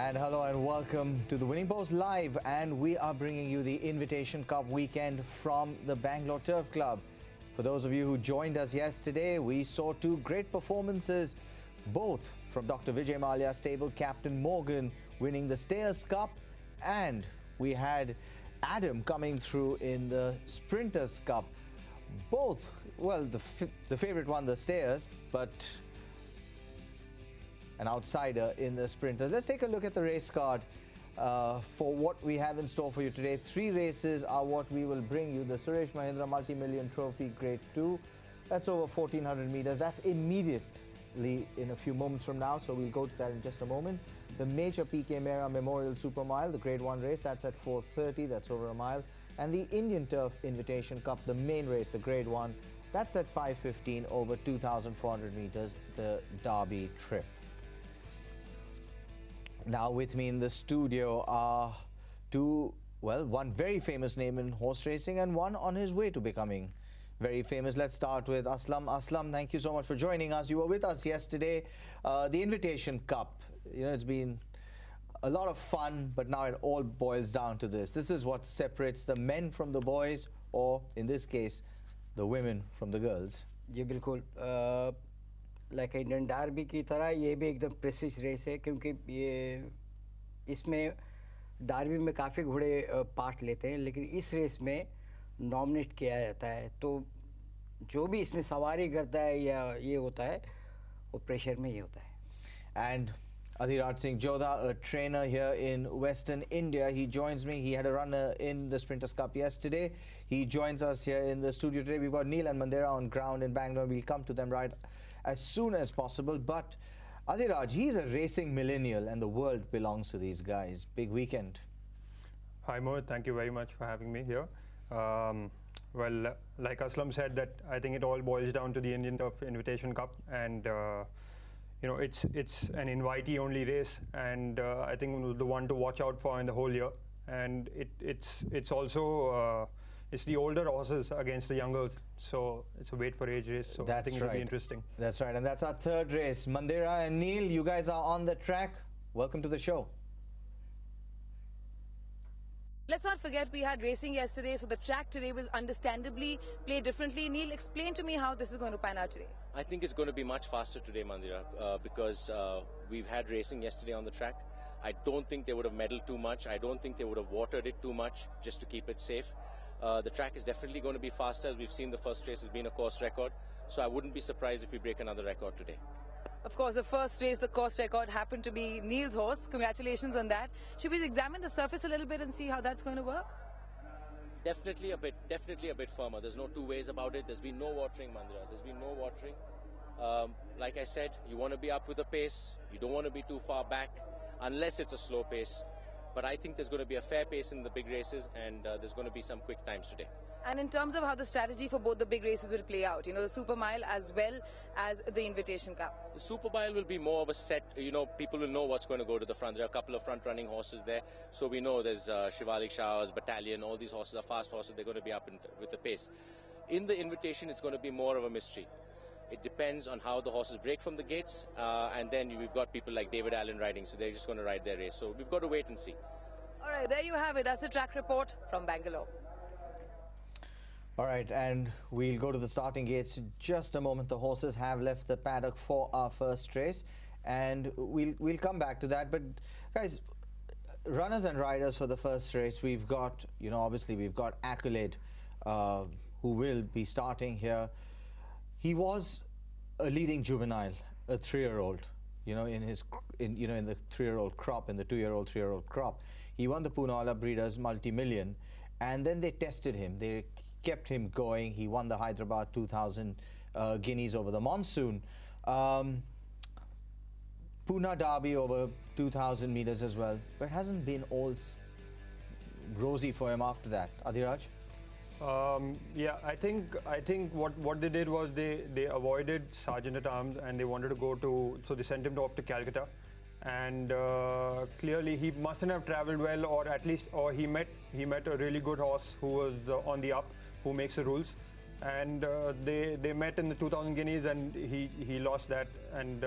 And hello and welcome to the Winning Post Live, and we are bringing you the Invitation Cup weekend from the Bangalore Turf Club. For those of you who joined us yesterday, we saw two great performances, both from Dr. Vijay Mallya stable captain Morgan winning the Stayers Cup, and we had Adam coming through in the Sprinters Cup. Both, well, the favorite won the Stayers, but an outsider in the Sprinters. Let's take a look at the race card for what we have in store for you today. 3 races are what we will bring you. The Suresh Mahindra Multi-Million Trophy Grade 2. That's over 1400 meters. That's immediately in a few moments from now, so we'll go to that in just a moment. The Major PK Mehra Memorial Super Mile, the Grade 1 race, that's at 4:30, that's over a mile. And the Indian Turf Invitation Cup, the main race, the Grade 1, that's at 5:15 over 2400 meters, the Derby Trip. Now with me in the studio are one very famous name in horse racing and one on his way to becoming very famous. Let's start with Aslam. Aslam, thank you so much for joining us. You were with us yesterday. The Invitation Cup, you know, it's been a lot of fun, but now it all boils down to this. This is what separates the men from the boys, or in this case, the women from the girls. जी बिल्कुल like Indian Derby की तरह ये भी एकदम precious race है, क्योंकि ये इसमें डार्बी में काफ़ी घोड़े पार्ट लेते हैं, लेकिन इस रेस में नॉमिनेट किया जाता है, तो जो भी इसमें सवारी करता है या ये होता है वो प्रेशर में ये होता है. And Adhiraj Singh Jodha, a trainer here in Western India, he joins me. He had a run in the Sprinters Cup yesterday. He joins us here in the studio today. We've got Neil and Mandera on ground in Bangalore. We'll come to them right as soon as possible. But Adhiraj, he's a racing millennial and the world belongs to these guys. Big weekend. Hi Mohit, thank you very much for having me here. Well, like Aslam said, that I think it all boils down to the Indian Turf Invitation Cup, and you know, it's an invitee-only race, and I think the one to watch out for in the whole year. And it's also it's the older horses against the younger, so it's a weight for age race. So I think it'll be interesting. That's right, and that's our third race. Mandera and Neil, you guys are on the track. Welcome to the show. Let's not forget we had racing yesterday, so the track today was understandably played differently. Neil, explain to me how this is going to pan out today. I think it's going to be much faster today, Mandira, because we've had racing yesterday on the track. I don't think they would have meddled too much. I don't think they would have watered it too much just to keep it safe. The track is definitely going to be faster, as we've seen the first race has been a course record. So I wouldn't be surprised if we break another record today. Of course, the first race, the course record, happened to be Neil's horse. Congratulations on that. Should we examine the surface a little bit and see how that's going to work? Definitely a bit firmer. There's no two ways about it. There's been no watering, Mandira. There's been no watering. Like I said, you want to be up with the pace. You don't want to be too far back, unless it's a slow pace. But I think there's going to be a fair pace in the big races, and there's going to be some quick times today. And in terms of how the strategy for both the big races will play out, you know, the Super Mile as well as the Invitation Cup. The Super Mile will be more of a set, you know, people will know what's going to go to the front. There are a couple of front-running horses there, so we know there's Shivalik Shah's Battalion, all these horses are fast horses, they're going to be up with the pace. In the Invitation, it's going to be more of a mystery. It depends on how the horses break from the gates, and then we've got people like David Allen riding, so they're just going to ride their race. So we've got to wait and see. All right, there you have it. That's the track report from Bangalore. All right, and we'll go to the starting gates in just a moment. The horses have left the paddock for our first race, and we'll come back to that. But guys, runners and riders for the first race, we've got, you know, obviously we've got Accolade, who will be starting here. He was a leading juvenile, a 3-year-old, you know, in the 3-year-old crop, in the 2-year-old, 3-year-old crop. He won the Poonawalla Breeders Multi-Million, and then they tested him. They kept him going. He won the Hyderabad 2000 guineas over the monsoon. Pune Derby over 2000 meters as well, but it hasn't been all rosy for him after that. Adhiraj? Yeah, I think what they did was they avoided Sergeant at Arms, and they wanted to go to, so they sent him off to Calcutta, and clearly he mustn't have travelled well, or at least he met a really good horse who was on the up, who makes the rules, and they met in the 2000 guineas, and he lost that, and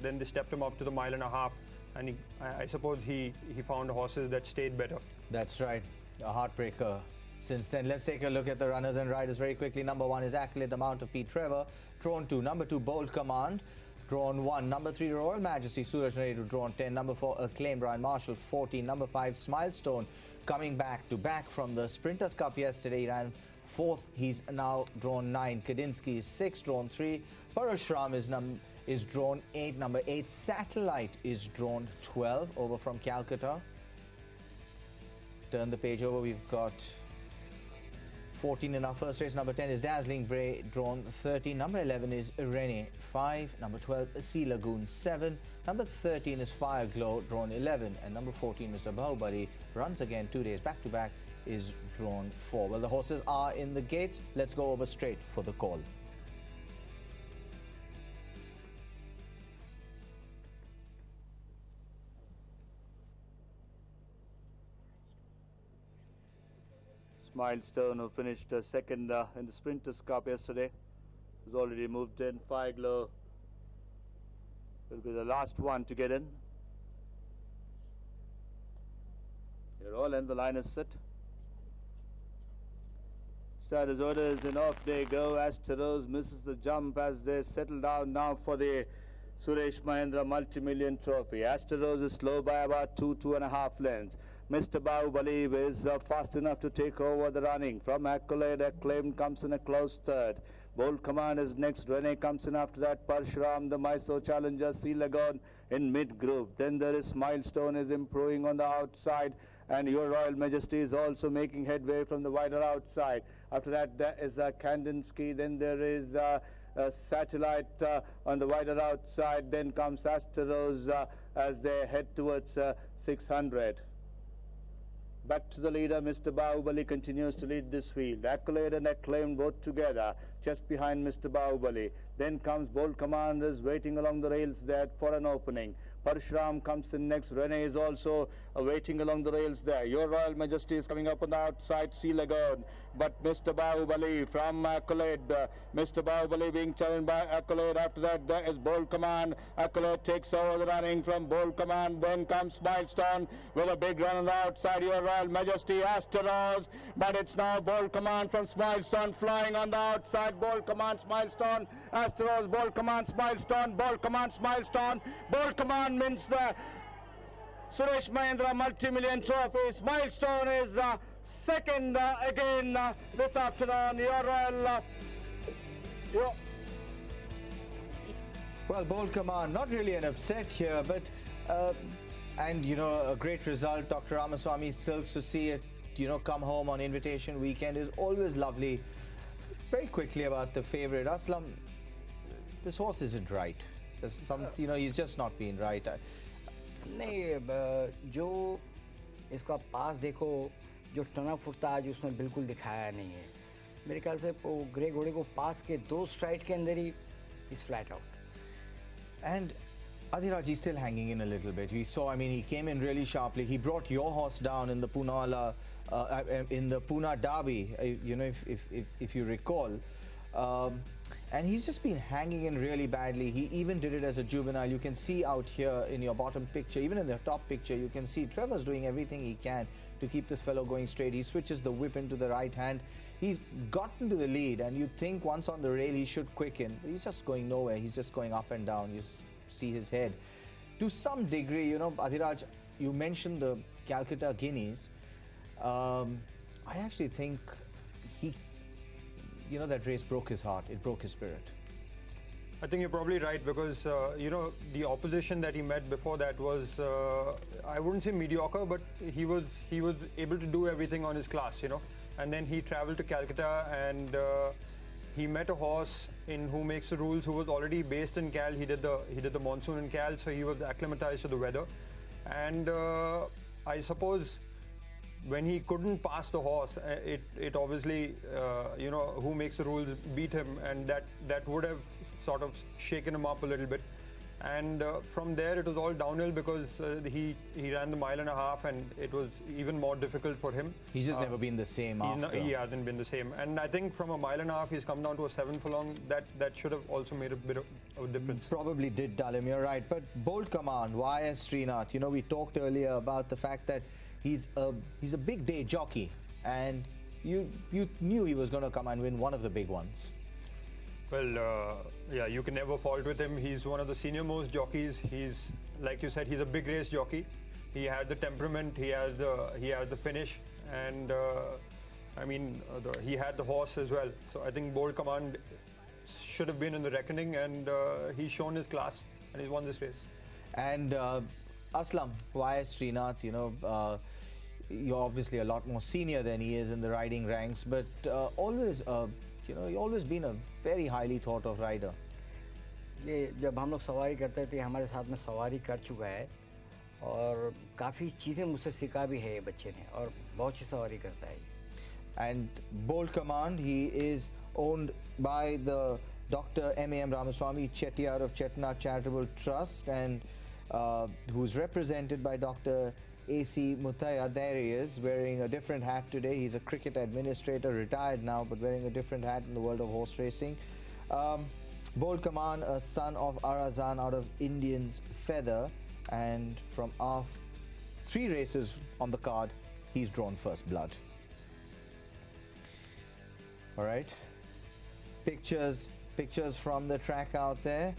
then they stepped him up to the 1.5 miles, and I suppose he found horses that stayed better. That's right. A heartbreaker. Since then, let's take a look at the runners and riders very quickly. Number 1 is Accolade, the Mount of Pete Trevor, drawn 2. Number 2, Bold Command, drawn 1. Number 3, Royal Majesty, Suraj Naidu, drawn 10. Number 4, Acclaim, Brian Marshall, 14. Number 5, Smilestone, coming back to back from the Sprinters Cup yesterday. He ran 4th. He's now drawn 9. Kadinsky is 6, drawn 3. Parashram is drawn 8. Number 8, Satellite is drawn 12, over from Calcutta. Turn the page over. We've got 14 in our first race. Number 10 is Dazzling Bray, drawn 13. Number 11 is Rene, 5. Number 12, Sea Lagoon, 7. Number 13 is Fire Glow, drawn 11. And number 14, Mr. Bahubali, runs again 2 days back to back, is drawn 4. Well, the horses are in the gates. Let's go over straight for the call. Milestone, who finished second in the Sprinters Cup yesterday, has already moved in. Fireglow will be the last one to get in. They're all in. The line is set. Starters orders and off they go. Asteros misses the jump as they settle down now for the Suresh Mahendra Multi-Million Trophy. Asteros is slow by about 2.5 lengths. Mr. Bahubali is fast enough to take over the running. From Accolade, Acclaim comes in a close third. Bold Command is next. Rene comes in after that. Parshuram, the Mysore challenger, Sea Lagoon in mid-group. Then there is Milestone is improving on the outside. And Your Royal Majesty is also making headway from the wider outside. After that, there is Kandinsky. Then there is a Satellite on the wider outside. Then comes Asteros as they head towards 600. Back to the leader, Mr. Bahubali continues to lead this field. Accolade and Acclaim both together, just behind Mr. Bahubali. Then comes Bold Command is waiting along the rails there for an opening. Parshuram comes in next. Rene is also waiting along the rails there. Your Royal Majesty is coming up on the outside, Sea Lagoon. But Mr. Bahubali from Accolade, Mr. Bahubali being challenged by Accolade. After that, there is Bold Command. Accolade takes over the running from Bold Command. Then comes Milestone with a big run on the outside. Your Royal Majesty, Asteros. But it's now Bold Command from Milestone flying on the outside. Bold Command, Milestone, Asteros, Bold Command, Milestone, Bold Command, Milestone. Bold Command means the Suresh Mahendra Multi-Million Trophy. Milestone is second again this afternoon. Your Royal. Well, Bold Command, not really an upset here, but and you know, a great result. Dr. Ramaswamy Silks, to see it, you know, come home on invitation weekend is always lovely. Very quickly about the favorite, Aslam, this horse isn't right. There's some, you know, he's just not been right. नहीं, जो इसका पास देखो, जो turn फुटता आज उसने बिल्कुल दिखाया नहीं है. मेरे ख्याल से वो ग्रे घोड़े को पास के 2 स्ट्राइड के अंदर he is flat out. And Adhiraj, he's still hanging in a little bit. We saw, I mean, he came in really sharply. He brought your horse down in the in the Pune Derby, you know, if you recall. And he's just been hanging in really badly. He even did it as a juvenile. You can see out here in your bottom picture, even in the top picture, you can see Trevor's doing everything he can to keep this fellow going straight. He switches the whip into the right hand. He's gotten to the lead, and you think once on the rail he should quicken, but he's just going nowhere. He's just going up and down. You see his head. To some degree, you know, Adhiraj, you mentioned the Calcutta Guineas. I actually think he, you know, that race broke his heart. It broke his spirit. I think you're probably right, because you know, the opposition that he met before that was I wouldn't say mediocre, but he was able to do everything on his class, you know. And then he traveled to Calcutta, and he met a horse in Who Makes the Rules, who was already based in Cal. He did the monsoon in Cal, so he was acclimatized to the weather. And I suppose when he couldn't pass the horse, it obviously, you know, Who Makes the Rules beat him, and that would have sort of shaken him up a little bit. And from there it was all downhill because he ran the 1.5 miles and it was even more difficult for him. He's just never been the same after. He hasn't been the same. And I think from a 1.5 miles he's come down to a 7 furlong. That should have also made a bit of a difference. Probably did dull him, you're right. But Bold Command, YS Srinath, you know, we talked earlier about the fact that he's a big day jockey, and you knew he was going to come and win one of the big ones. Well, yeah, you can never fault with him. He's one of the senior most jockeys. He's, like you said, he's a big race jockey. He had the temperament, he has the finish, and I mean, he had the horse as well. So I think Bold Command should have been in the reckoning, and he's shown his class, and he's won this race. And Aslam, YS Srinath, you know, you're obviously a lot more senior than he is in the riding ranks, but always, you know, you've always been a very highly thought of rider. ये जब हम लोग सवारी करते थे, हमारे साथ में सवारी कर चुका है और काफ़ी चीज़ें मुझसे सीखा भी है ये बच्चे ने और बहुत सी सवारी करता है. And Bold Command, he is owned by the Dr. M.A.M. Ramaswamy Chettiar of Chetnath Charitable Trust, and who's represented by Dr. A.C. Muthaiya. There he is, wearing a different hat today. He's a cricket administrator, retired now, but wearing a different hat in the world of horse racing. Bold Command, a son of Arazan out of Indian's Feather, and from our 3 races on the card, he's drawn first blood. All right, pictures from the track out there.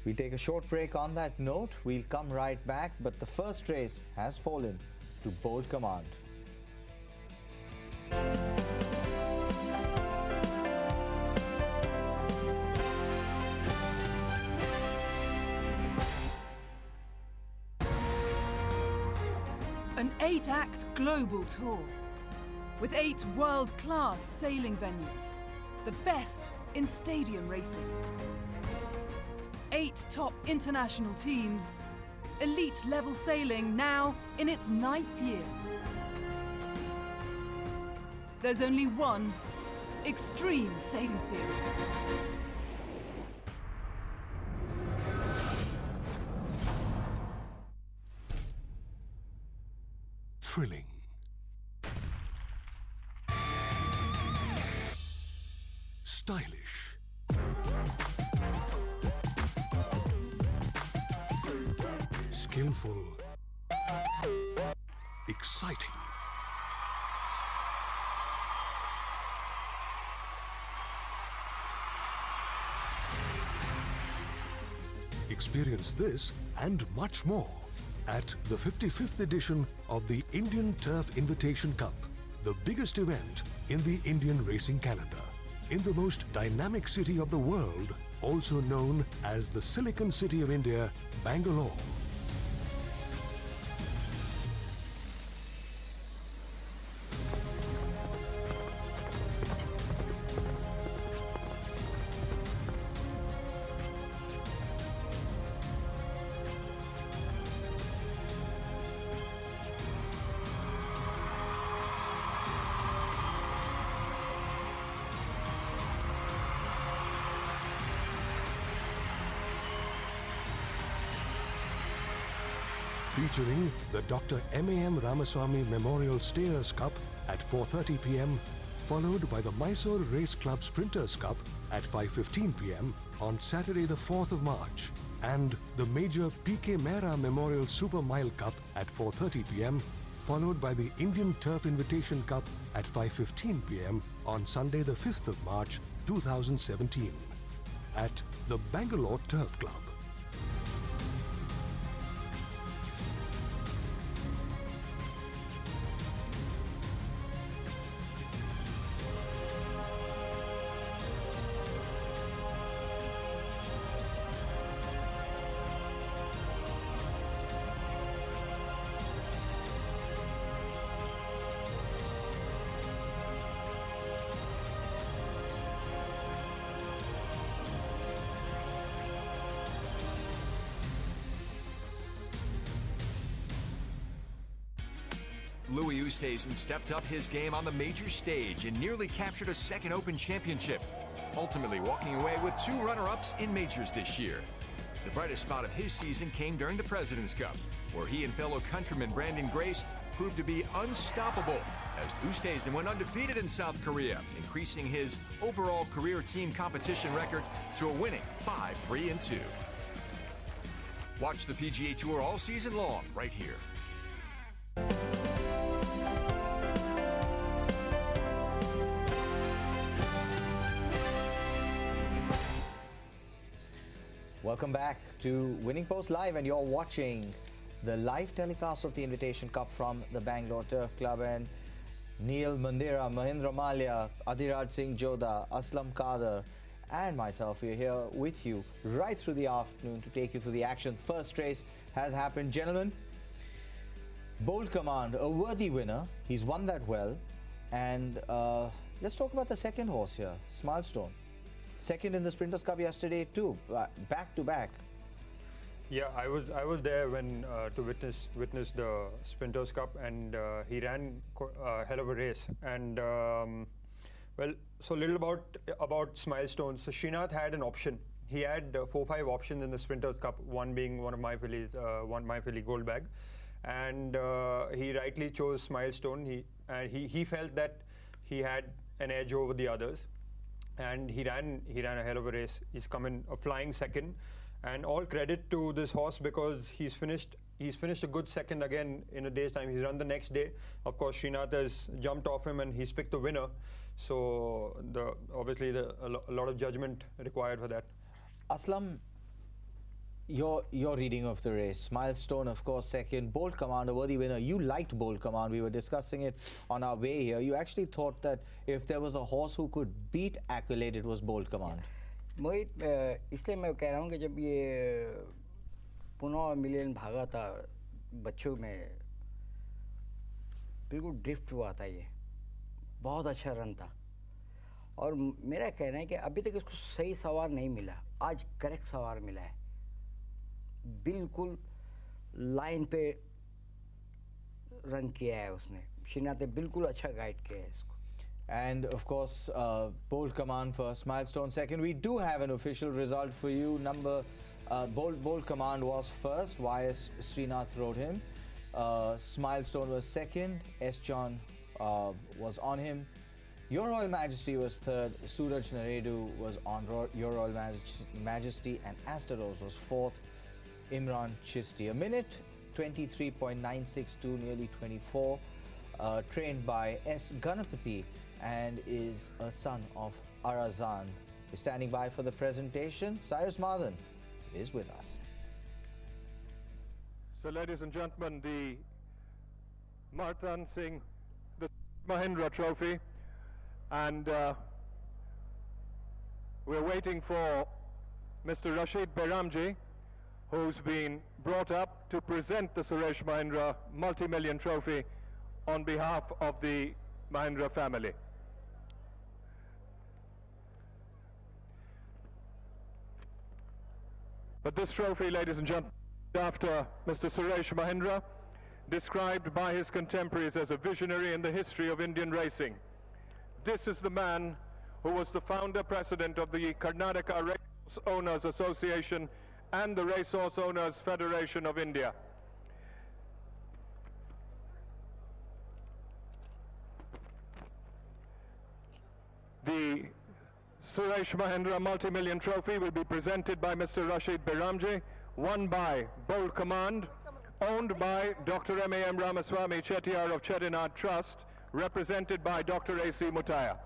We take a short break on that note. We'll come right back, but the first race has fallen to Bold Command. An 8-act global tour with 8 world-class sailing venues, the best in stadium racing. 8 top international teams, elite level sailing now in its 9th year. There's only one Extreme Sailing Series. Thrilling. Stylish. Skillful. Exciting. Experience this and much more at the 55th edition of the Indian Turf Invitation Cup, the biggest event in the Indian racing calendar, in the most dynamic city of the world, also known as the Silicon City of India, Bangalore. Featuring the Dr. M.A.M. Ramaswamy Memorial Stayers Cup at 4:30 p.m, followed by the Mysore Race Club Sprinters Cup at 5:15 p.m. on Saturday the 4th of March, and the major P.K. Mehra Memorial Super Mile Cup at 4:30 p.m, followed by the Indian Turf Invitation Cup at 5:15 p.m. on Sunday the 5th of March 2017 at the Bangalore Turf Club. Louis Oosthuizen stepped up his game on the major stage and nearly captured a second Open championship. ultimately walking away with 2 runner-ups in majors this year. The brightest spot of his season came during the President's Cup, where he and fellow countryman Brandon Grace proved to be unstoppable as Oosthuizen went undefeated in South Korea, increasing his overall career team competition record to a winning 5-3-2. Watch the PGA Tour all season long right here. Welcome back to Winning Post Live, and you're watching the live telecast of the Invitation Cup from the Bangalore Turf Club. And Neil Mandira, Mahindra Malia, Adhiraj Singh Jodha, Aslam Kader and myself, we are here with you right through the afternoon to take you through the action. First race has happened, gentlemen. Bold Command, a worthy winner. He's won that well. And let's talk about the second horse here, Smilestone. Second in the Sprinters Cup yesterday too, back to back. Yeah, I was there when to witness the Sprinters Cup, and he ran a hell of a race. And well, so little about Smilestone. So Srinath had an option. He had 4-5 options in the Sprinters Cup, one being one of my fillies, my filly Goldbag, and he rightly chose Smilestone. He felt that he had an edge over the others, and he ran a hell of a race. He's come in a flying second. And all credit to this horse because he's finished a good second again in a day's time. He's run the next day. Of course, Srinath has jumped off him and he's picked the winner. So obviously a lot of judgment required for that. Aslam, your reading of the race. Milestone, of course, second. Bold Command, a worthy winner. You liked Bold Command. We were discussing it on our way here. You actually thought that if there was a horse who could beat Accolade, it was Bold Command. मोहित, इसलिए मैं कह रहा हूँ कि जब ये पुनः million भागा था बच्चों में, बिल्कुल ड्रिफ्ट हुआ था, ये बहुत अच्छा रन था। और मेरा कहना है कि अभी तक इसको सही सवार नहीं मिला, आज करेक्ट सवार मिला है, बिल्कुल लाइन पे रन किया है उसने। श्रीनाथ ने बिल्कुल अच्छा गाइड किया है इसको। And of course, Bold Command for Smilestone second. We do have an official result for you. Bold Command was first. YS Srinath rode him. Smilestone was second. S. John was on him. Your Royal Majesty was third. Suraj Naredu was on Your Royal Majesty, and Astaros was fourth. Imran Chisti. 1:23.962, nearly 24. Trained by S. Ganapathy, and is a son of Arazan. We're standing by for the presentation. Cyrus Madhan is with us. So, ladies and gentlemen, the Martan Singh, the Mahindra Trophy, and we're waiting for Mr. Rashid Bairamji, who's been brought up to present the Suresh Mahindra multi-million trophy on behalf of the Mahindra family. But this trophy, ladies and gentlemen, after Mr. Suresh Mahindra, described by his contemporaries as a visionary in the history of Indian racing. This is the man who was the founder president of the Karnataka Racehorse Owners Association and the Racehorse Owners Federation of India. The Suresh Mahindra Multi-Million Trophy will be presented by Mr. Rashid Bairamji, won by Bold Command, owned by Dr. M.A.M. Ramaswamy Chettiar of Chettinad Trust, represented by Dr. A.C. Mutaya.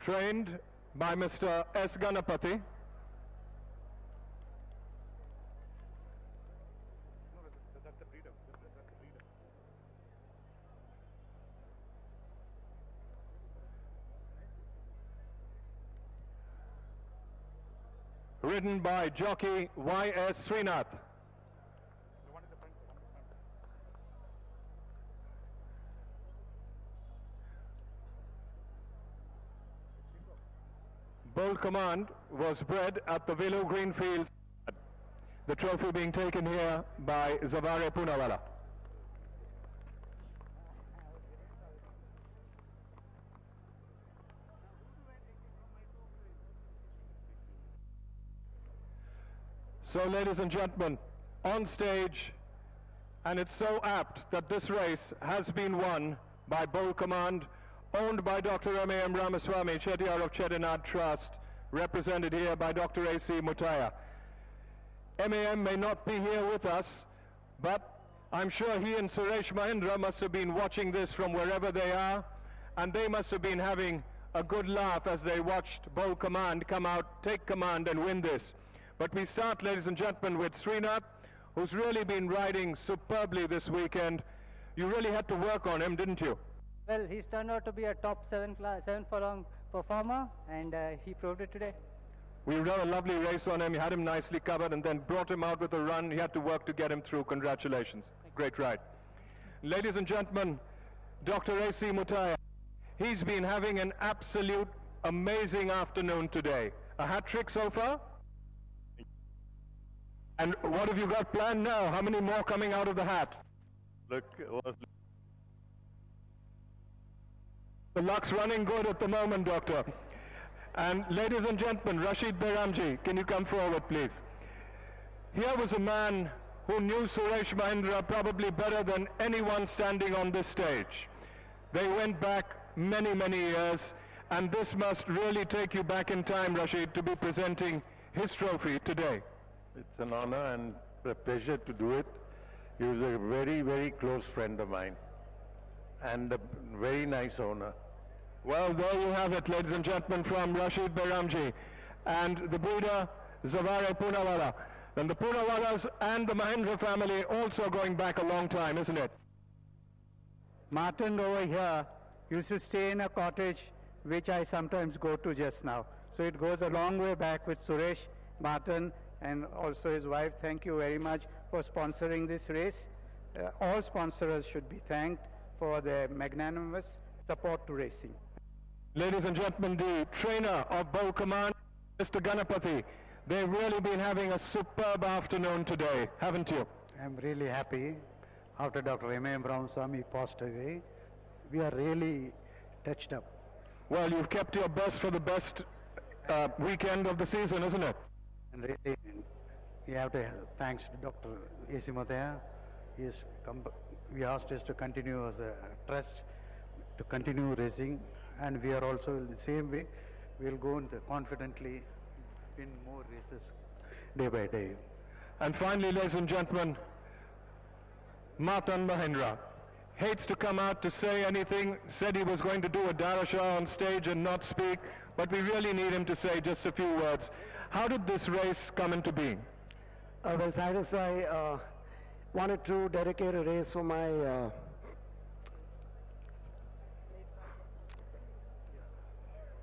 Trained by Mr. S. Ganapathy. Ridden by jockey Y.S. Srinath. Bold Command was bred at the Willow Greenfields, the trophy being taken here by Zavare Poonawalla. So, ladies and gentlemen, on stage, and it's so apt that this race has been won by Bold Command, owned by Dr. M.A.M. Ramaswamy, Chettiar of Chettinad Trust, represented here by Dr. A.C. Mutaya. M.A.M. may not be here with us, but I'm sure he and Suresh Mahindra must have been watching this from wherever they are, and they must have been having a good laugh as they watched Bold Command come out, take command and win this. But we start, ladies and gentlemen, with Srinath, who's really been riding superbly this weekend. You really had to work on him, didn't you? Well, he's turned out to be a top 7 furlong performer, and he proved it today. We ran a lovely race on him. You had him nicely covered and then brought him out with a run. You had to work to get him through. Congratulations. Great ride. Ladies and gentlemen, Dr. A.C. Mutaya, he's been having an absolute amazing afternoon today. A hat trick so far? And what have you got planned now? How many more coming out of the hat? Look, the luck's running good at the moment, Doctor. And ladies and gentlemen, Rashid Bairamji, can you come forward, please? Here was a man who knew Suresh Mahindra probably better than anyone standing on this stage. They went back many, many years, and this must really take you back in time, Rashid, to be presenting his trophy today. It's an honor and a pleasure to do it. He was a very, very close friend of mine and a very nice owner. Well, there you have it, ladies and gentlemen, from Rashid Bairamji and the breeder Zavare Poonawalla. And the Poonawallas and the Mahindra family also going back a long time, isn't it? Martin over here used to stay in a cottage which I sometimes go to just now. So it goes a long way back with Suresh, Martin, and also his wife. Thank you very much for sponsoring this race. All sponsors should be thanked for their magnanimous support to racing. Ladies and gentlemen, the trainer of Bold Command, Mr. Ganapathy, they've really been having a superb afternoon today, haven't you? I'm really happy. After Dr. M.A.M. Ramaswamy passed away, we are really touched up. Well, you've kept your best for the best weekend of the season, isn't it? And really, we have to thanks to Dr. A.C. Mutaya. We asked us to continue as a trust, to continue racing, and we are also in the same way. We will go confidently win more races day by day. And finally, ladies and gentlemen, Matan Mahindra hates to come out to say anything, said he was going to do a Darasha on stage and not speak, but we really need him to say just a few words. How did this race come into being? Well, Cyrus, I wanted to dedicate a race for my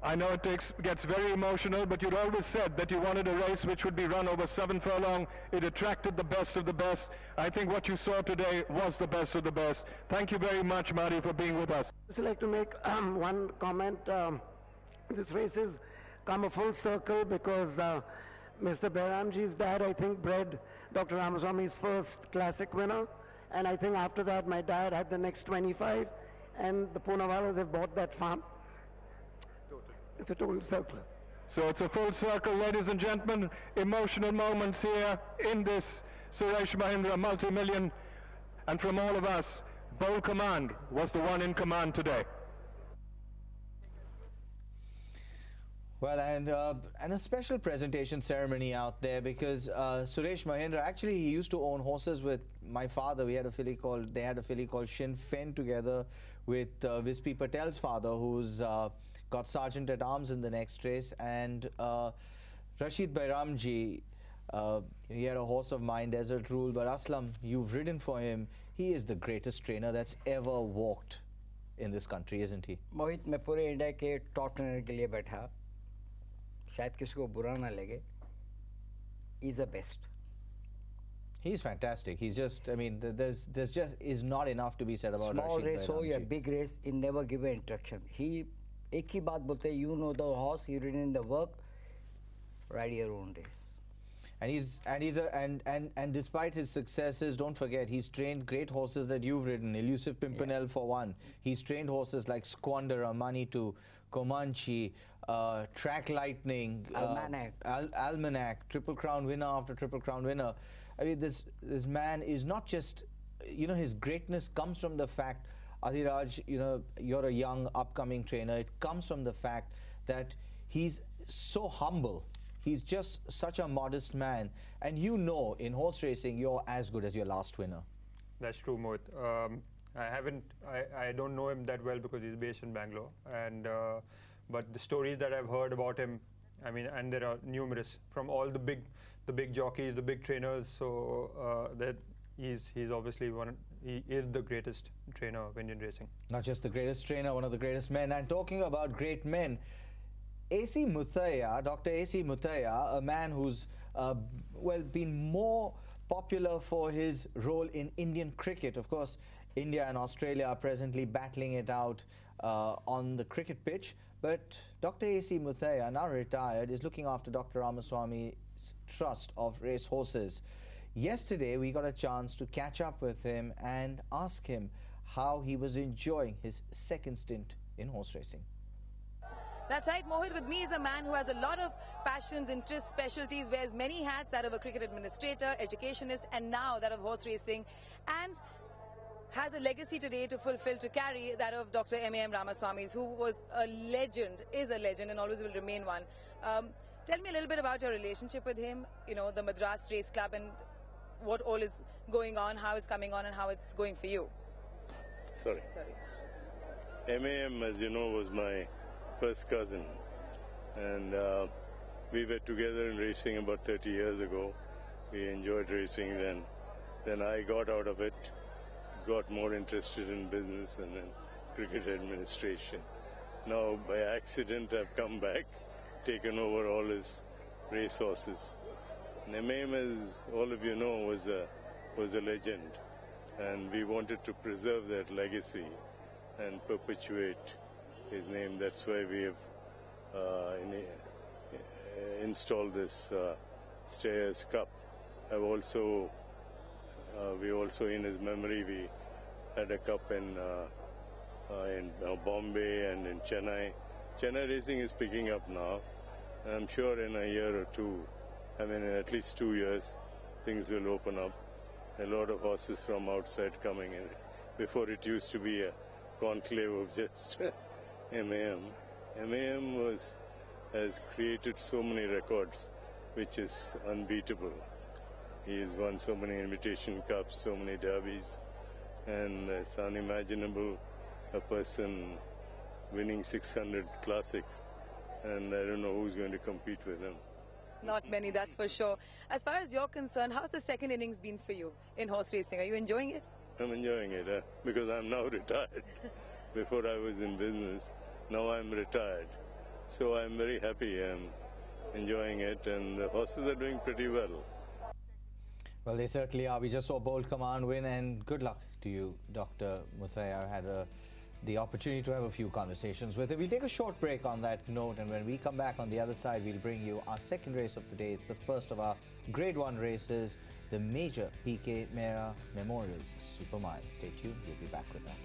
I know it gets very emotional, but you'd always said that you wanted a race which would be run over 7 furlong. It attracted the best of the best. I think what you saw today was the best of the best. Thank you very much, Mari, for being with us. I'd just like to make one comment. This race has come a full circle because Mr. Bairamji's dad, I think, bred Dr. Ramaswamy's first classic winner. And I think after that, my dad had the next 25. And the Poonawallas have bought that farm. It's a total circle. So it's a full circle, ladies and gentlemen. Emotional moments here in this Suresh Mahindra multi-million. And from all of us, Bold Command was the one in command today. Well, and a special presentation ceremony out there because Suresh Mahindra, actually he used to own horses with my father. They had a filly called Shin Fen together with Vispi Patel's father, who's got Sergeant at Arms in the next race, and Rashid Bairamji, he had a horse of mine, Desert Rule, but Aslam, you've ridden for him. He is the greatest trainer that's ever walked in this country, isn't he? मोहित, मैं पूरे India के top trainer के लिए बैठा, शायद किसी को बुरा ना लगे. He's the best. He's fantastic. He's just, I mean, there's just is not enough to be said about Small Rashid race Bairamji. or a big race, he never give an instruction. He एक ही बात बोलते हैं, you know the horse, you ridden in the work, ride your own race. And despite his successes, don't forget he's trained great horses that you've ridden. Elusive Pimpernel for one. He's trained horses like Squanderer, Manitou, Comanche, Track Lightning, Almanac, Triple Crown winner after Triple Crown winner. I mean, this man is not just, you know, his greatness comes from the fact, Adhiraj, you know, you're a young upcoming trainer. It comes from the fact that he's so humble. He's just such a modest man. And you know, in horse racing, you're as good as your last winner. That's true, Mohit. I don't know him that well because he's based in Bangalore. And but the stories that I've heard about him, I mean, and there are numerous from all the big jockeys, the big trainers. So that he's obviously he is the greatest trainer of Indian racing. Not just the greatest trainer, one of the greatest men. And talking about great men, A.C. Muthaiah, Dr. A.C. Muthaiah, a man who's been more popular for his role in Indian cricket. Of course, India and Australia are presently battling it out on the cricket pitch. But Dr. A.C. Muthaiah, now retired, is looking after Dr. Ramaswamy's trust of race horses. Yesterday, we got a chance to catch up with him and ask him how he was enjoying his second stint in horse racing. That's right, Mohit. With me is a man who has a lot of passions, interests, specialties, wears many hats, that of a cricket administrator, educationist, and now that of horse racing, and has a legacy today to fulfill, to carry, that of Dr. M.A.M. Ramaswamy, who was a legend, is a legend, and always will remain one. Tell me a little bit about your relationship with him, you know, the Madras Race Club, and what all is going on, how it's coming on, and how it's going for you. Sorry. M.A.M., as you know, was my first cousin, and we were together in racing about 30 years ago. We enjoyed racing then. Then I got out of it, got more interested in business and then cricket administration. Now, by accident, I've come back, taken over all his racehorses. M.A.M., as all of you know, was a legend, and we wanted to preserve that legacy and perpetuate his name. That's why we have installed this Stayers Cup. We also, in his memory, we had a cup in Bombay and in Chennai. Chennai racing is picking up now. I'm sure in a year or two, I mean in at least 2 years, things will open up. A lot of horses from outside coming in. Before it used to be a conclave of just M.A.M. M.A.M. has created so many records, which is unbeatable. He has won so many invitation cups, so many derbies, and it's unimaginable a person winning 600 classics, and I don't know who's going to compete with him. Not many, that's for sure. As far as you're concerned, how's the second innings been for you in horse racing? Are you enjoying it? I'm enjoying it because I'm now retired. Before I was in business, now I'm retired. So I'm very happy. I'm enjoying it, and the horses are doing pretty well. Well, they certainly are. We just saw Bold Command win, and good luck to you, Dr. Muthaiah. I had the opportunity to have a few conversations with him. We'll take a short break on that note, and when we come back on the other side, we'll bring you our second race of the day. It's the first of our Grade 1 races, the Major P.K. Mehra Memorial Super Mile. Stay tuned. We'll be back with that.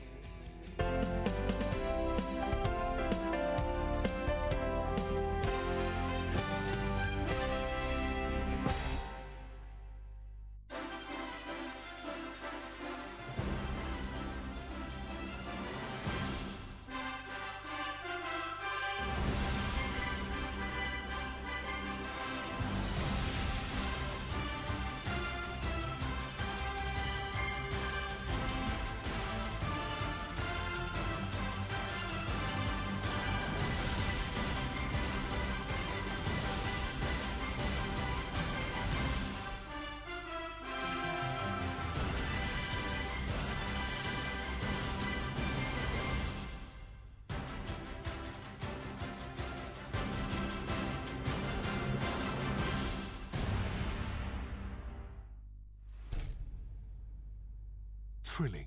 Thrilling.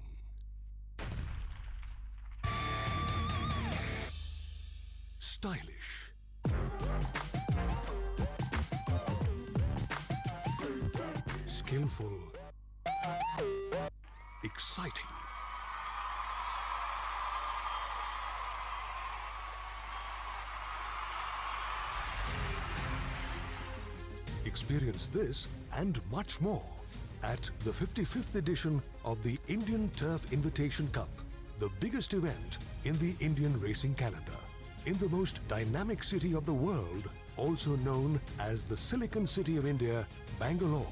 stylish, skillful, exciting. Experience this and much more at the 55th edition of the Indian Turf Invitation Cup, the biggest event in the Indian racing calendar, in the most dynamic city of the world, also known as the Silicon City of India, Bangalore.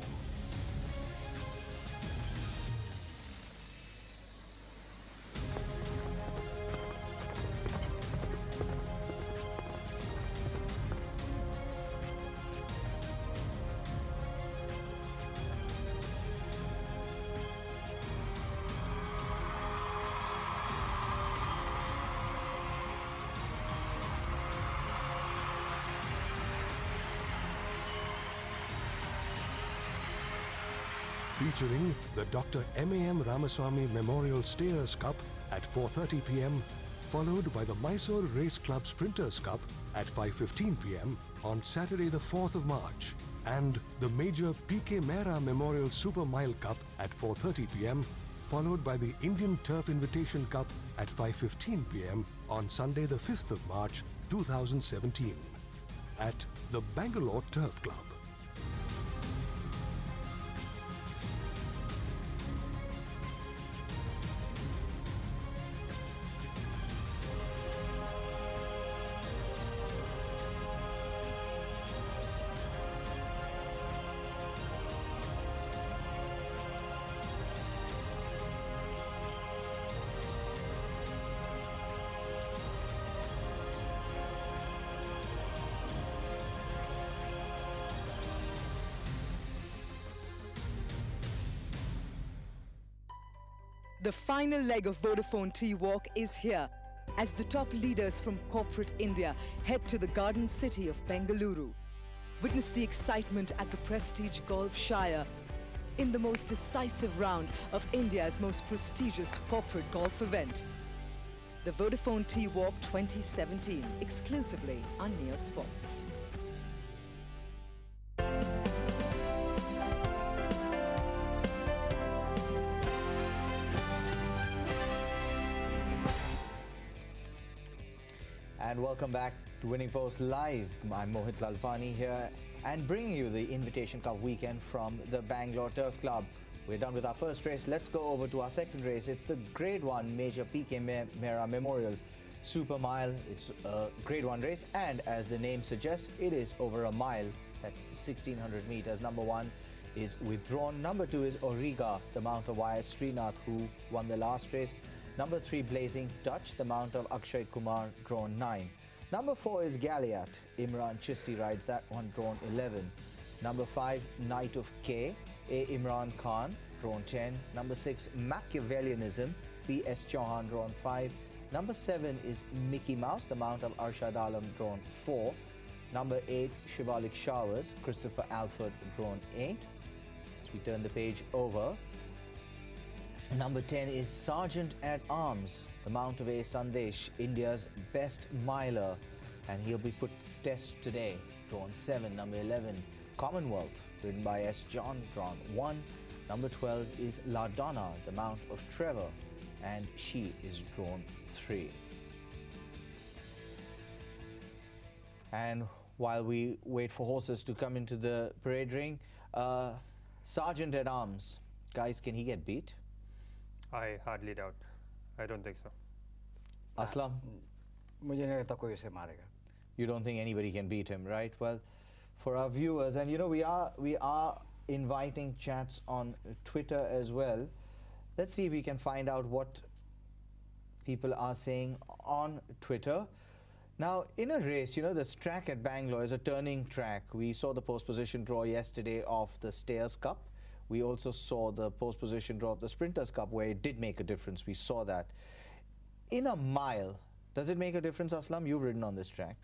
Featuring the Dr. M.A.M. Ramaswamy Memorial Stayers Cup at 4:30 p.m, followed by the Mysore Race Club Sprinters Cup at 5:15 p.m. on Saturday the 4th of March, and the major P.K. Mehra Memorial Super Mile Cup at 4:30 p.m, followed by the Indian Turf Invitation Cup at 5:15 p.m. on Sunday the 5th of March 2017 at the Bangalore Turf Club. The final leg of Vodafone T-Walk is here as the top leaders from corporate India head to the garden city of Bengaluru. Witness the excitement at the Prestige Golf Shire in the most decisive round of India's most prestigious corporate golf event. The Vodafone T-Walk 2017, exclusively on Neo Sports. And welcome back to Winning Post Live. I'm Mohit Lalvani here and bringing you the Invitation Cup weekend from the Bangalore Turf Club. We're done with our first race. Let's go over to our second race. It's the Grade 1 Major P.K. Mehra Memorial Super Mile. It's a Grade 1 race, and as the name suggests, it is over a mile. That's 1,600 meters. Number 1 is Withdrawn. Number 2 is Auriga, the mount of Y.S. Srinath, who won the last race. Number 3, Blazing Touch, the mount of Akshay Kumar, drawn 9. Number 4 is Galiat. Imran Chisti rides that one, drawn 11. Number 5, Knight of K, A. Imran Khan, drawn 10. Number 6, Machiavellianism, B.S. Chauhan, drawn 5. Number 7 is Mickey Mouse, the mount of Arshad Alam, drawn 4. Number 8, Shivalik Showers, Christopher Alford, drawn 8. As we turn the page over, number 10 is Sergeant at Arms, the mount of A. Sandesh, India's best miler, and he'll be put to the test today, drawn 7. Number 11, Commonwealth, ridden by S. John, drawn 1. Number 12 is La Donna, the mount of Trevor, and she is drawn 3. And while we wait for horses to come into the parade ring, Sergeant at Arms, guys, can he get beat? I hardly doubt. I don't think so. Aslam? मुझे नहीं लगता कोई उसे मारेगा. You don't think anybody can beat him, right? Well, for our viewers, and you know, we are inviting chats on Twitter as well. Let's see if we can find out what people are saying on Twitter. Now, in a race, you know, this track at Bangalore is a turning track. We saw the post position draw yesterday of the Stayers Cup. We also saw the post position draw of the Sprinters Cup, where it did make a difference. We saw that. In a mile, does it make a difference, Aslam? You've ridden on this track.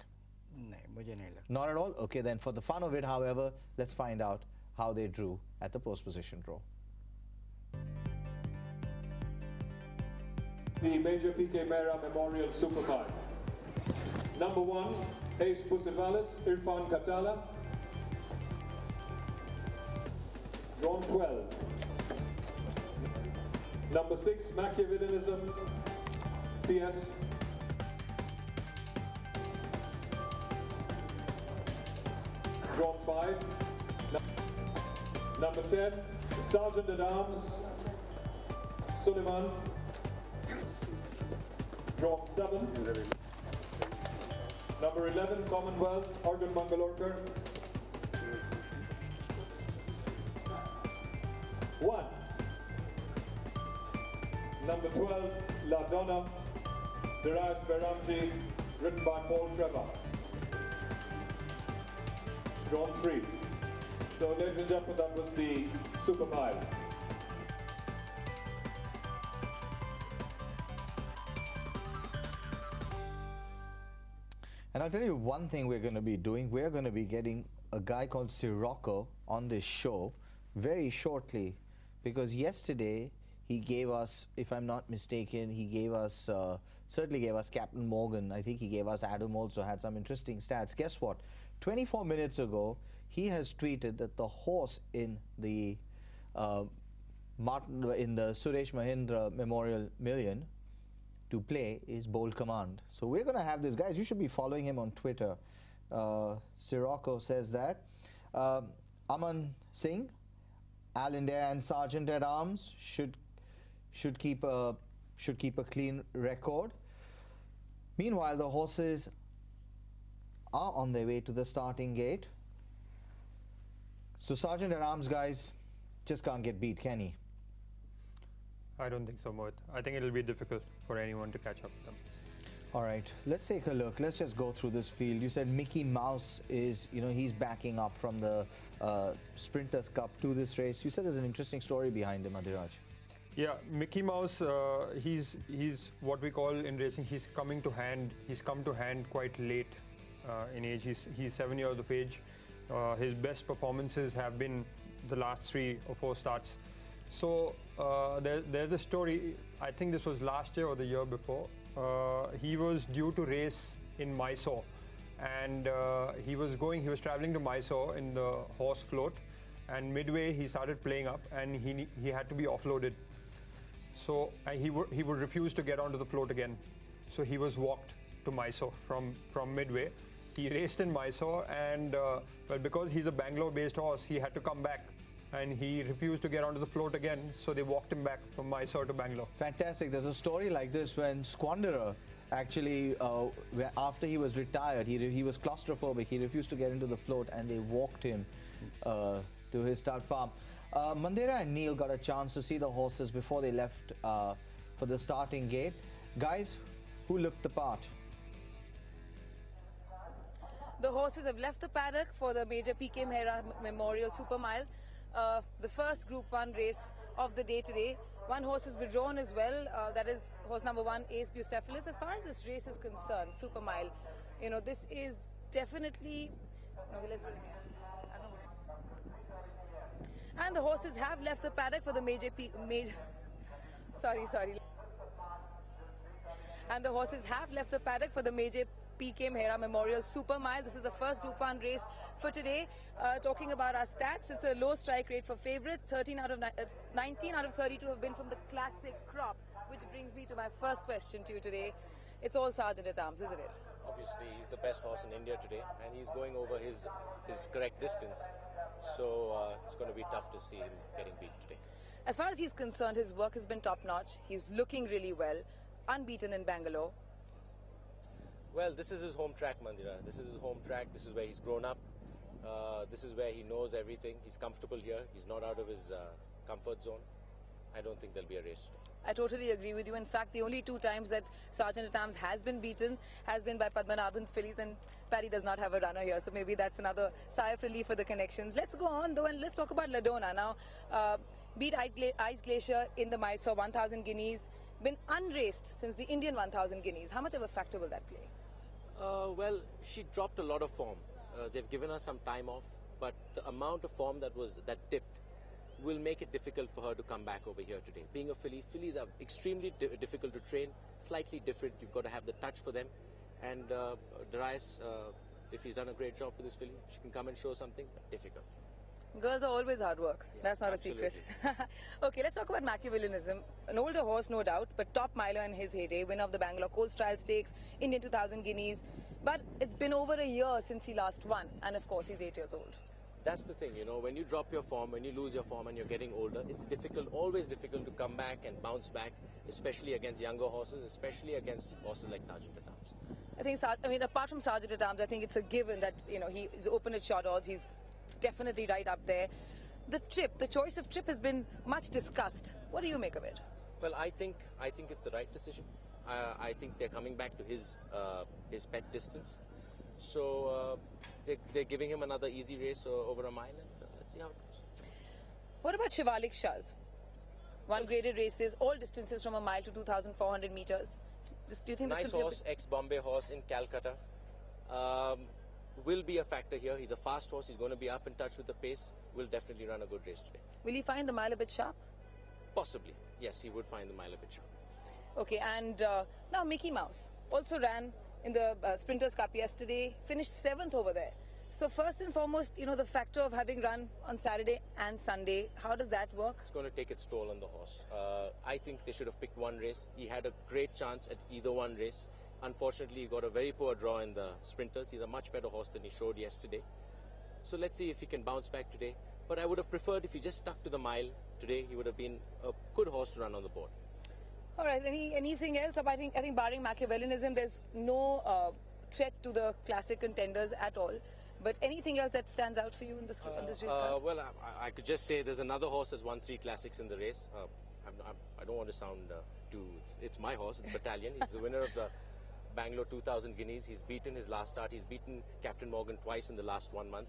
नहीं, मुझे नहीं लगता. Not at all? Okay, then for the fun of it, however, let's find out how they drew at the post position draw. The Major P.K. Mehra Memorial Super Mile. Number 1, Ace Bucephalus, Irfan Khatala. Drawn 12. Number 6, Machiavellianism, PS. Drawn 5. Number 10, Sergeant at Arms, Suleiman. Drawn 7. Number 11, Commonwealth, Arjun Mangalorkar. 1. Number 12, La Donna, Dheeraj Behramji, written by Paul Trevor. Drawn 3. So, ladies and gentlemen, that was the Super Mile. And I'll tell you one thing we're going to be doing. We're going to be getting a guy called Sirocco on this show very shortly, because yesterday he gave us, if I'm not mistaken, he gave us, certainly gave us Captain Morgan. I think he gave us Adam also, had some interesting stats. Guess what? 24 minutes ago, he has tweeted that the horse in the Suresh Mahindra Memorial Million to play is Bold Command. So we're going to have this, guys. You should be following him on Twitter. Sirocco says that. Aman Singh, Al India and Sergeant at Arms should keep a clean record. Meanwhile, the horses are on their way to the starting gate. So Sergeant at Arms, guys, just can't get beat, can he? I don't think so, Mohit. I think it'll be difficult for anyone to catch up with them. All right, let's take a look. Let's just go through this field. You said Mickey Mouse is, he's backing up from the Sprinters Cup to this race. You said there's an interesting story behind him, Adhiraj. Yeah, Mickey Mouse, he's what we call in racing, he's come to hand quite late in age. He's 7 years of age. His best performances have been the last 3 or 4 starts. So there's a story, I think this was last year or the year before. He was due to race in Mysore, and he was traveling to Mysore in the horse float, and midway he started playing up and he had to be offloaded. So he would refuse to get onto the float again. So he was walked to Mysore from midway. He raced in Mysore, and but because he's a Bangalore-based horse, he had to come back. And he refused to get onto the float again, so they walked him back from Mysore to Bangalore. Fantastic. There's a story like this when Squanderer actually, after he was retired, he was claustrophobic. He refused to get into the float, and they walked him to his start farm. Mandira and Neil got a chance to see the horses before they left for the starting gate. Guys, who looked the part? The horses have left the paddock for the major P.K. Mehra Memorial Super Mile. The first Group 1 race of the day today. One horse has been drawn as well, that is horse number 1, Ace Bucephalus. As far as this race is concerned, Super Mile, this is definitely... let's do it again. And the horses have left the paddock for the And the horses have left the paddock for the major P.K. Mehra Memorial Super Mile. This is the first Group 1 race for today. Talking about our stats, it's a low strike rate for favourites. 19 out of 32 have been from the classic crop, which brings me to my first question to you today. It's all Sergeant at Arms, isn't it? Obviously, he's the best horse in India today, and he's going over his correct distance. So it's going to be tough to see him getting beat today. As far as he's concerned, his work has been top-notch. He's looking really well, unbeaten in Bangalore. Well, this is his home track, Mandira. This is his home track. This is where he's grown up. This is where he knows everything. He's comfortable here. He's not out of his comfort zone. I don't think there'll be a race today. I totally agree with you. In fact, the only 2 times that Sergeant at Arms has been beaten has been by Padmanabhan's fillies, and Paddy does not have a runner here. So maybe that's another sigh of relief for the connections. Let's go on, though, and let's talk about La Donna. Now, beat Ice Glacier in the Mysore 1,000 guineas. Been unraced since the Indian 1,000 guineas. How much of a factor will that play? Well, she dropped a lot of form. They've given her some time off, but the amount of form that tipped will make it difficult for her to come back over here today. Being a filly, fillies are extremely difficult to train, slightly different. You've got to have the touch for them, And Darius, if he's done a great job with this filly, she can come and show something, but difficult. Girls are always hard work. Yeah, that's not absolutely. a secret. Okay, let's talk about Machiavellianism. An older horse, no doubt, but top miler in his heyday, winner of the Bangalore Colts Trial Stakes, Indian 2000 Guineas. But it's been over a year since he last won, and of course he's 8 years old. That's the thing, you know, when you drop your form, when you lose your form and you're getting older, it's difficult, always difficult to come back and bounce back, especially against younger horses, especially against horses like Sergeant at Arms. I mean, apart from Sergeant at Arms, I think it's a given that, you know, he's open at short odds. He's definitely right up there. The trip, the choice of trip has been much discussed. What do you make of it? Well, I think it's the right decision. I think they're coming back to his pet distance. So they're giving him another easy race over a mile, and let's see how it goes. What about Shivalik Shahs? One graded races, all distances from a mile to 2,400 meters. Do you think nice this could horse, ex-Bombay horse in Calcutta. Will be a factor here. He's a fast horse. He's going to be up in touch with the pace. Will definitely run a good race today. Will he find the mile a bit sharp? Possibly. Yes, he would find the mile a bit sharp. Okay, and now Mickey Mouse also ran in the Sprinters Cup yesterday, finished 7th over there. So first and foremost, you know, the factor of having run on Saturday and Sunday, how does that work? It's going to take its toll on the horse. I think they should have picked one race. He had a great chance at either one race. Unfortunately, he got a very poor draw in the Sprinters. He's a much better horse than he showed yesterday. So let's see if he can bounce back today. But I would have preferred if he just stuck to the mile today. He would have been a good horse to run on the board. All right, anything else? I think barring Machiavellianism, there's no threat to the classic contenders at all. But anything else that stands out for you in this race? Well, I could just say there's another horse that's won 3 classics in the race. I don't want to sound too... It's my horse, it's Battalion. He's the winner of the Bangalore 2000 Guineas. He's beaten his last start. He's beaten Captain Morgan twice in the last 1 month.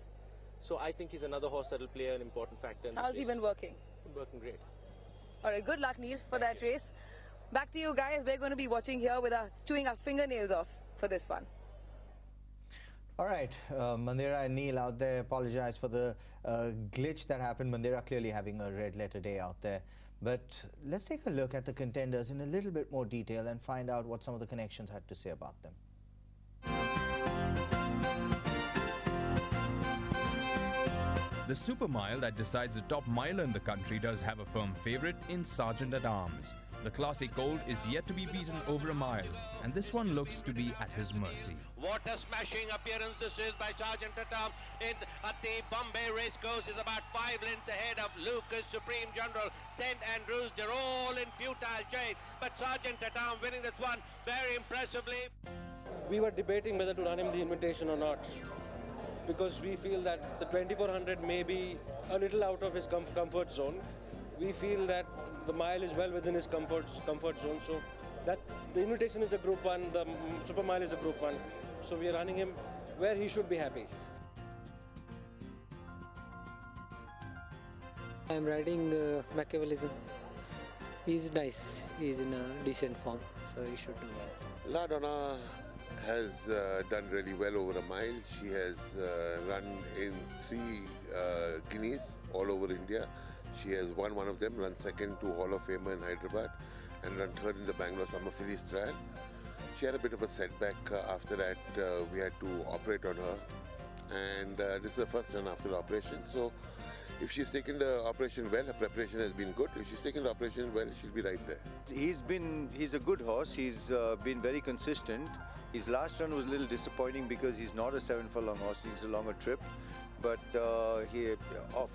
So I think he's another horse that will play an important factor in this race. How's he been working? Been working great. All right, good luck, Neil, for that race. Back to you guys. We're going to be watching here with chewing our fingernails off for this one. All right, Mandira and Neil out there, apologize for the glitch that happened. Mandira clearly having a red letter day out there. But let's take a look at the contenders in a little bit more detail and find out what some of the connections had to say about them. The Super Mile that decides the top miler in the country does have a firm favourite in Sergeant at Arms. The Classic Gold is yet to be beaten over a mile, and this one looks to be at his mercy. What a smashing appearance this is by Sergeant at Arms. At the Bombay Racecourse is about 5 lengths ahead of Lucas, Supreme General, St. Andrews. They're all in futile chase, but Sergeant at Arms winning this one very impressively. We were debating whether to run him the invitation or not, because we feel that the 2400 may be a little out of his comfort zone. We feel that the mile is well within his comfort zone, so that the invitation is a Group 1, the Super Mile is a Group 1, so we are running him where he should be happy. I'm riding Machiavellism. He's nice, he's in a decent form, so he should do well. La Donna has done really well over a mile. She has run in 3 Guineas all over India. She has won one of them, run second to Hall of Famer in Hyderabad, and run third in the Bangalore Summer Fillies trial. She had a bit of a setback after that. We had to operate on her, and this is the first run after the operation. So if she's taken the operation well, her preparation has been good. If she's taken the operation well, she'll be right there. He's a good horse. He's been very consistent. His last run was a little disappointing because he's not a 7-furlong horse. He needs a longer trip. But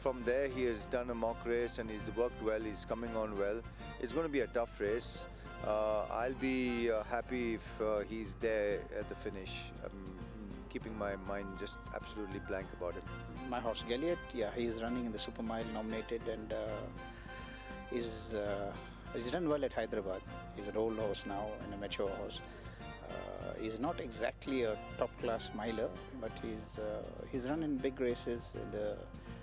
from there, he has done a mock race and he's worked well. He's coming on well. It's going to be a tough race. I'll be happy if he's there at the finish. I'm keeping my mind just absolutely blank about him. My horse Galiot, yeah, he's running in the Super Mile nominated, and he's done well at Hyderabad. He's an old horse now and a mature horse. He's not exactly a top-class miler, but he's run in big races, in the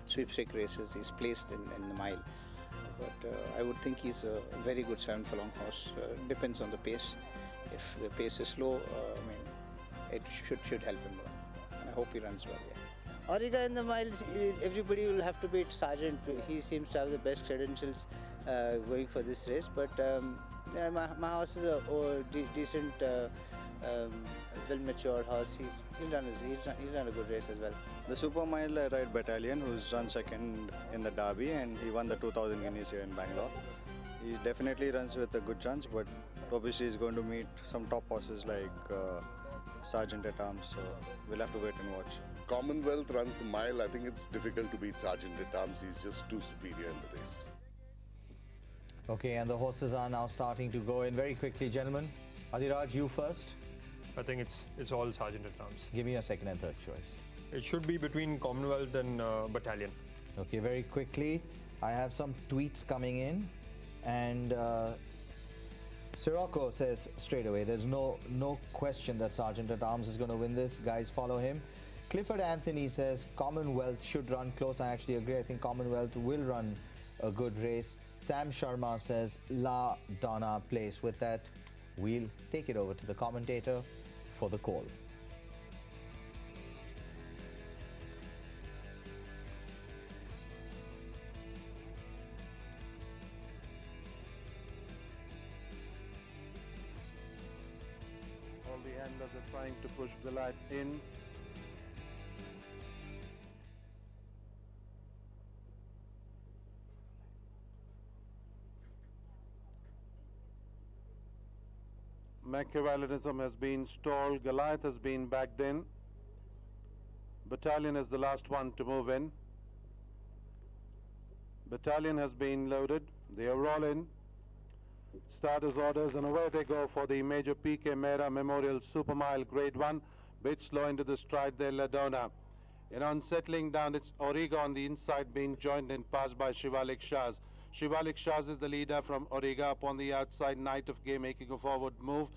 sweepstake races. He's placed in the mile. But I would think he's a very good 7-furlong horse. Depends on the pace. If the pace is slow, it should help him. And I hope he runs well. Yeah. Auriga in the mile, everybody will have to beat Sergeant. He seems to have the best credentials going for this race. But my horse is a decent well-matured horse. He's done a good race as well. The Super Mile I ride Battalion, who's run second in the Derby, and he won the 2000 Guineas here in Bangalore. He definitely runs with a good chance, but obviously he's going to meet some top horses like Sergeant at Arms, so we'll have to wait and watch. Commonwealth runs the mile. I think it's difficult to beat Sergeant at Arms. He's just too superior in the race. Okay, and the horses are now starting to go in very quickly, gentlemen. Adhiraj, you first. I think it's all Sergeant at Arms. Give me a second and third choice. It should be between Commonwealth and Battalion. Okay, very quickly, I have some tweets coming in, and Sirocco says straight away, there's no question that Sergeant at Arms is going to win this. Guys, follow him. Clifford Anthony says Commonwealth should run close. I actually agree. I think Commonwealth will run a good race. Sam Sharma says La Donna Place. With that, we'll take it over to the commentator for the call. All the handlers are trying to push Goliath in. Machiavellianism has been stalled. Goliath has been backed in. Battalion is the last one to move in. Battalion has been loaded. They are all in. Starters orders, and away they go for the Major P.K. Mehra Memorial Super Mile Grade 1. Bit slow into the stride there, Ladona. And on settling down, it's Auriga on the inside being joined and passed by Shivalik Shahs. Shivalik Shahs is the leader from Auriga. Upon the outside, Knight of K making a forward move.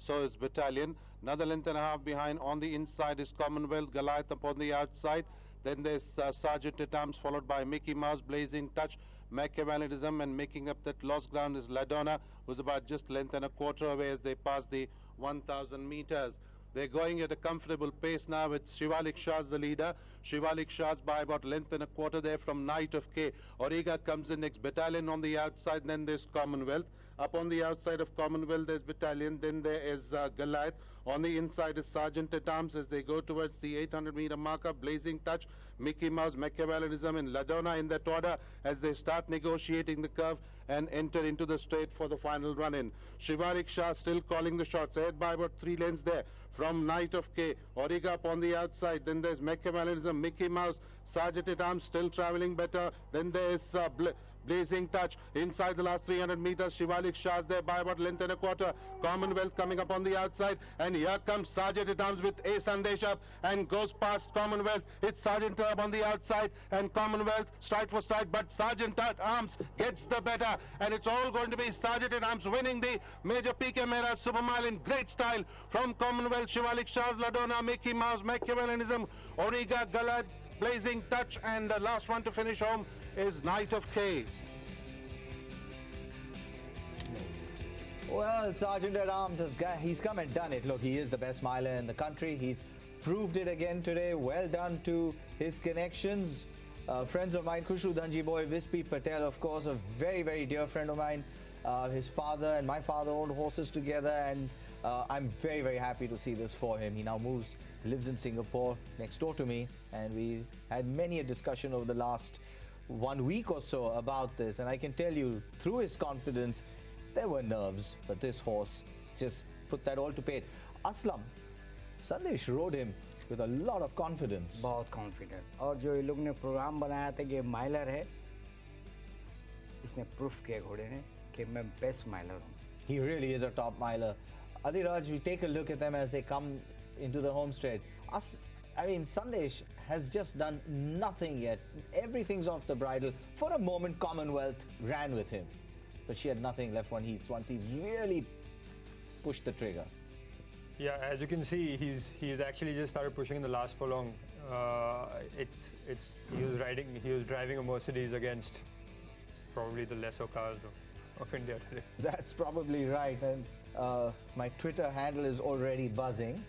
So is Battalion. Another length and a half behind. On the inside is Commonwealth. Goliath upon the outside. Then there's Sergeant at Arms, followed by Mickey Mouse, Blazing Touch, Machiavellianism, and making up that lost ground is Ladonna, who's about just length and a quarter away as they pass the 1,000 meters. They're going at a comfortable pace now with Shivalik Shahs the leader. Shivalik Shahs by about length and a quarter there from Knight of K. Auriga comes in next. Battalion on the outside, then there's Commonwealth. Up on the outside of Commonwealth there's Battalion, then there is Goliath. On the inside is Sergeant at Arms as they go towards the 800-meter marker. Blazing Touch, Mickey Mouse, Machiavellianism, and Ladonna in that order as they start negotiating the curve and enter into the straight for the final run-in. Shivalik Shah still calling the shots, ahead by about 3 lengths there from Knight of K. Auriga up on the outside, then there's Machiavellianism, Mickey Mouse, Sergeant at Arms still traveling better, then there's Blazing Touch inside the last 300 meters. Shivalik Shahs there by about length and a quarter. Commonwealth coming up on the outside, and here comes Sergeant at Arms with A Sandesh up and goes past Commonwealth. It's Sergeant up on the outside and Commonwealth stride for stride, but Sergeant at Arms gets the better, and it's all going to be Sergeant at Arms winning the Major P.K. Mehra Super Mile in great style from Commonwealth. Shivalik Shahs, Ladonna, Mickey Mouse, Machiavellianism, Auriga, Goliath, Blazing Touch, and the last one to finish home is Knight of K. Well, Sergeant at Arms he's come and done it. Look, he is the best miler in the country. He's proved it again today. Well done to his connections. Friends of mine, Khushru Dhanji boy, Vispi Patel, of course, a very, very dear friend of mine. His father and my father owned horses together, and I'm very, very happy to see this for him. He now lives in Singapore next door to me, and we had many a discussion over the last 1 week or so about this, and I can tell you through his confidence there were nerves, but this horse just put that all to paid. Aslam, Sandesh rode him with a lot of confidence. बहुत confident. और जो ये लोग ने programme बनाया था कि Mylar है, इसने प्रूफ किया घोड़े ने कि मैं बेस्ट माइलर हूँ. He really is a top miler. Adhiraj, we take a look at them as they come into the home straight. I mean, Sandesh has just done nothing yet. Everything's off the bridle. For a moment, Commonwealth ran with him, but she had nothing left once he really pushed the trigger. Yeah, as you can see, he's actually just started pushing in the last furlong. He was driving a Mercedes against probably the lesser cars of India today. That's probably right, and my Twitter handle is already buzzing.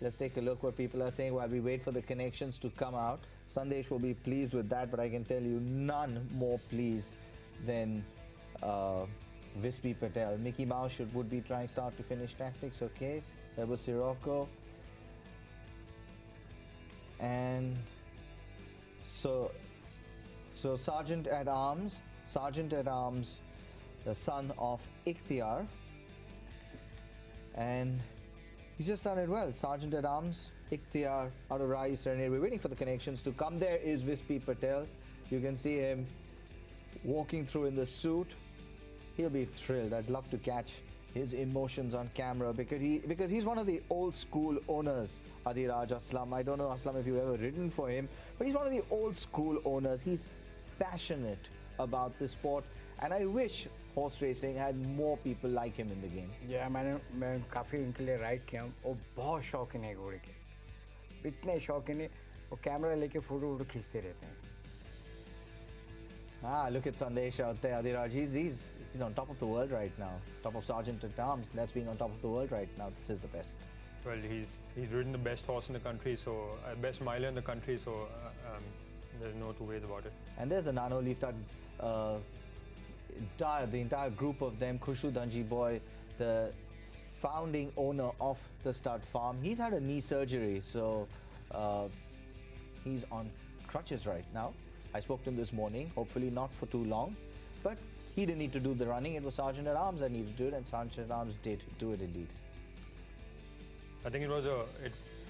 Let's take a look what people are saying while we wait for the connections to come out. Sandesh will be pleased with that, but I can tell you none more pleased than Vispi Patel. Mickey Mouse would be trying start to finish tactics, okay. There was Sirocco. And so Sergeant at Arms, the son of Ikhtiar, and he's just done it well. Sergeant at Arms, Ikhtiar out of Rai Serenade. We're waiting for the connections to come. There is Vispi Patel. You can see him walking through in the suit. He'll be thrilled. I'd love to catch his emotions on camera because he's one of the old school owners, Adhiraj Aslam. I don't know, Aslam, if you've ever ridden for him, but he's one of the old school owners. He's passionate about the sport, and I wish horse racing had more people like him in the game. Yeah, मैं काफ़ी उनके लिए ride किया हूँ. वो बहुत शौकीन है घोड़े के, इतने शौकीन है वो कैमरा लेके फोटो खींचते रहते हैं. Ah, look at Sandesh out there, Adhiraj. He's on top of the world right now. Top of Sergeant at Arms. That's being on top of the world right now. This is the best. Well, he's ridden the best horse in the country, so best miler in the country. So there's no two ways about it. And there's the Nanoli stud. The entire group of them. Khushu Dhanji Boy, the founding owner of the stud farm. He's had a knee surgery, so he's on crutches right now. I spoke to him this morning, hopefully not for too long, but he didn't need to do the running. It was Sergeant at Arms that needed to do it, and Sergeant at Arms did do it indeed. I think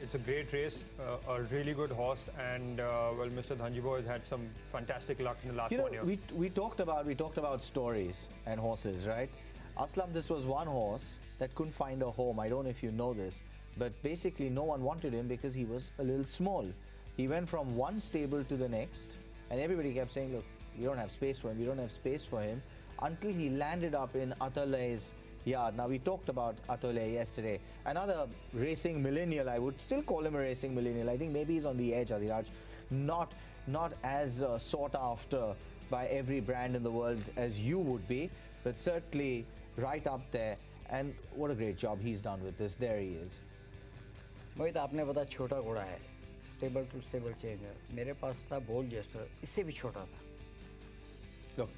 it's a great race, a really good horse, and well, Mr. Dhanjibo has had some fantastic luck in the last 1 year. We talked about stories and horses, right? Aslam, this was one horse that couldn't find a home. I don't know if you know this, but basically no one wanted him because he was a little small. He went from one stable to the next, and everybody kept saying, look, we don't have space for him, we don't have space for him, until he landed up in Atulay's yard. Now, we talked about Atulay yesterday. Another racing millennial, I would still call him a racing millennial. I think maybe he's on the edge, Adhiraj. Not as sought after by every brand in the world as you would be, but certainly right up there. And what a great job he's done with this. There he is. मोहित, आपने बताया छोटा घोड़ा है, stable to stable change है. मेरे पास था बोल gesture, इससे भी छोटा था. Look,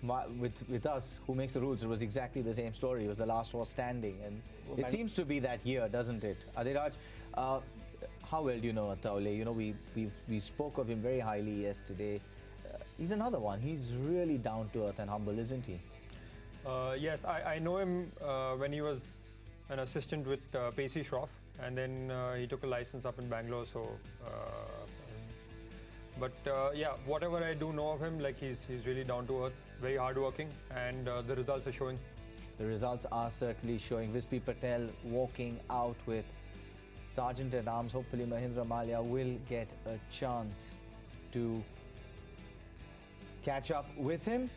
with us, who makes the rules, it was exactly the same story. It was the last horse standing, and it seems to be that year, doesn't it? Adhiraj, how well do you know Ataule? You know, we spoke of him very highly yesterday. He's another one. He's really down to earth and humble, isn't he? Yes, I know him when he was an assistant with Pacey Shroff, and then he took a license up in Bangalore. So, but yeah, whatever I do know of him, like he's really down to earth, very hardworking, and the results are showing. The results are certainly showing. Vispi Patel walking out with Sergeant at Arms. Hopefully Mahindra Malia will get a chance to catch up with him.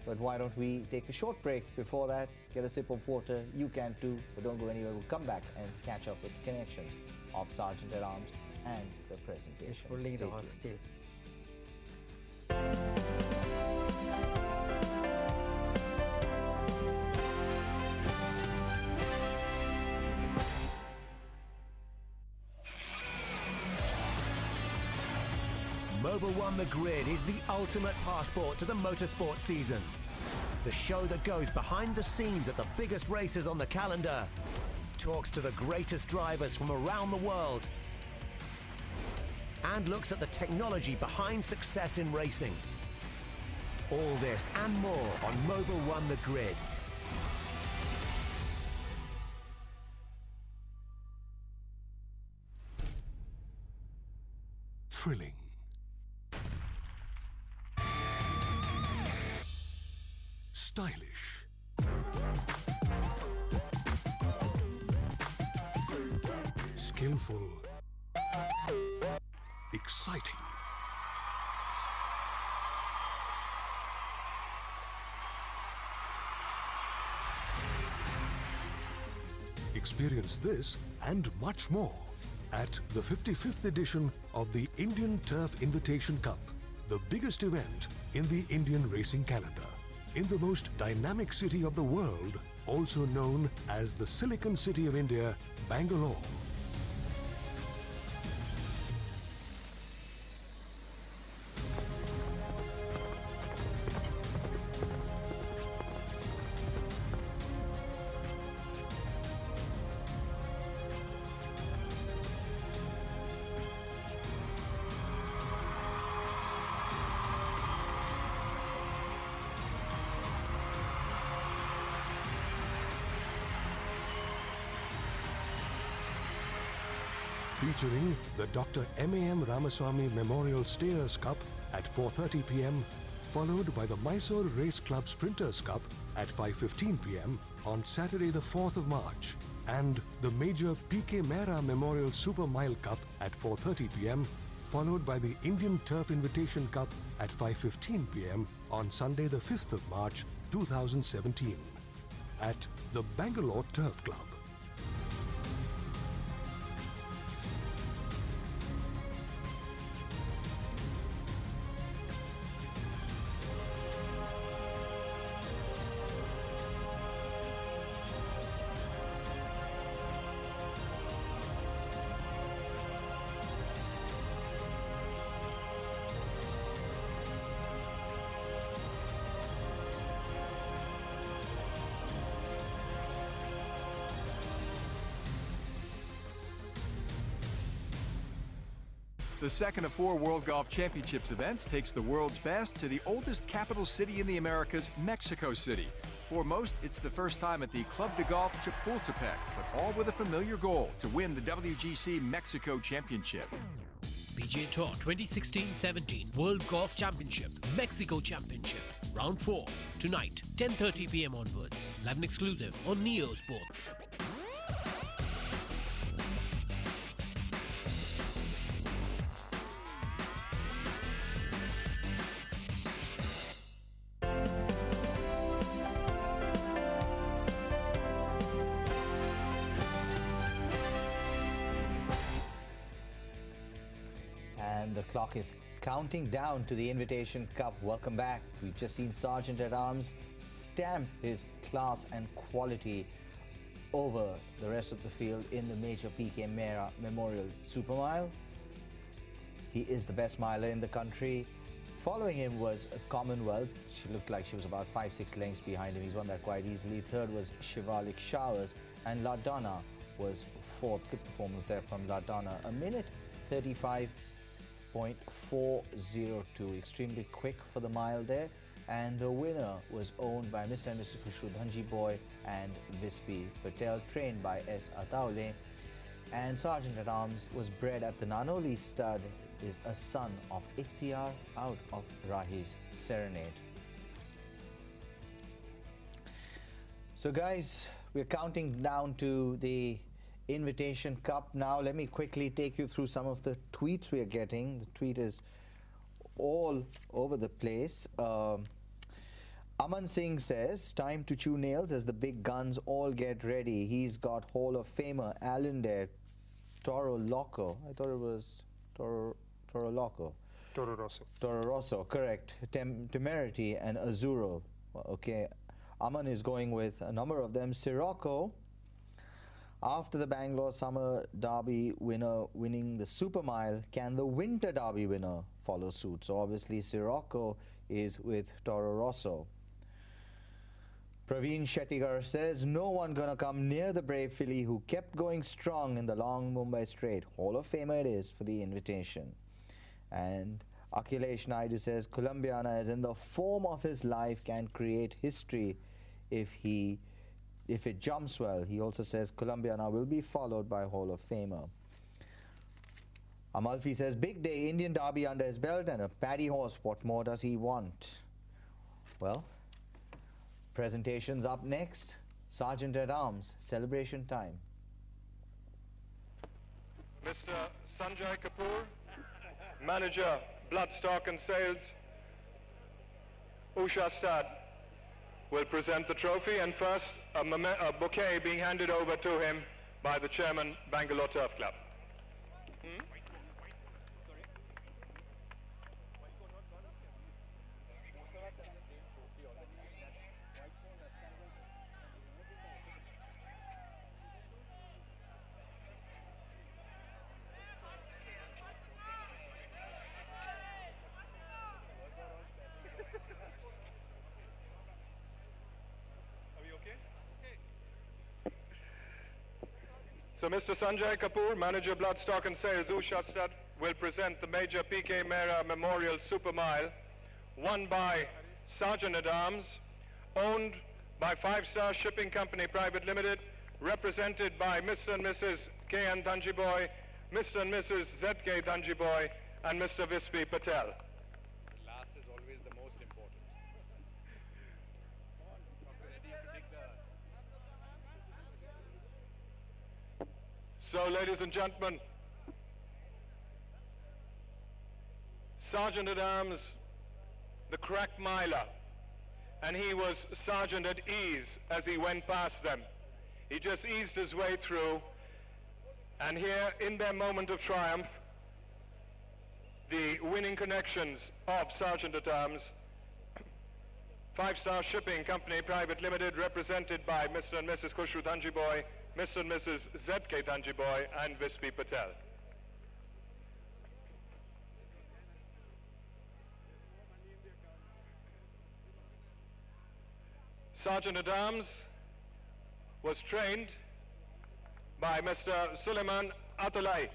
But why don't we take a short break? Before that, get a sip of water. You can too, but don't go anywhere. We'll come back and catch up with connections of Sergeant at Arms and the presentation. Holding the horse still. Mobil One The Grid is the ultimate passport to the motorsport season. The show that goes behind the scenes at the biggest races on the calendar, talks to the greatest drivers from around the world, and looks at the technology behind success in racing. All this and more on Mobil One The Grid. Thrilling. Stylish. Skillful. Exciting. Experience this and much more at the 55th edition of the Indian Turf Invitation Cup, the biggest event in the Indian racing calendar, in the most dynamic city of the world, also known as the Silicon City of India, Bangalore. Featuring the Dr. M.A.M. Ramaswamy Memorial Stayers Cup at 4:30 p.m, followed by the Mysore Race Club Sprinters Cup at 5:15 p.m. on Saturday the 4th of March, and the major P.K. Mehra Memorial Super Mile Cup at 4:30 p.m, followed by the Indian Turf Invitation Cup at 5:15 p.m. on Sunday the 5th of March 2017 at the Bangalore Turf Club. The second of 4 World Golf Championships events takes the world's best to the oldest capital city in the Americas, Mexico City. For most, it's the first time at the Club de Golf Chapultepec, but all with a familiar goal: to win the WGC Mexico Championship. PGA Tour 2016-17 World Golf Championship, Mexico Championship, Round 4, tonight, 10:30 p.m. onwards. Live and exclusive on Neo Sports. And the clock is counting down to the Invitation Cup. Welcome back. We've just seen Sergeant at Arms stamp his class and quality over the rest of the field in the major P.K. Mehra Memorial Super Mile. He is the best miler in the country. Following him was Commonwealth. She looked like she was about 5-6 lengths behind him. He's won that quite easily. Third was Shivalik Showers, and LaDonna was fourth. Good performance there from LaDonna. A minute 35.402, extremely quick for the mile there. And the winner was owned by Mr. and Mrs. Khushru Dhanji Boy and Vispi Patel, trained by S. Ataule. And Sergeant at Arms was bred at the Nanoli stud, is a son of Ikhtiar out of Rahi's Serenade. So guys, we're counting down to the Invitation Cup now. Let me quickly take you through some of the tweets we are getting. The tweet is all over the place. Aman Singh says, time to chew nails as the big guns all get ready. He's got Hall of Famer Alan there, Toro Loco. I thought it was Toro Loco. Toro Rosso. Toro Rosso, correct. Temerity and Azuro. Okay, Aman is going with a number of them. Sirocco, after the Bangalore Summer Derby winner winning the Super Mile, can the Winter Derby winner follow suit? So obviously Sirocco is with Toro Rosso. Praveen Shettigar says, no one gonna come near the brave filly who kept going strong in the long Mumbai Straight. Hall of Famer it is for the Invitation. And Akhilesh Naidu says, Colombiana is in the form of his life, can create history if it jumps well. He also says Colombiana will be followed by Hall of Famer. Amalfi says, big day, Indian Derby under his belt and a paddy horse. What more does he want? Well, presentations up next. Sergeant at Arms, celebration time. Mr. Sanjay Kapoor, Manager, Bloodstock and Sales, Usha Stud, will present the trophy, and first a bouquet being handed over to him by the Chairman, Bangalore Turf Club. So Mr. Sanjay Kapoor, Manager, Bloodstock and Sales, Usha Stud, will present the major P.K. Mehra Memorial Super Mile, won by Sergeant at Arms, owned by 5-Star Shipping Company Private Limited, represented by Mr. and Mrs. K.N. Dhanji Boy, Mr. and Mrs. Z.K. Dhanjiboy and Mr. Vispi Patel. Last is always the most important. So, ladies and gentlemen, Sergeant at Arms, the crack miler, and he was sergeant at ease as he went past them. He just eased his way through, and here in their moment of triumph, the winning connections of Sergeant at Arms, Five Star Shipping Company Private Limited, represented by Mr. and Mrs. Khushru Dhanjiboy, Mr. and Mrs. Z.K. Dhanjiboy, and Vispi Patel. Sergeant at Arms was trained by Mr. Suleiman Atulai.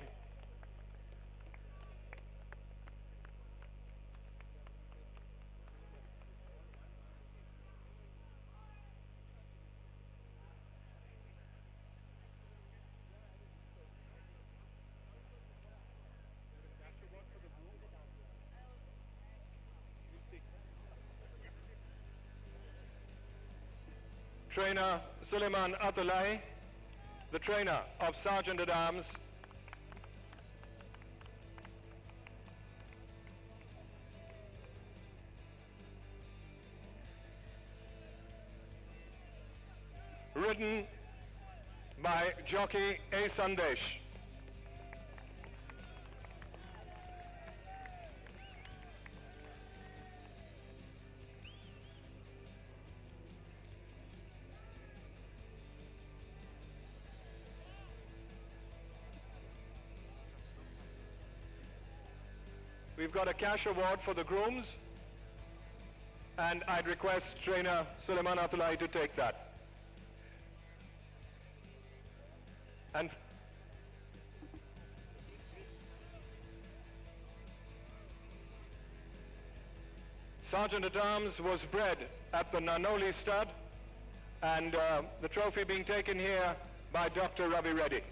Trainer Suleiman Atulai, the trainer of Sergeant at Arms, ridden by jockey A. Sandesh. We've got a cash award for the grooms, and I'd request trainer Suleiman Atulai to take that. And Sergeant at Arms was bred at the Nanoli stud, and the trophy being taken here by Dr. Ravi Reddy.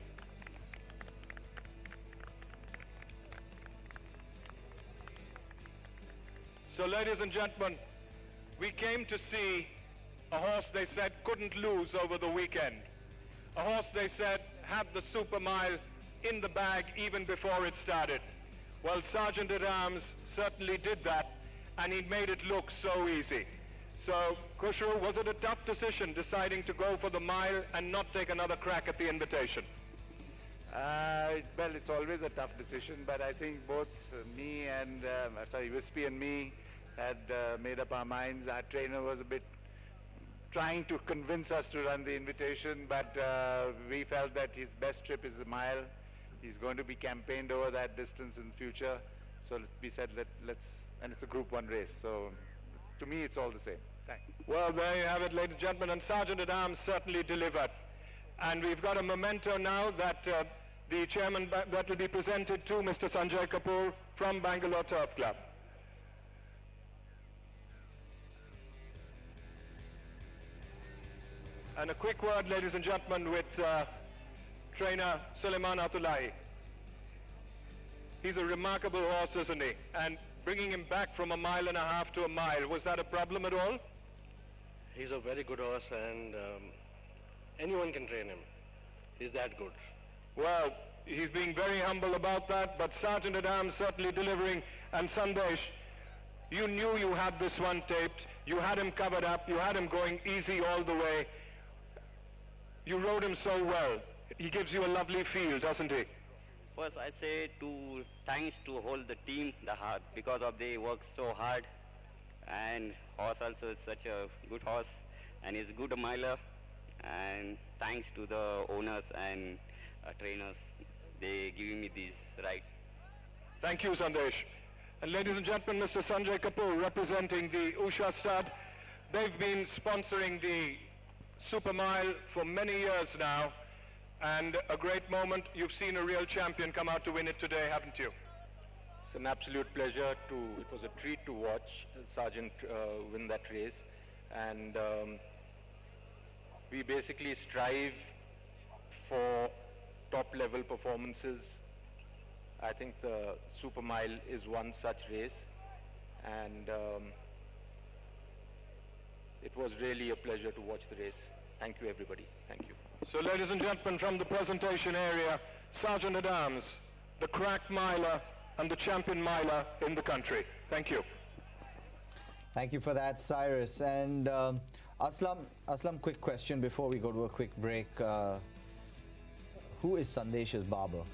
So, ladies and gentlemen, we came to see a horse they said couldn't lose over the weekend. A horse they said had the Super Mile in the bag even before it started. Well, Sergeant at Arms certainly did that, and he made it look so easy. So, Khushru, was it a tough decision deciding to go for the mile and not take another crack at the invitation? Well, it's always a tough decision, but I think both me and, Vispi and me had made up our minds. Our trainer was a bit trying to convince us to run the invitation, but we felt that his best trip is a mile. He's going to be campaigned over that distance in the future. So we said, let's, and it's a Group 1 race. So to me, it's all the same. Thanks. Well, there you have it, ladies and gentlemen, and Sergeant at Arms certainly delivered. And we've got a memento now that the chairman that will be presented to Mr. Sanjay Kapoor from Bangalore Turf Club. And a quick word, ladies and gentlemen, with trainer Suleiman Atulai. He's a remarkable horse, isn't he? And bringing him back from 1.5 miles to a mile, was that a problem at all? He's a very good horse, and anyone can train him. He's that good. Well, he's being very humble about that, but Sergeant at Arms certainly delivering. And Sandesh, you knew you had this one taped. You had him covered up. You had him going easy all the way. You rode him so well. He gives you a lovely feel, doesn't he? First, I say thanks to whole the team, because of they work so hard, and horse also is such a good horse, and he's a good miler. And thanks to the owners and trainers, they giving me these rides. Thank you, Sandesh. And ladies and gentlemen, Mr. Sanjay Kapoor representing the Usha Stud. They've been sponsoring the Super Mile for many years now, and a great moment. You've seen a real champion come out to win it today, haven't you? It's an absolute pleasure it was a treat to watch Sergeant win that race, and we basically strive for top level performances I think the Super Mile is one such race, and it was really a pleasure to watch the race. Thank you, everybody. Thank you. So, ladies and gentlemen, from the presentation area, Sergeant at Arms, the crack miler and the champion miler in the country. Thank you. Thank you for that, Cyrus. And Aslam, quick question before we go to a quick break. Who is Sandesh's barber?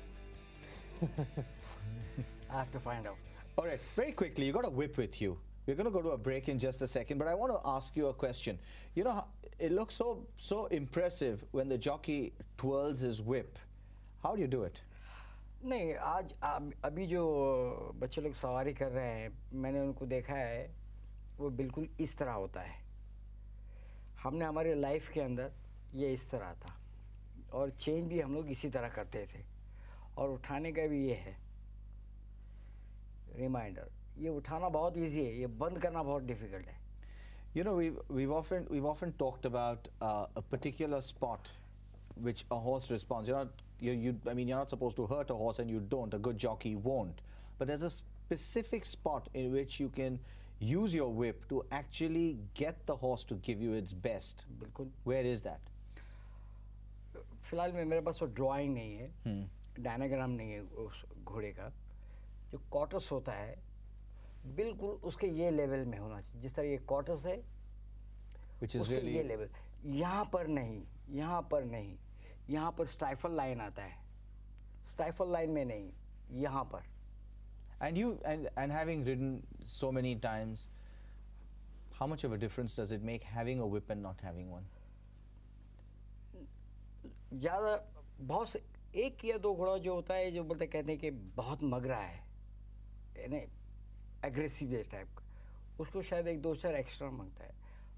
I have to find out. All right, very quickly, you got a whip with you. We're going to go to a break in just a second, but I want to ask you a question. You know, it looks so impressive when the jockey twirls his whip. How do you do it? नहीं, आज अभी जो बच्चे लोग सवारी कर रहे हैं, मैंने उनको देखा है, वो बिल्कुल इस तरह होता है. हमने हमारे लाइफ के अंदर ये इस तरह था, और चेंज भी हम लोग इसी तरह करते थे, और उठाने का भी ये है. रिमाइंडर, ये उठाना बहुत इजी है, ये बंद करना बहुत डिफिकल्ट है. You know, we've often talked about a particular spot which a horse responds. I mean, you're not supposed to hurt a horse, and you don't. A good jockey won't. But there's a specific spot in which you can use your whip to actually get the horse to give you its best. बिल्कुल. Where is that? फिलहाल में मेरे पास वो drawing नहीं है, डायनाग्राम नहीं है उस घोड़े का. जो कॉर्टस होता है बिल्कुल उसके ये लेवल में होना चाहिए, जिस तरह ये कॉर्टस है, उसके ये लेवल. यहाँ पर नहीं, यहाँ पर नहीं, यहाँ पर स्टाइफल लाइन आता है, स्टाइफल लाइन में नहीं, यहाँ पर. And having ridden so many times, how much of a difference does it make having a whip and not having one? ज़्यादा बहुत से एक या दो घोड़ा जो होता है, जो बोलते कहते हैं कि बहुत मगरा है, यानी एग्रेसिव बेस टाइप का, उसको शायद एक दो चार एक्स्ट्रा मांगता है.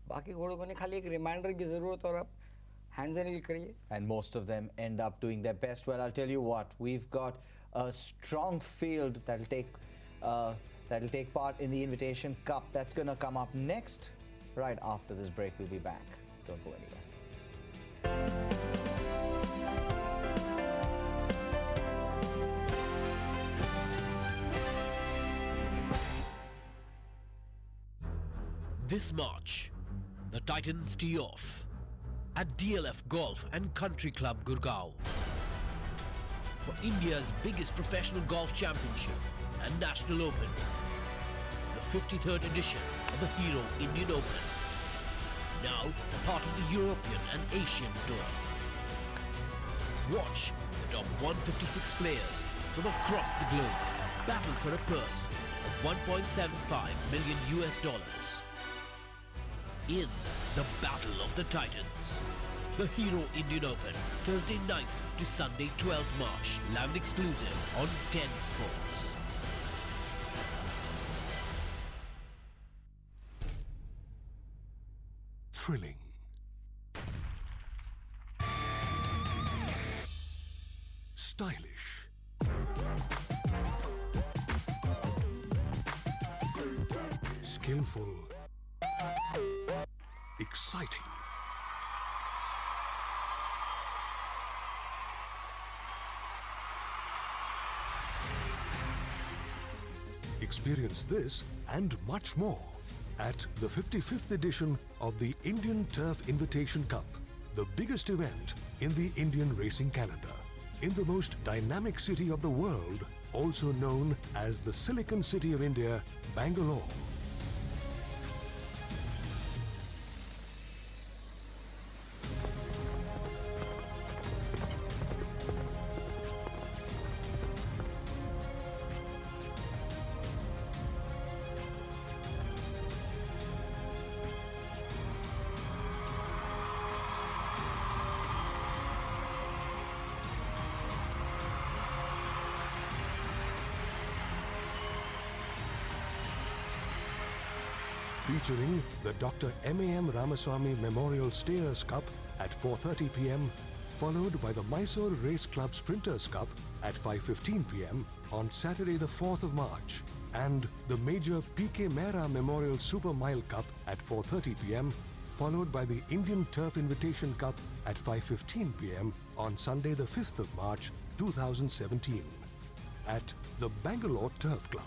बाकी घोड़ों को नहीं, खाली एक रिमाइंडर की ज़रूरत, और आप hands and heel करिए. And most of them end up doing their best. Well, I'll tell you what, we've got a strong field that'll take part in the Invitation Cup. That's going to come up next. Right after this break, we'll be back. Don't go anywhere. This March, the Titans tee off at DLF Golf and Country Club, Gurgaon, for India's biggest professional golf championship and National Open, the 53rd edition of the Hero Indian Open, now a part of the European and Asian Tour. Watch the top 156 players from across the globe battle for a purse of $1.75 million in the Battle of the Titans. The Hero Indian Open, Thursday 9th to Sunday 12th March, live and exclusive on 10 Sports. Thrilling. Stylish. Skillful. Exciting. Experience this and much more at the 55th edition of the Indian Turf Invitation Cup, the biggest event in the Indian racing calendar, in the most dynamic city of the world, also known as the Silicon City of India, Bangalore. Featuring the Dr. M.A.M. Ramaswamy Memorial Stayers Cup at 4:30 p.m, followed by the Mysore Race Club Sprinters Cup at 5:15 p.m. on Saturday the 4th of March, and the major P.K. Mehra Memorial Super Mile Cup at 4:30 p.m, followed by the Indian Turf Invitation Cup at 5:15 p.m. on Sunday the 5th of March 2017. at the Bangalore Turf Club.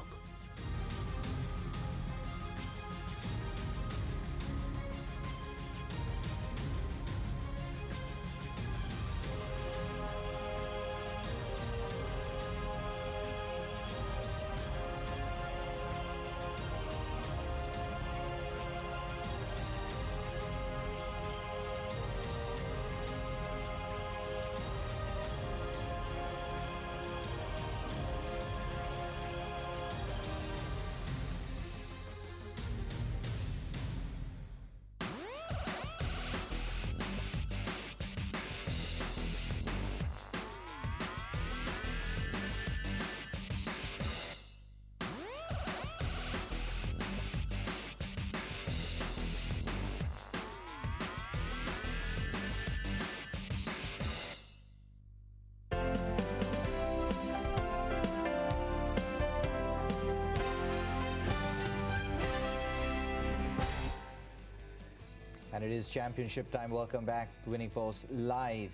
And it is championship time. Welcome back to Winning Post Live.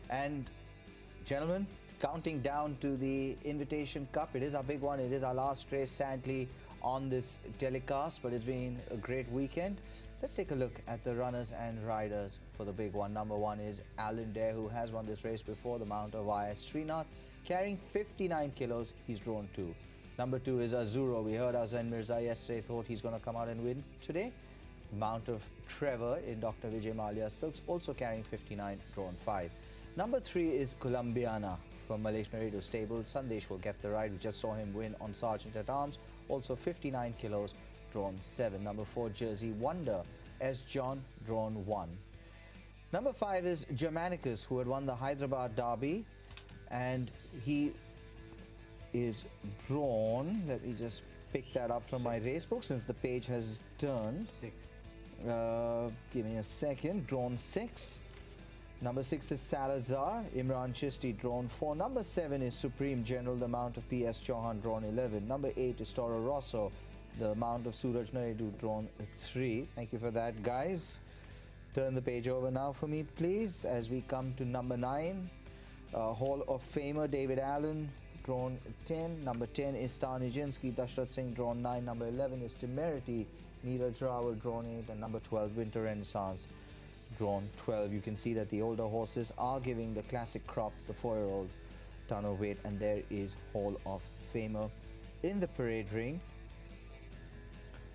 And gentlemen, counting down to the Invitation Cup. It is our big one. It is our last race, sadly, on this telecast, but it's been a great weekend. Let's take a look at the runners and riders for the big one. Number one is Alan Dare, who has won this race before, the mount of YS Srinath, carrying 59 kilos. He's drawn 2. Number 2 is Azuro. We heard Azan Mirza yesterday, thought he's going to come out and win today. Mount of Trevor in Dr. Vijay Mallya Silks, also carrying 59, drawn 5. Number 3 is Columbiana from Malaysian Radio Stable. Sandesh will get the ride. We just saw him win on Sergeant at Arms, also 59 kilos, drawn 7. Number 4, Jersey Wonder, S. John, drawn 1. Number 5 is Germanicus, who had won the Hyderabad Derby, and he is drawn, let me just pick that up from my race book since the page has turned. 6. Give me a second. Drawn 6. Number 6 is Salazar. Imran Chisti, drawn 4. Number 7 is Supreme General, the mount of P.S. Chauhan, drawn 11. Number 8 is Toro Rosso, the mount of Suraj Naidu, drawn 3. Thank you for that, guys. Turn the page over now for me, please, as we come to number 9. Hall of Famer David Allen, drawn 10. Number 10 is Stanijinsky, Dashrath Singh, drawn 9. Number 11 is Temerity, Neeraj Rawal, drawn 8. And number 12, Winter Renaissance, drawn 12. You can see that the older horses are giving the classic crop, the 4-year-olds, ton of weight. And there is Hall of Famer in the parade ring,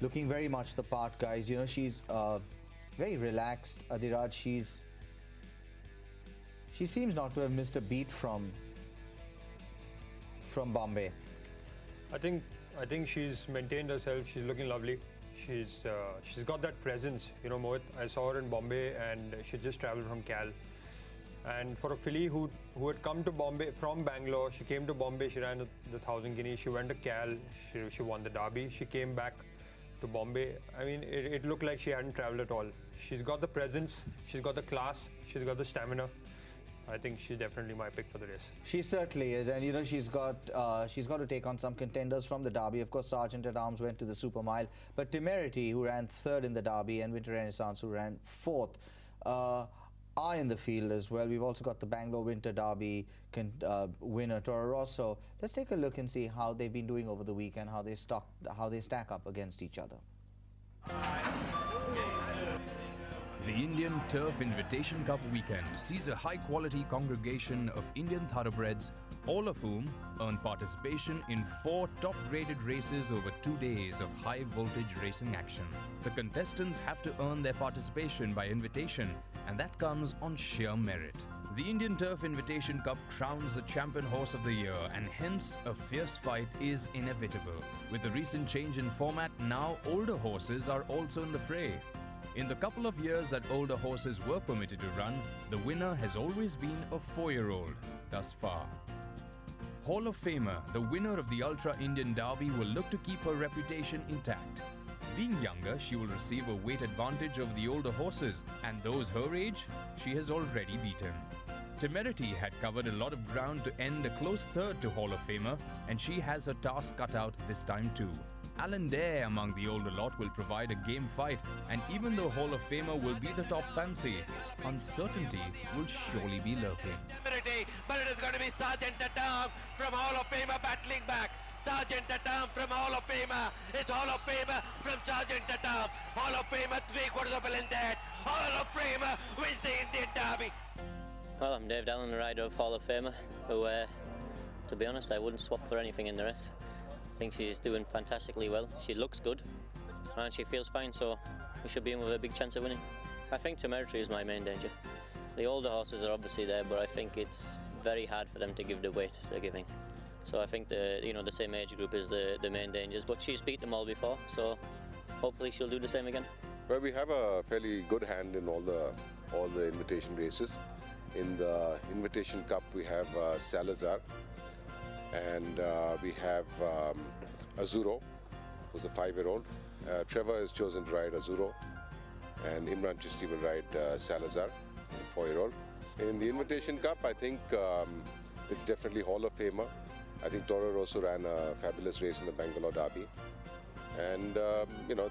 looking very much the part, guys. You know, she's very relaxed, Adhiraj. She seems not to have missed a beat from Bombay. I think she's maintained herself. She's looking lovely. She's got that presence, you know, Mohit. I saw her in Bombay, and she just traveled from Cal. And for a filly who had come to Bombay from Bangalore, she came to Bombay. She ran the 1,000 guineas. She went to Cal. She won the Derby. She came back to Bombay. I mean, it looked like she hadn't traveled at all. She's got the presence. She's got the class. She's got the stamina. I think she's definitely my pick for the race. She certainly is, and you know, she's got to take on some contenders from the Derby. Of course, Sergeant at Arms went to the Super Mile, but Temerity, who ran 3rd in the Derby, and Winter Renaissance, who ran 4th, are in the field as well. We've also got the Bangalore Winter Derby winner Toro Rosso. Let's take a look and see how they've been doing over the weekend, how they stack up against each other. The Indian Turf Invitation Cup weekend sees a high-quality congregation of Indian thoroughbreds, all of whom earn participation in 4 top-graded races over 2 days of high-voltage racing action. The contestants have to earn their participation by invitation, and that comes on sheer merit. The Indian Turf Invitation Cup crowns the champion horse of the year, and hence a fierce fight is inevitable. With the recent change in format, now older horses are also in the fray. In the couple of years that older horses were permitted to run, the winner has always been a 4-year-old thus far. Hall of Famer, the winner of the Ultra Indian Derby, will look to keep her reputation intact. Being younger, she will receive a weight advantage over the older horses, and those her age, she has already beaten. Temerity had covered a lot of ground to end a close 3rd to Hall of Famer, and she has her task cut out this time too. Allendale among the older lot will provide a game fight, and even though Hall of Famer will be the top fancy, uncertainty will surely be lurking. But it is going to be Sergeant Tatam from Hall of Famer battling back. Sergeant Tatam from Hall of Famer. It's Hall of Famer from Sergeant Tatam. Hall of Famer, 3/4 of Allendale. Hall of Famer wins the Indian Derby. Well, I'm Dave Dallin, the rider of Hall of Famer, who, to be honest, I wouldn't swap for anything in the race. I think she's doing fantastically well. She looks good, and she feels fine, so we should be in with a big chance of winning. I think Temerity is my main danger. The older horses are obviously there, but I think it's very hard for them to give the weight they're giving. So I think the same age group is the main dangers, but she's beat them all before, so hopefully she'll do the same again. Well, we have a fairly good hand in all the invitation races. In the Invitation Cup, we have Salazar, and we have Azuro, who's a 5-year-old. Trevor has chosen to ride Azuro, and Imran Chisti will ride Salazar, a 4-year-old. In the Invitation Cup, I think it's definitely Hall of Famer. I think Toro Rosso ran a fabulous race in the Bangalore Derby. And,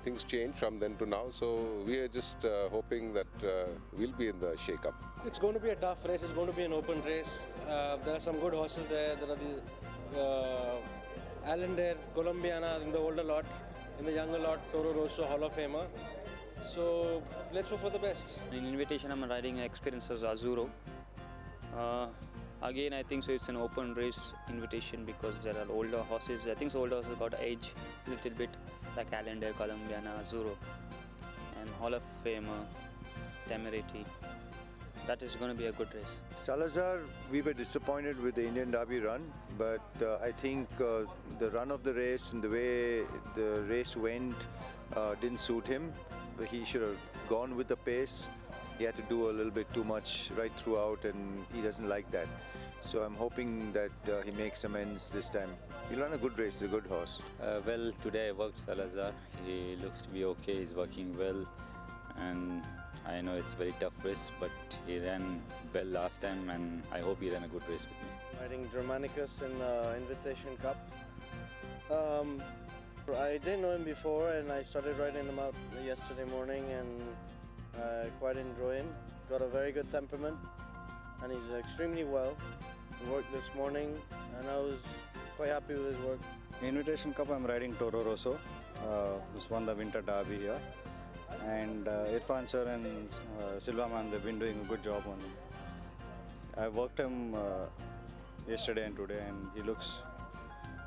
things change from then to now, so we are just hoping that we'll be in the shake-up. It's going to be a tough race. It's going to be an open race. There are some good horses there. There are the Allendale, Colombiana in the older lot, in the younger lot, Toro Rosso, Hall of Famer. So let's hope for the best. In Invitation, I'm riding Experience as Azuro. Again, I think so it's an open race invitation because there are older horses. I think so older horses got age a little bit, like Allendale, Colombiana, Azuro, and Hall of Famer, Temerity. That is going to be a good race. Salazar, we were disappointed with the Indian Derby run, but I think the run of the race and the way the race went didn't suit him. He should have gone with the pace. He had to do a little bit too much right throughout, and he doesn't like that. So I'm hoping that he makes amends this time. He'll run a good race, he's a good horse. Well, today I worked Salazar. He looks to be okay, he's working well, and I know it's a very tough race, but he ran well last time, and I hope he ran a good race with me. Riding Germanicus in the Invitation Cup. I didn't know him before, and I started riding him out yesterday morning, and I quite enjoy him. Got a very good temperament, and he's extremely well. He worked this morning, and I was quite happy with his work. Invitation Cup, I'm riding Toro Rosso, who's won the Winter Derby here. And Irfan sir and Silvaman, they've been doing a good job on him. I worked him yesterday and today, and he looks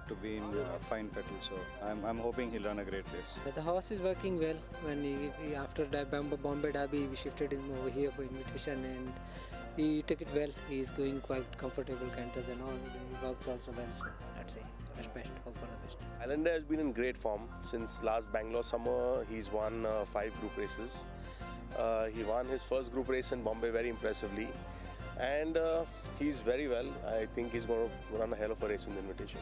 to be in fine fettle, so I'm hoping he'll run a great race. The horse is working well. When he after the Bombay Derby, we shifted him over here for Invitation, and he took it well. He is going quite comfortable canters and all. He works also well, so let's say best. Hope for the best. Allendale has been in great form since last Bangalore summer. He's won 5 group races. He won his first group race in Bombay very impressively, and he's very well. I think he's going to run a hell of a race in the Invitation.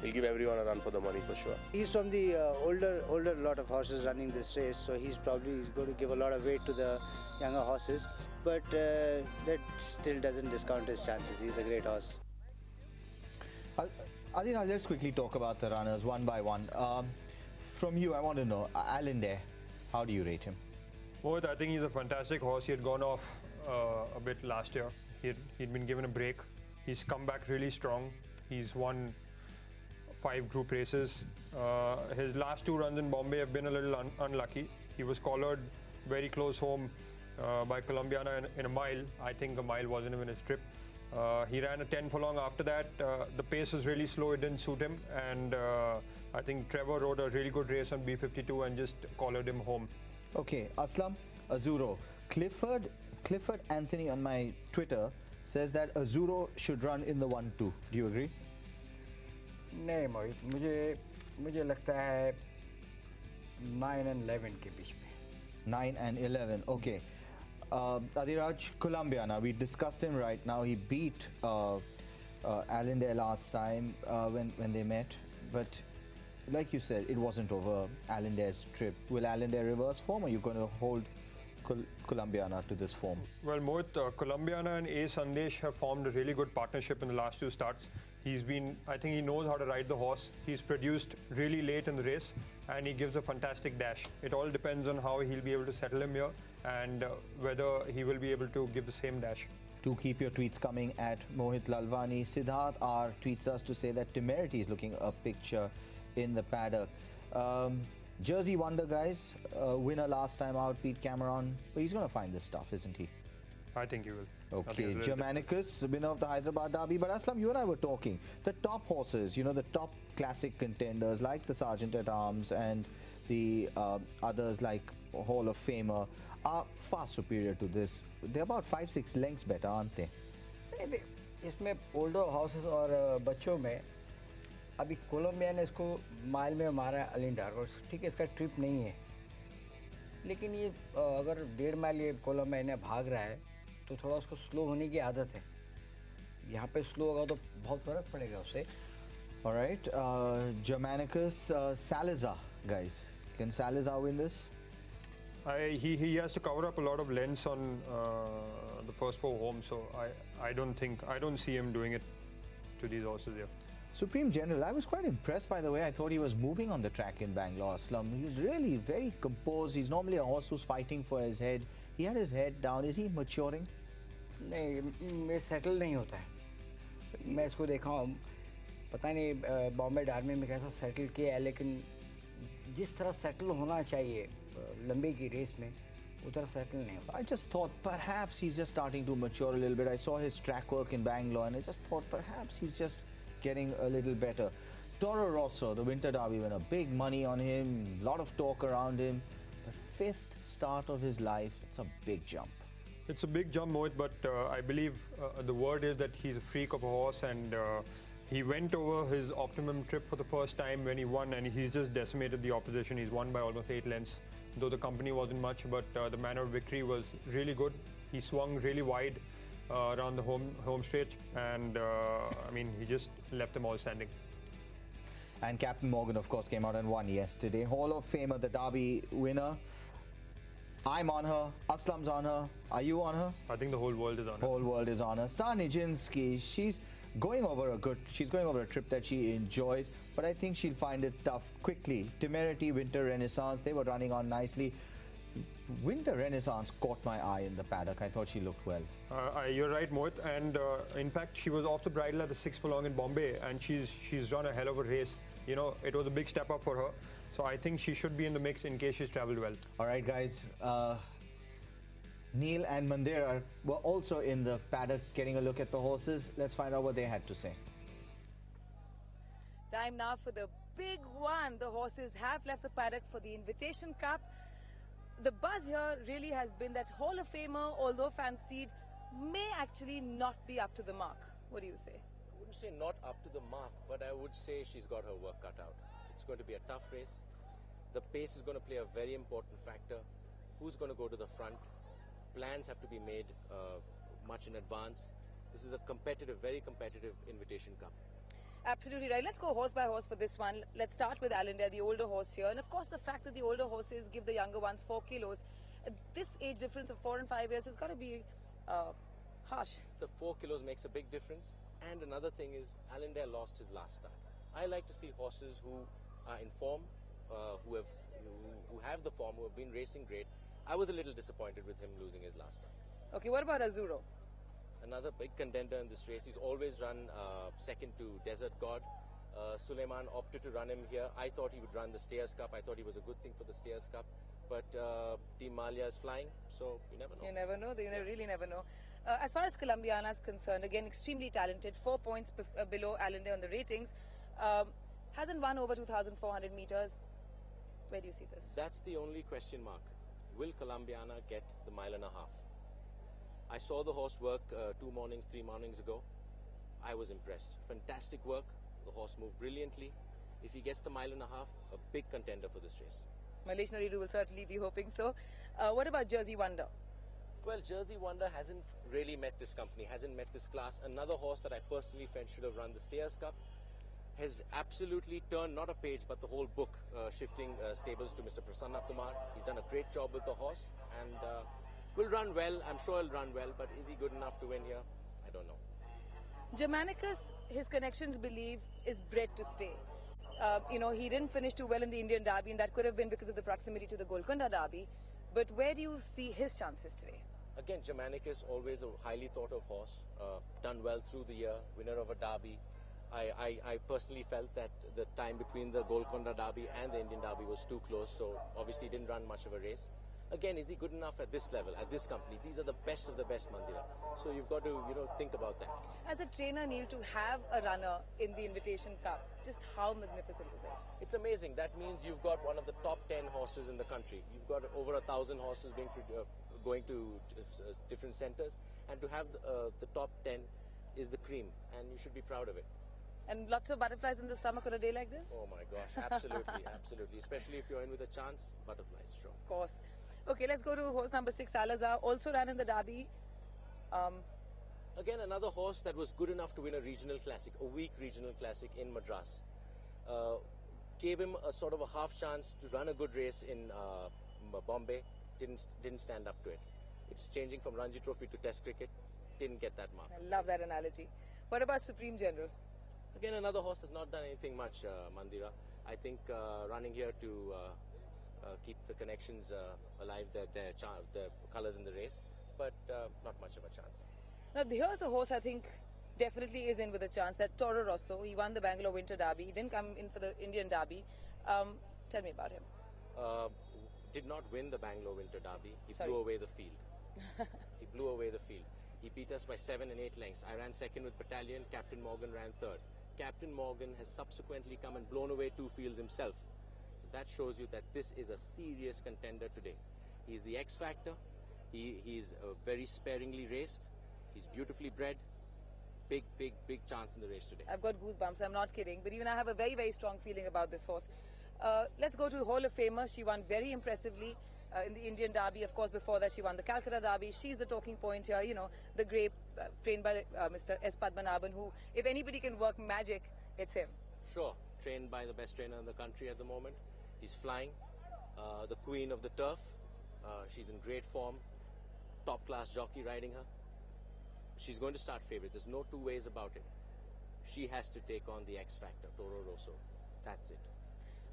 He'll give everyone a run for the money for sure. He's from the older lot of horses running this race, so he's probably going to give a lot of weight to the younger horses. But that still doesn't discount his chances. He's a great horse. Adina, let's quickly talk about the runners one by one. From you, I want to know, Allendale, how do you rate him? Mohit, I think he's a fantastic horse. He had gone off a bit last year. He'd been given a break. He's come back really strong. He's won 5 group races. His last 2 runs in Bombay have been a little unlucky. He was collared very close home by Colombiana in a mile. I think a mile wasn't even his trip. He ran a 10 furlong after that. The pace was really slow, it didn't suit him, and I think Trevor rode a really good race on B52 and just collared him home. Okay, Aslam, Azuro. Clifford Anthony on my Twitter says that Azuro should run in the 1-2. Do you agree? नहीं मोहित, मुझे लगता है 9 and 11 के बीच में. 9 and 11, okay. Adiraj, Colombiana, we discussed him right now. He beat Allendale last time when they met, but like you said, it wasn't over Allendale's trip. Will Allendale reverse form, or are you going to hold Colombiana to this form? Well, Mohit, Colombiana and A. Sandesh have formed a really good partnership in the last 2 starts. I think he knows how to ride the horse. He's produced really late in the race, and he gives a fantastic dash. It all depends on how he'll be able to settle him here, and whether he will be able to give the same dash. Do keep your tweets coming at Mohit Lalwani. Siddharth R tweets us to say that Temerity is looking a picture in the paddock. Jersey Wonder, guys, winner last time out, Pete Cameron. But he's going to find this stuff, isn't he? I think he will. Okay, Germanicus, the winner of the Hyderabad Derby. But Aslam, you and I were talking. The top horses, you know, the top classic contenders like the Sergeant at Arms and the others like Hall of Famer are far superior to this. They're about 5-6 lengths better, aren't they? इसमें older horses और बच्चों में अभी Colombia ने इसको mile में मारा है अलिंडार और ठीक है इसका ट्रिप नहीं है लेकिन ये अगर 1.5 माइल ये कोलंबिया ने भाग रहा है तो थोड़ा उसको स्लो होने की आदत है यहाँ पे स्लो होगा तो बहुत फर्क पड़ेगा उससे. All right, Germanicus, Salazar, guys. Can Salazar win this? He has to cover up a lot of lengths on the first 4 homes, so I don't see him doing it to these horses here. Supreme General, I was quite impressed by the way I thought he was moving on the track in Bangalore, Aslam. He was really very composed. He's normally a horse who's fighting for his head. He had his head down. Is he maturing? नहीं, मैं settle नहीं होता है. मैं इसको देखा हूँ, पता नहीं बॉम्बे डार्बी में कैसा सेटल किया है, लेकिन जिस तरह सेटल होना चाहिए लंबे की रेस में उधर सेटल नहीं होता. I just thought perhaps he's just starting to mature a little bit. I saw his track work in Bangalore and I just thought perhaps he's just getting a little better. Toro Rosso, the Winter Derby winner, big money on him, lot of talk around him. But 5th start of his life, it's a big jump. It's a big jump, Mohit, but I believe the word is that he's a freak of a horse, and he went over his optimum trip for the first time when he won, and he's just decimated the opposition. He's won by almost 8 lengths, though the company wasn't much, but the manner of victory was really good. He swung really wide around the home stretch, and I mean, he just left them all standing. And Captain Morgan, of course, came out and won yesterday. Hall of Famer, the Derby winner. I'm on her. Aslam's on her. Are you on her? I think the whole world is on her. Whole world is on her. Star Nijinsky, she's going over a trip that she enjoys, but I think she'll find it tough quickly. Temerity, Winter Renaissance, they were running on nicely. Winter Renaissance caught my eye in the paddock. I thought she looked well. You're right, Mohit. And in fact, she was off the bridle at the 6th furlong in Bombay, and she's run a hell of a race. You know, it was a big step up for her. So I think she should be in the mix in case she's travelled well. All right, guys. Neil and Mandera were also in the paddock getting a look at the horses. Let's find out what they had to say. Time now for the big one. The horses have left the paddock for the Invitation Cup. The buzz here really has been that Hall of Famer, although fancied, may actually not be up to the mark. What do you say? I wouldn't say not up to the mark, but I would say she's got her work cut out. It's going to be a tough race. The pace is going to play a very important factor. Who's going to go to the front? Plans have to be made much in advance. This is a competitive, very competitive Invitation Cup. Absolutely right. Let's go horse by horse for this one. Let's start with Allendale, the older horse here. And of course, the fact that the older horses give the younger ones 4 kilos. This age difference of 4 and 5 years has got to be harsh. The 4 kilos makes a big difference. And another thing is, Allendale lost his last start. I like to see horses who are in form, who have the form, who have been racing great. I was a little disappointed with him losing his last start. Okay, what about Azuro? Another big contender in this race. He's always run second to Desert God. Suleiman opted to run him here. I thought he would run the Stayers Cup. I thought he was a good thing for the Stayers Cup. But Team Malia is flying, so you never know. You never know. You really never know. As far as Colombiana is concerned, again, extremely talented. 4 points below Allendale on the ratings. Hasn't won over 2,400 meters. Where do you see this? That's the only question mark. Will Colombiana get the 1.5 miles? I saw the horse work 2 mornings, 3 mornings ago. I was impressed. Fantastic work. The horse moved brilliantly. If he gets the 1.5 miles, a big contender for this race. Malesh Naridu will certainly be hoping so. What about Jersey Wonder? Well, Jersey Wonder hasn't really met this company, hasn't met this class. Another horse that I personally felt should have run the Stayers Cup has absolutely turned not a page but the whole book, shifting stables to Mr. Prasanna Kumar. He's done a great job with the horse and will run well. I'm sure he'll run well, but is he good enough to win here? I don't know. Germanicus, his connections believe is bred to stay. He didn't finish too well in the Indian Derby, and that could have been because of the proximity to the Golconda Derby. But where do you see his chances today? Again, Germanicus, always a highly thought of horse, done well through the year, winner of a Derby. I personally felt that the time between the Golconda Derby and the Indian Derby was too close, so obviously didn't run much of a race. Again, is he good enough at this level, at this company? These are the best of the best, Mandira. So you've got to, think about that. As a trainer, Neil, to have a runner in the Invitation Cup, just how magnificent is it? It's amazing. That means you've got one of the top 10 horses in the country. You've got over 1,000 horses going to different centers, and to have the top 10 is the cream, and you should be proud of it. And lots of butterflies in the stomach on a day like this? Oh my gosh, absolutely, absolutely. Especially if you're in with a chance, butterflies, sure. Of course. Okay, let's go to horse number 6, Salazar. Also ran in the Derby. Again, another horse that was good enough to win a regional classic, a weak regional classic in Madras. Gave him a sort of a half chance to run a good race in Bombay. Didn't stand up to it. It's changing from Ranji Trophy to Test cricket. Didn't get that mark. I love that analogy. What about Supreme General? Again, another horse has not done anything much, Mandira. I think running here to keep the connections alive, their colours in the race, but not much of a chance. Now, here's a horse I think definitely is in with a chance. That Toro Rosso. He won the Bangalore Winter Derby. He didn't come in for the Indian Derby. Tell me about him. Did not win the Bangalore Winter Derby. He blew away the field. He blew away the field. He beat us by 7 and 8 lengths. I ran second with Battalion. Captain Morgan ran third. Captain Morgan has subsequently come and blown away 2 fields himself. That shows you that this is a serious contender today. He's the X factor. He's very sparingly raced. He's beautifully bred. Big chance in the race today. I've got goosebumps. I'm not kidding. But even I have a very, very strong feeling about this horse. Let's go to Hall of Famer. She won very impressively in the Indian Derby. Of course, before that, she won the Calcutta Derby. She's the talking point here. The grape trained by Mr. S. Padmanabhan, who, if anybody can work magic, it's him. Sure. Trained by the best trainer in the country at the moment. He's flying. The queen of the turf. She's in great form. Top class jockey riding her. She's going to start favourite. There's no two ways about it. She has to take on the X factor, Toro Rosso. That's it.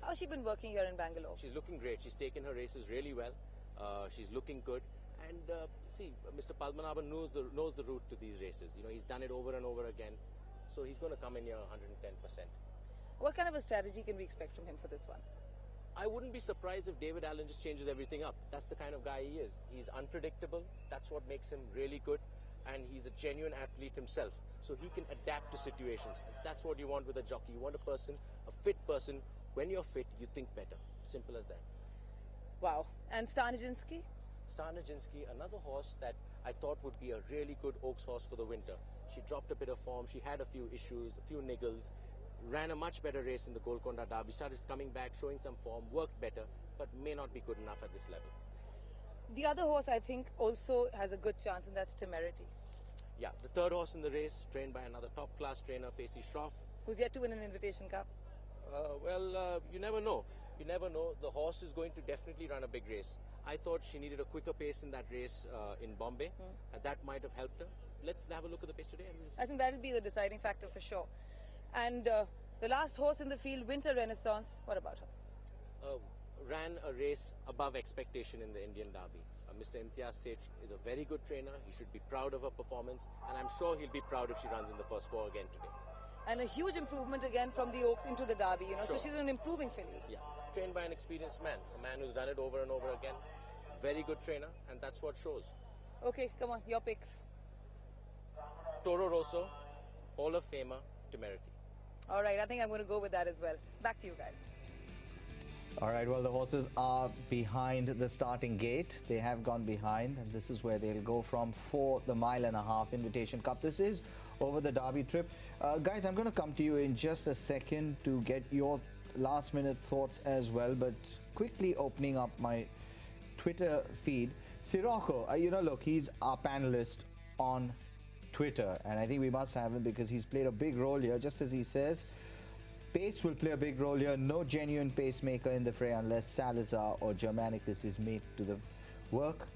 How's she been working here in Bangalore? She's looking great. She's taken her races really well. She's looking good. And see, Mr. Padmanabhan knows the route to these races. He's done it over and over again. So he's going to come in here 110%. What kind of a strategy can we expect from him for this one? I wouldn't be surprised if David Allen just changes everything up. That's the kind of guy he is. He's unpredictable. That's what makes him really good. And he's a genuine athlete himself. So he can adapt to situations. That's what you want with a jockey. You want a person, a fit person. When you're fit, you think better. Simple as that. Wow. And Starnijinsky? Starnijinsky, another horse that I thought would be a really good Oaks horse for the winter. She dropped a bit of form. She had a few issues, a few niggles. Ran a much better race in the Golconda Derby. Started coming back, showing some form. Worked better, but may not be good enough at this level. The other horse, I think, also has a good chance, and that's Temerity. Yeah, the third horse in the race, trained by another top-class trainer, Pacey Shroff. Who's yet to win an Invitation Cup? You never know. You never know. The horse is going to definitely run a big race. I thought she needed a quicker pace in that race in Bombay, and that might have helped her. Let's have a look at the pace today. And we'll see. I think that will be the deciding factor for sure. And the last horse in the field, Winter Renaissance, what about her? Ran a race above expectation in the Indian Derby. Mr. Imtiaz Seth is a very good trainer. He should be proud of her performance, and I'm sure he'll be proud if she runs in the first 4 again today. And a huge improvement again from the Oaks into the Derby, Sure. So she's an improving filly. Yeah, trained by an experienced man, a man who's done it over and over again. Very good trainer, and that's what shows. Okay, come on, your picks. Toro Rosso, Hall of Famer, Temerity. All right, I think I'm going to go with that as well. Back to you guys. All right, well, the horses are behind the starting gate. They have gone behind, and this is where they'll go from for the 1.5 mile Invitation Cup. This is over the Derby trip. Guys, I'm going to come to you in just a second to get your last-minute thoughts as well, but quickly opening up my Twitter feed. Sirocco, look, he's our panelist on Twitter, and I think we must have him because he's played a big role here, just as he says. Pace will play a big role here. No genuine pacemaker in the fray unless Salazar or Germanicus is made to the work.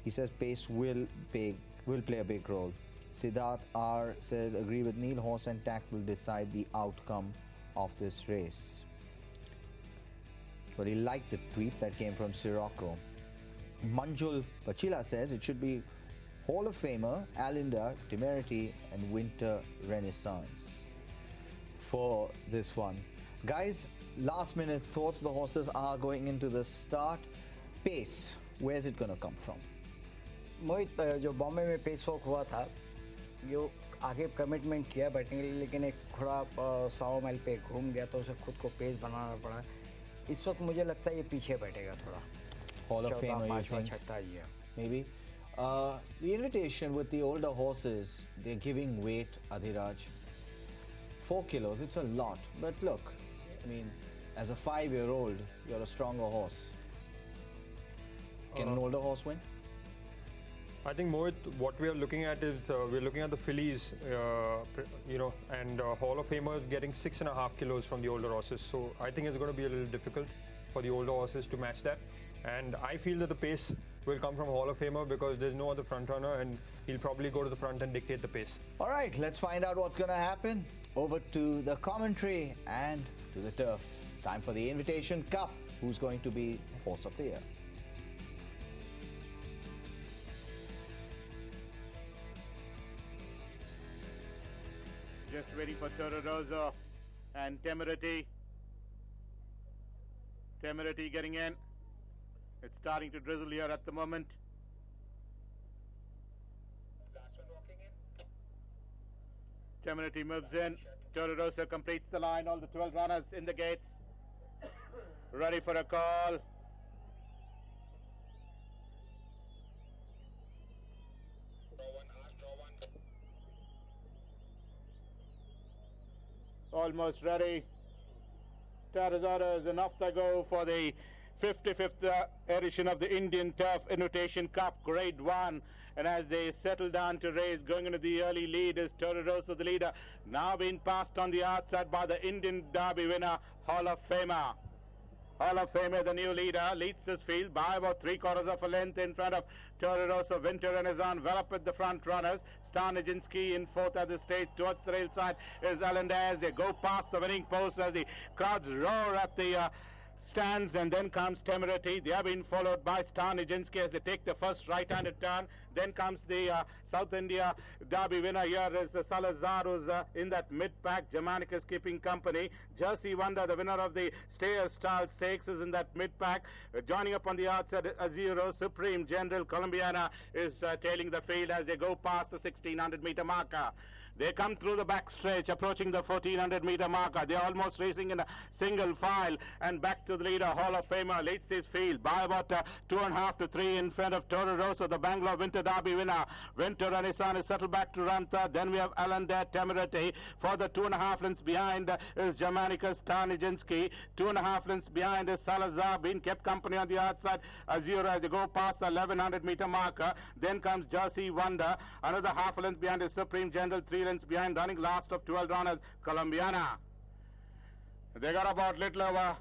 He says pace will play a big role. Siddharth R says, agree with Neil, horse and tack will decide the outcome of this race. But he liked the tweet that came from Sirocco. Manjul Pachila says it should be Hall of Famer, Alinda, Temerity and Winter Renaissance for this one. Guys, last minute thoughts. The horses are going into the start. Pace, where's it going to come from? मोहित, जो बॉम्बे में pace walk हुआ था, यो आगे commitment किया बैठने के लिए, लेकिन एक घोड़ा 100 माइल पे घूम गया तो उसे खुद को पेस बनाना पड़ा. इस वक्त मुझे लगता है ये पीछे बैठेगा थोड़ा. Hall of Fame, maybe. The invitation with the older horses, they're giving weight, Adhiraj. 4 kilos, it's a lot. But look, I mean, as a 5-year-old, you're a stronger horse. Can an older horse win? I think, Mohit, what we are looking at is we're looking at the fillies, and Hall of Famers getting 6.5 kilos from the older horses. So I think it's going to be a little difficult for the older horses to match that. And I feel that the pace will come from Hall of Famer because there's no other front runner and he'll probably go to the front and dictate the pace. All right, let's find out what's going to happen. Over to the commentary and to the turf. Time for the Invitation Cup. Who's going to be Horse of the Year? Just waiting for Toro Rosso and Temerity. Temerity getting in. It's starting to drizzle here at the moment. Temerity moves in. Toro Rosso completes the line. All the 12 runners in the gates. Ready for a call. Almost ready. Status orders and off they go for the 55th edition of the Indian Turf Invitation Cup Grade 1. And as they settle down to race, going into the early lead is Toro Rosso, the leader. Now being passed on the outside by the Indian Derby winner, Hall of Famer. Hall of Famer, the new leader, leads this field by about 3/4 of a length in front of Toro Rosso. Winter Renaissance well up with the front runners. Star Nijinsky in fourth at the stage. Towards the rail side is Alinda as they go past the winning post as the crowds roar at the stands, and then comes Temerity. They have been followed by Star Nijinsky as they take the first right-handed turn. Then comes the South India Derby winner. Here is Salazar, who's in that mid-pack. Germanic is keeping company. Jersey Wonder, the winner of the Stayers Style Stakes, is in that mid-pack. Joining up on the outside, Azuro. Supreme General Colombiana is tailing the field as they go past the 1600-meter marker. They come through the back stretch, approaching the 1400-meter marker. They're almost racing in a single file. And back to the leader, Hall of Famer, leads his field by about 2.5 to 3 in front of Toro Rosso, the Bangalore Winter Derby winner. Winter Renaissance is settled back to run third. Then we have Alinda, Temerity. For the 2.5 lengths behind is Germanicus, Star Nijinsky. 2.5 lengths behind is Salazar, being kept company on the outside. Azure as they go past the 1100-meter marker. Then comes Jersey Wonder. Another half a length behind is Supreme General. 3 lengths behind, running last of 12 runners, Colombiana. They got about little over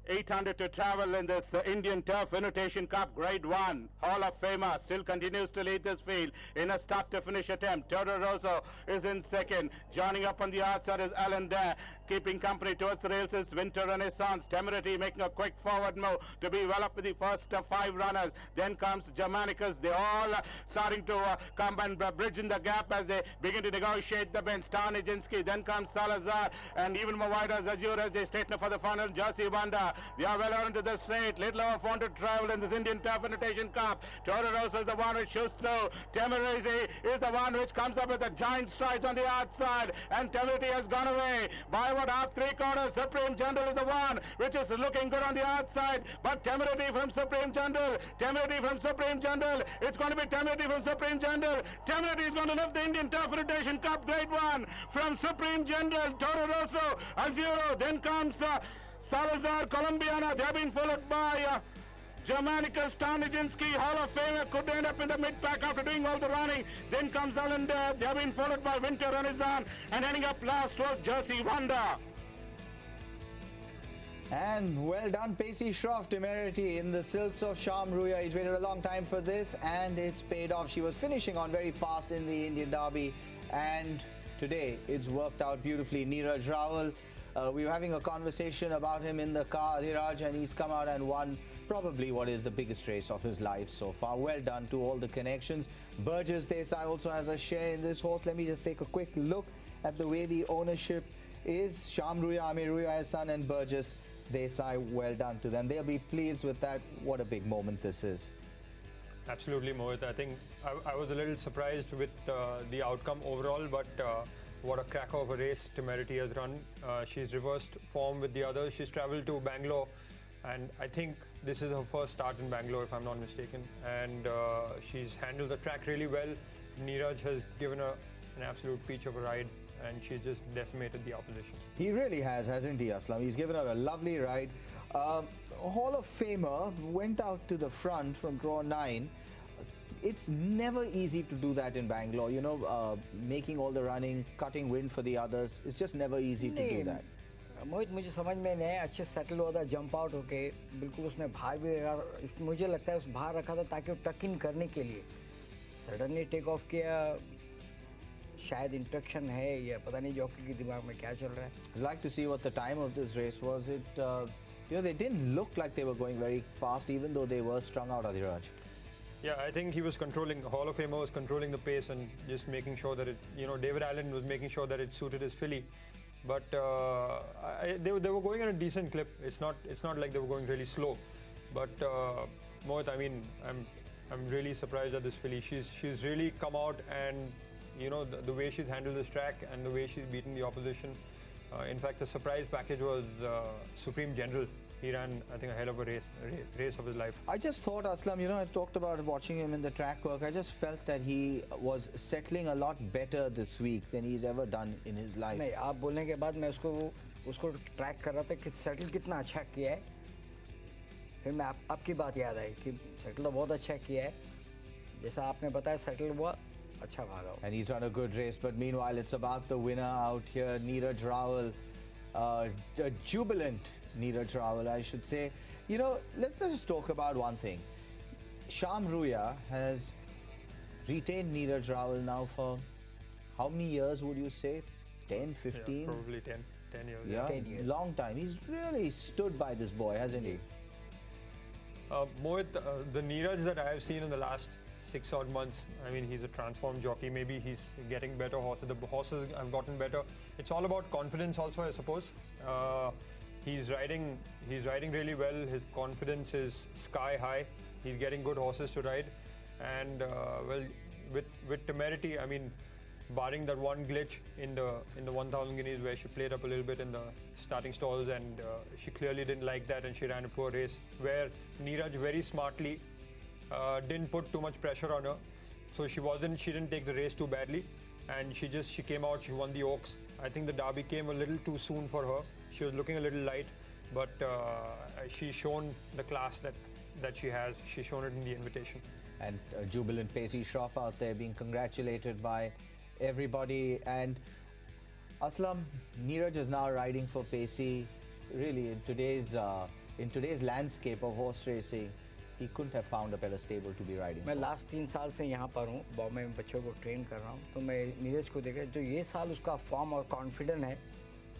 800 to travel in this Indian Turf Invitation Cup Grade 1. Hall of Famer still continues to lead this field in a start-to-finish attempt. Toro Rosso is in second. Joining up on the outside is Alinda. Keeping company towards the rails is Winter Renaissance. Temerity making a quick forward move to be well up with the first 5 runners. Then comes Germanicus. They all starting to come and bridge in the gap as they begin to negotiate the bend. Star Nijinsky. Then comes Salazar. And even more wide as Azure as they straighten for the final. Jersey Wonder. They are well on into the straight. Little over 400 to travel in this Indian Turf Invitation Cup. Toro Rosso is the one which shoots through. Temerity is the one which comes up with the giant strides on the outside. And Temerity has gone away by about half 3/4. Supreme General is the one which is looking good on the outside. But Temerity from Supreme General. Temerity from Supreme General. It's going to be Temerity from Supreme General. Temerity is going to lift the Indian Turf Invitation Cup Grade 1 from Supreme General. Toro Rosso, Azuro. Then comes Salazar, Colombiana. They have been followed by Germanicus, Star Nijinsky. Hall of Famer could end up in the mid-pack after doing all the running. Then comes Alinda. They have been followed by Winter Renaissance. And ending up last was Jersey Wonder. And well done, Pacey Shroff, temerity in the silks of Sham Ruya. He's waited a long time for this, and it's paid off. She was finishing on very fast in the Indian Derby, and today it's worked out beautifully. Neeraj Rawal, we were having a conversation about him in the car, Adhiraj, and he's come out and won probably what is the biggest race of his life so far. Well done to all the connections. Burgess Desai also has a share in this horse. Let me just take a quick look at the way the ownership is. Sham Ruya, Amir Ruya, his son, and Burgess Desai, well done to them. They'll be pleased with that. What a big moment this is. Absolutely, Mohit. I think I was a little surprised with the outcome overall, but what a cracker of a race Temerity has run. She's reversed form with the others. She's travelled to Bangalore, and I think this is her first start in Bangalore, if I'm not mistaken. And she's handled the track really well. Neeraj has given her an absolute peach of a ride, and she's just decimated the opposition. He really has, hasn't he, Aslam? He's given her a lovely ride. Hall of Famer went out to the front from draw 9. It's never easy to do that in Bangalore, you know, making all the running, cutting wind for the others. It's just never easy to do that. मोहित मुझे समझ में नहीं आया, अच्छे settle हुआ था, jump out होके बिल्कुल उसने बाहर भी रखा, मुझे लगता है उस बाहर रखा था ताकि वो टक इन करने के लिए सडनली टेक ऑफ किया. शायद इंट्रक्शन है या पता नहीं जॉकी के दिमाग में क्या चल रहा है. I'd like to see what the time of this race was. It, you know, they didn't look like they were going very fast, even though they were strung out, Adhiraj. Yeah, I think he was controlling, Hall of Famer was controlling the pace and just making sure that it, you know, David Allen was making sure that it suited his filly. But they were going at a decent clip. It's not like they were going really slow. But Mohit, I mean, I'm really surprised at this filly. She's really come out, and you know the way she's handled this track and the way she's beaten the opposition. In fact, the surprise package was Supreme General. He ran, I think, a hell of a race of his life. I just thought, Aslam, you know, I talked about watching him in the track work. I just felt that he was settling a lot better this week than he's ever done in his life. नहीं, आप बोलने के बाद मैं उसको track कर रहा था कि सेटल कितना अच्छा किया है. फिर मैं आपकी बात याद आई कि सेटल तो बहुत अच्छा किया है. जैसा आपने बताया सेटल हुआ, अच्छा भागा. And he's run a good race, but meanwhile it's about the winner out here, Neeraj Rawal, a jubilant Neeraj Rawal, I should say. You know, let's just talk about one thing. Sham Ruya has retained Neeraj Rawal now for how many years would you say? 10, 15? Yeah, probably 10 years. Yeah, 10 years. Long time. He's really stood by this boy, hasn't he? Mohit, the Neeraj that I have seen in the last 6 odd months, I mean, he's a transformed jockey. Maybe he's getting better horses. The horses have gotten better. It's all about confidence also, I suppose. He's riding really well. His confidence is sky high. He's getting good horses to ride. And well, with Temerity, I mean, barring that one glitch in the 1,000 guineas where she played up a little bit in the starting stalls, and she clearly didn't like that, and she ran a poor race where Neeraj very smartly didn't put too much pressure on her, so she didn't take the race too badly, and she came out, she won the Oaks. I think the Derby came a little too soon for her. She was looking a little light, but she's shown the class that she has. She's shown it in the invitation. And jubilant Pacey Shroff out there being congratulated by everybody. And Aslam, Neeraj is now riding for Pacey. Really, in today's landscape of horse racing, he couldn't have found a better stable to be riding. मैं last 3 साल से यहाँ पर हूँ, बॉम्बे में बच्चों को train कर रहा हूँ, तो मैं नीरज को देखा तो ये साल उसका फॉर्म और कॉन्फिडेंस है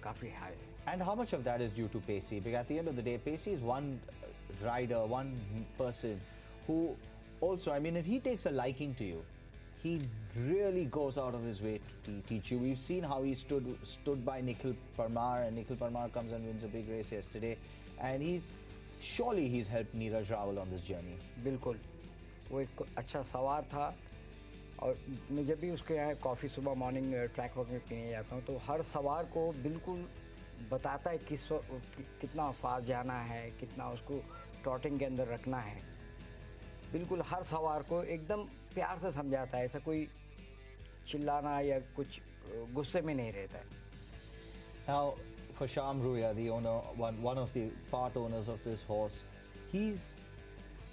काफ़ी high. And how much of that is due to Pacey? Because at the end of the day, Pacey is one rider, one person who also, I mean, if he takes a liking to you, he really goes out of his way to teach you. We've seen how he stood by Nikhil Parmar, and Nikhil Parmar comes and wins a big race yesterday, and surely he's helped Neeraj Rawal on this journey. बिल्कुल, वो एक अच्छा सवार था, और मैं जब भी उसके यहाँ कॉफ़ी सुबह मॉर्निंग ट्रैक वर्क में पीने जाता हूँ तो हर सवार को बिल्कुल बताता है कितना फास्ट जाना है, कितना उसको ट्रॉटिंग के अंदर रखना है. बिल्कुल हर सवार को एकदम प्यार से समझाता है, ऐसा कोई चिल्लाना या कुछ गुस्से में नहीं रहता है. Now, for Sham Ruya, the owner, one of the part owners of this horse, he's,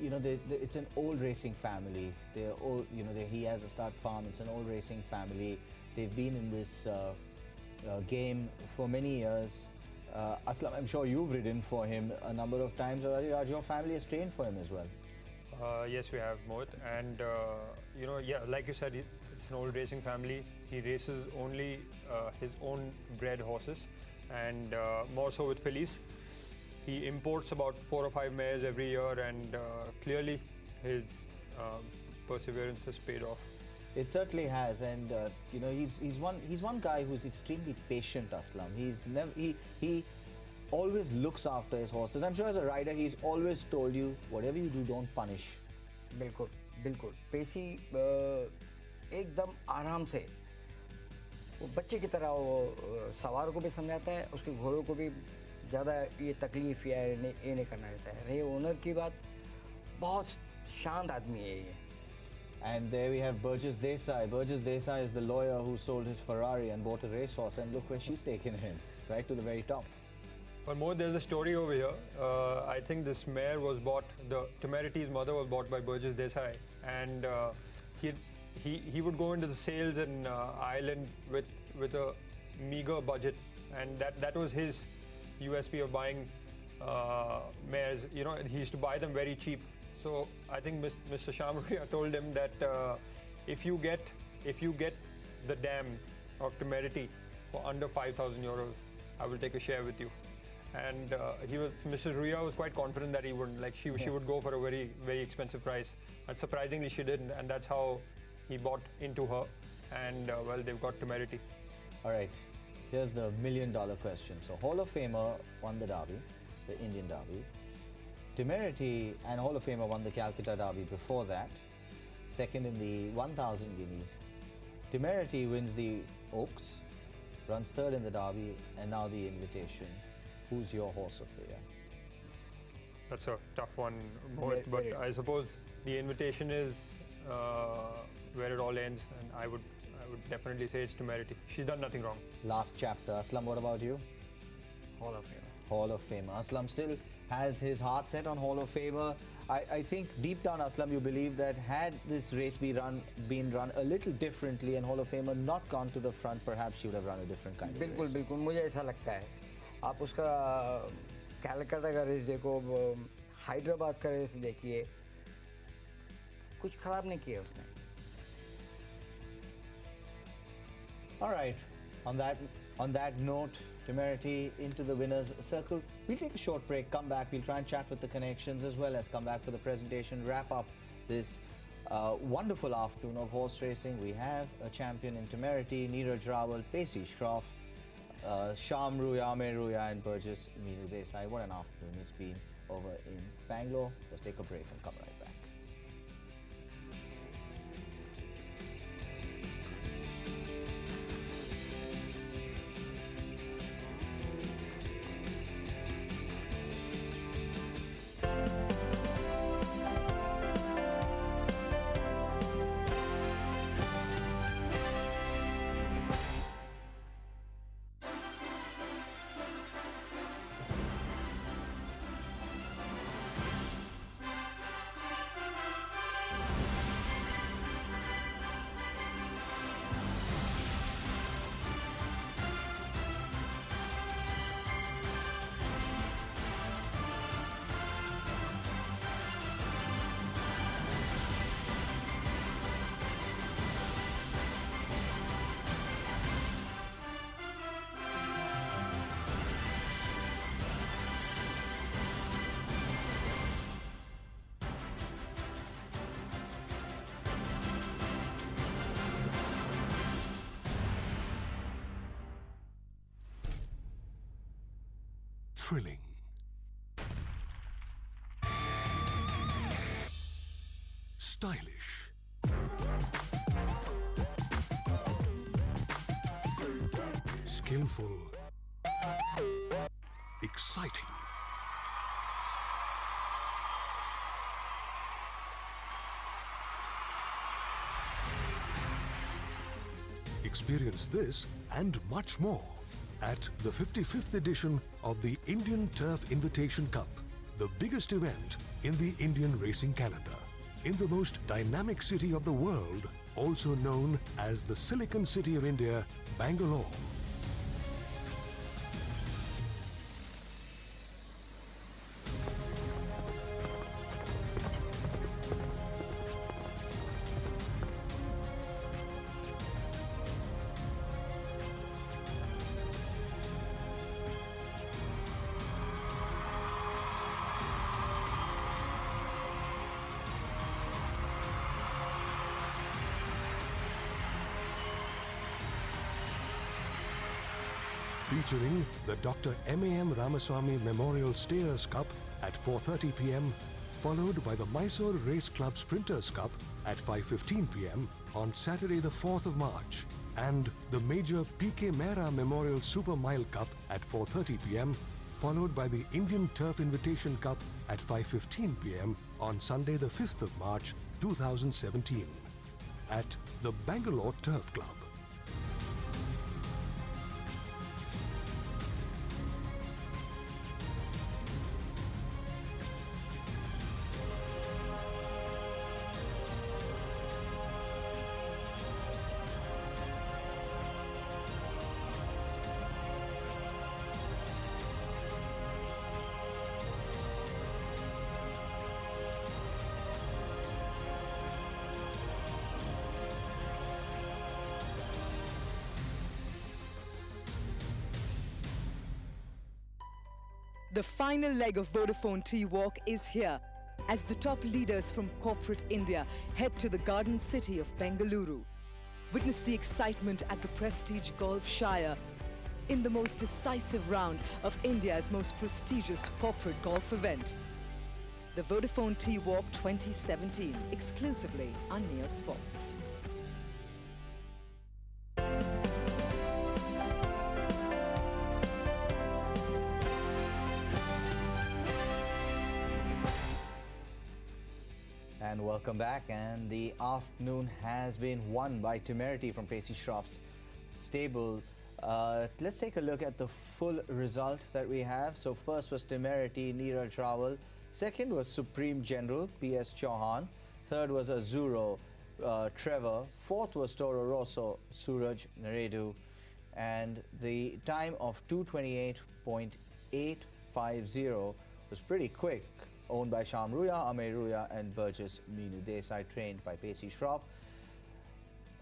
you know, it's an old racing family. They're all, you know, he has a stud farm. It's an old racing family. They've been in this game for many years. Aslam, I'm sure you've ridden for him a number of times already. Raj, your family has trained for him as well. Yes, we have, Mohit. And, you know, yeah, like you said, it's an old racing family. He races only his own bred horses, and more so with fillies. He imports about 4 or 5 mares every year, and clearly his perseverance has paid off. It certainly has, and you know, he's one guy who's extremely patient, Aslam. He always looks after his horses. I'm sure as a rider, he's always told you, whatever you do, don't punish. बिल्कुल बिल्कुल पेशी एकदम आराम से वो बच्चे की तरह वो सवार को भी समझाता है, उसके घोड़ों को भी ज़्यादा ये तकलीफ या ये नहीं करना रहता है। रही ओनर की बात, बहुत शांत आदमी है ये। And there we have Burgess Desai. Burgess Desai is the lawyer who sold his Ferrari and bought a racehorse, and look where she's taken him, right to the very top. But more, there's a story over here. I think this mare was bought, the Temeriti's mother was bought by Burgess Desai, and he would go into the sales in Ireland with a meager budget, and that was his USP of buying mares. You know, he used to buy them very cheap. So I think Mr. Shamruya told him that if you get the dam of Temerity for under 5,000 euros, I will take a share with you. And Mr. Ruya was quite confident that he wouldn't. Like she would go for a very, very expensive price. And surprisingly, she didn't, and that's how he bought into her. And well, they've got Temerity. All right, here's the $1 million question. So Hall of Famer won the Derby, the Indian Derby. Temerity and Hall of Famer won the Calcutta Derby before that, second in the 1,000 guineas. Temerity wins the Oaks, runs third in the Derby, and now the Invitation. Who's your horse of the year? That's a tough one, Mohit, but I suppose the Invitation is where it all ends, and I would definitely say it's Temerity. She's done nothing wrong. Last chapter. Aslam, what about you? Hall of Famer. Hall of Famer. Aslam still has his heart set on Hall of Famer. I think deep down, Aslam, you believe that had this race been run a little differently and Hall of Famer not gone to the front, perhaps she would have run a different kind of race. बिल्कुल बिल्कुल मुझे ऐसा लगता है। आप उसका कैलकाटा का race देखो, हैदराबाद का रेस देखिए, कुछ खराब नहीं किया उसने। All right, on that note, Temerity into the winner's circle. We'll take a short break, come back, we'll try and chat with the connections as well as come back for the presentation, wrap up this wonderful afternoon of horse racing. We have a champion in Temerity, Neeraj Rawal, Pacey Shroff, Shamruya, Ameruya and Burgess Meenu Desai. What an afternoon it's been over in Bangalore. Let's take a break and come right back. Thrilling. Stylish. Skillful. Exciting. Experience this and much more at the 55th edition of the Indian Turf Invitation Cup, the biggest event in the Indian racing calendar, in the most dynamic city of the world, also known as the Silicon City of India, Bangalore. featuring the Dr. M.A.M. Ramaswamy Memorial Stayers Cup at 4:30 p.m, followed by the Mysore Race Club Sprinters Cup at 5:15 p.m. on Saturday the 4th of March, and the Major P.K. Mehra Memorial Super Mile Cup at 4:30 p.m, followed by the Indian Turf Invitation Cup at 5:15 p.m. on Sunday the 5th of March 2017 at the Bangalore Turf Club. The final leg of Vodafone T-Walk is here as the top leaders from corporate India head to the garden city of Bengaluru. Witness the excitement at the Prestige Golf Shire in the most decisive round of India's most prestigious corporate golf event. The Vodafone T-Walk 2017, exclusively on Neo Sports. And welcome back, and the afternoon has been won by Temerity from Pacey Shroff's stable. Let's take a look at the full result that we have. So first was Temerity, Neeraj Rawal. Second was Supreme General, P.S. Chauhan. Third was Azuro, Trevor. Fourth was Toro Rosso, Suraj Naredu. And the time of 2:28.850 was pretty quick. Owned by Sham Ruya, Amey Ruya and Burgess Meenu Desai, trained by Pacey Shroff.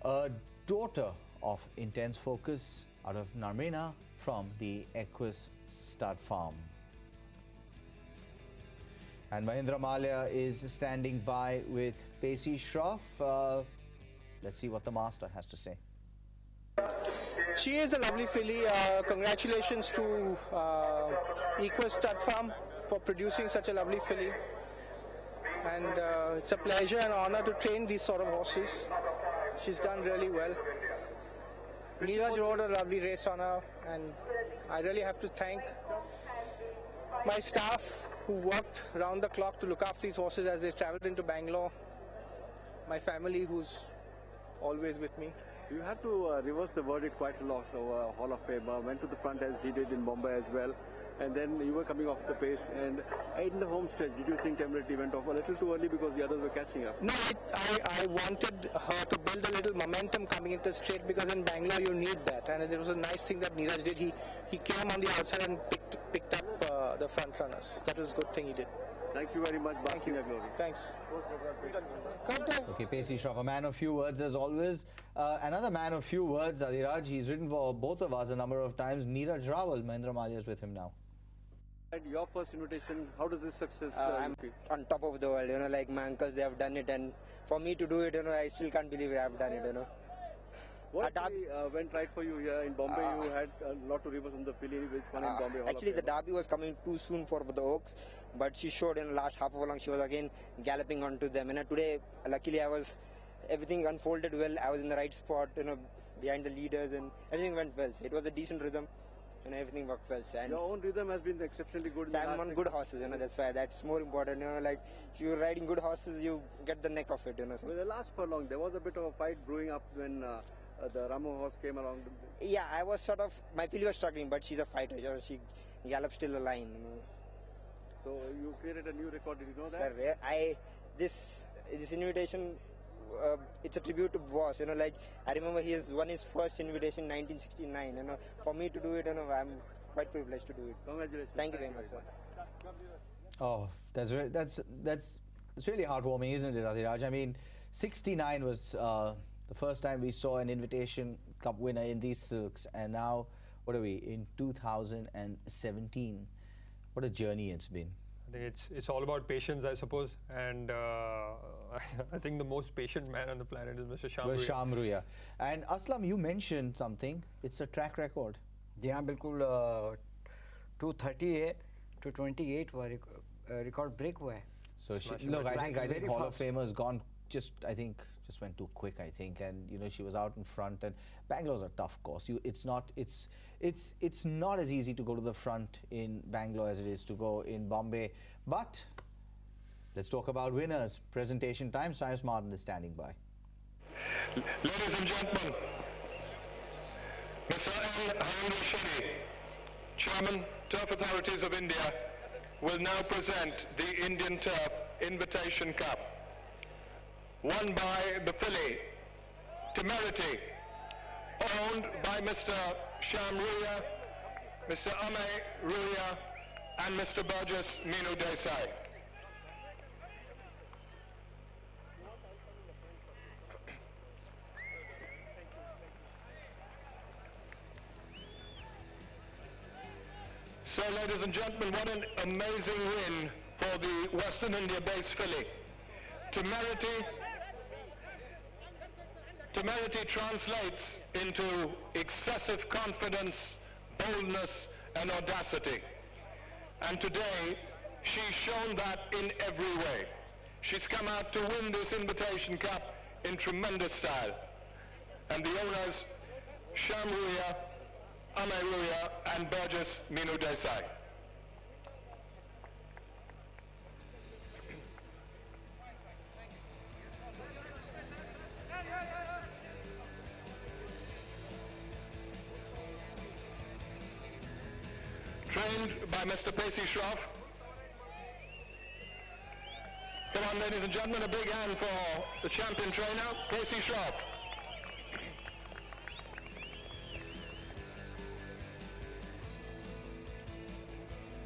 A daughter of Intense Focus out of Narmena from the Equus Stud Farm. And Mahindra Malia is standing by with Pacey Shroff. Let's see what the master has to say. She is a lovely filly. Congratulations to Equus Stud Farm for producing such a lovely filly, and it's a pleasure and honor to train these sort of horses. She's done really well. Neeraj rode a lovely race on her, and I really have to thank my staff who worked round the clock to look after these horses as they traveled into Bangalore, my family who's always with me. You had to reverse the verdict quite a lot over Hall of Famer, went to the front as he did in Bombay as well, and then you were coming off the pace, and in the home stretch, did you think Temerity went off a little too early because the others were catching up? No, I wanted her to build a little momentum coming into the straight, because in Bangalore you need that, and it was a nice thing that Neeraj did. He came on the outside and picked up the front runners. That was a good thing he did. Thank you very much. Thank you. Glory. Thanks. Okay, Pacey Shroff, a man of few words as always. Another man of few words, Adhiraj. He's written for both of us a number of times. Neeraj Rawal, Mahindra Malia is with him now. And your first invitation, how does this success I'm on top of the world, you know, like my uncles, they have done it, and for me to do it, you know, I still can't believe I have done it, you know. What went right for you here in Bombay? You had a lot to reverse on the filly, which one in Bombay? Actually, the Derby was coming too soon for the Oaks, but she showed in the last half of a long, she was again galloping onto them. And today, luckily, everything unfolded well. I was in the right spot, you know, behind the leaders, and everything went well. So it was a decent rhythm, and everything worked well. And your own rhythm has been exceptionally good. So I'm on good horses, you know, that's why that's more important. You know, like if you're riding good horses, you get the neck of it, you know. So. Well, the last furlong, there was a bit of a fight brewing up when the Ramo horse came along. Yeah, I was sort of, my filly was struggling, but she's a fighter. She gallops till the line, you know. So you created a new record, did you know that? Sir, this invitation, it's a tribute to Boss, you know, like I remember he has won his first invitation in 1969, you know. For me to do it, you know, I'm quite privileged to do it. Congratulations. Thank you very much, sir. Oh, that's really heartwarming, isn't it, Adhiraj? I mean, 69 was the first time we saw an Invitation Cup winner in these silks, and now, what are we, in 2017? What a journey it's been. I think it's all about patience, I suppose, and I think the most patient man on the planet is Mr. Sham Ruya. Sham Ruya. And Aslam, you mentioned something. It's a track record. जी हाँ बिल्कुल 230 है 228 हुआ record break हुआ है. So look, I think Hall of Famer's gone just went too quick, I think, and you know she was out in front. And Bangalore's a tough course. It's not as easy to go to the front in Bangalore as it is to go in Bombay. But let's talk about winners. Presentation time. Cyrus Martin is standing by. Ladies and gentlemen, Mr. N. Harendra Shetty, Chairman, Turf Authorities of India, will now present the Indian Turf Invitation Cup. Won by the filly, Temerity, owned by Mr. Shyam Ruya, Mr. Amay Ruya, and Mr. Burgess Meenu Desai. So, ladies and gentlemen, what an amazing win for the Western India-based filly. Temerity translates into excessive confidence, boldness, and audacity. And today, she's shown that in every way. She's come out to win this Invitation Cup in tremendous style. And the owners, Shyam Ruya, Amay Ruya, and Burgess Meenu Desai. Trained by Mr. Pacey Shroff. Come on, ladies and gentlemen, a big hand for the champion trainer, Pacey Shroff.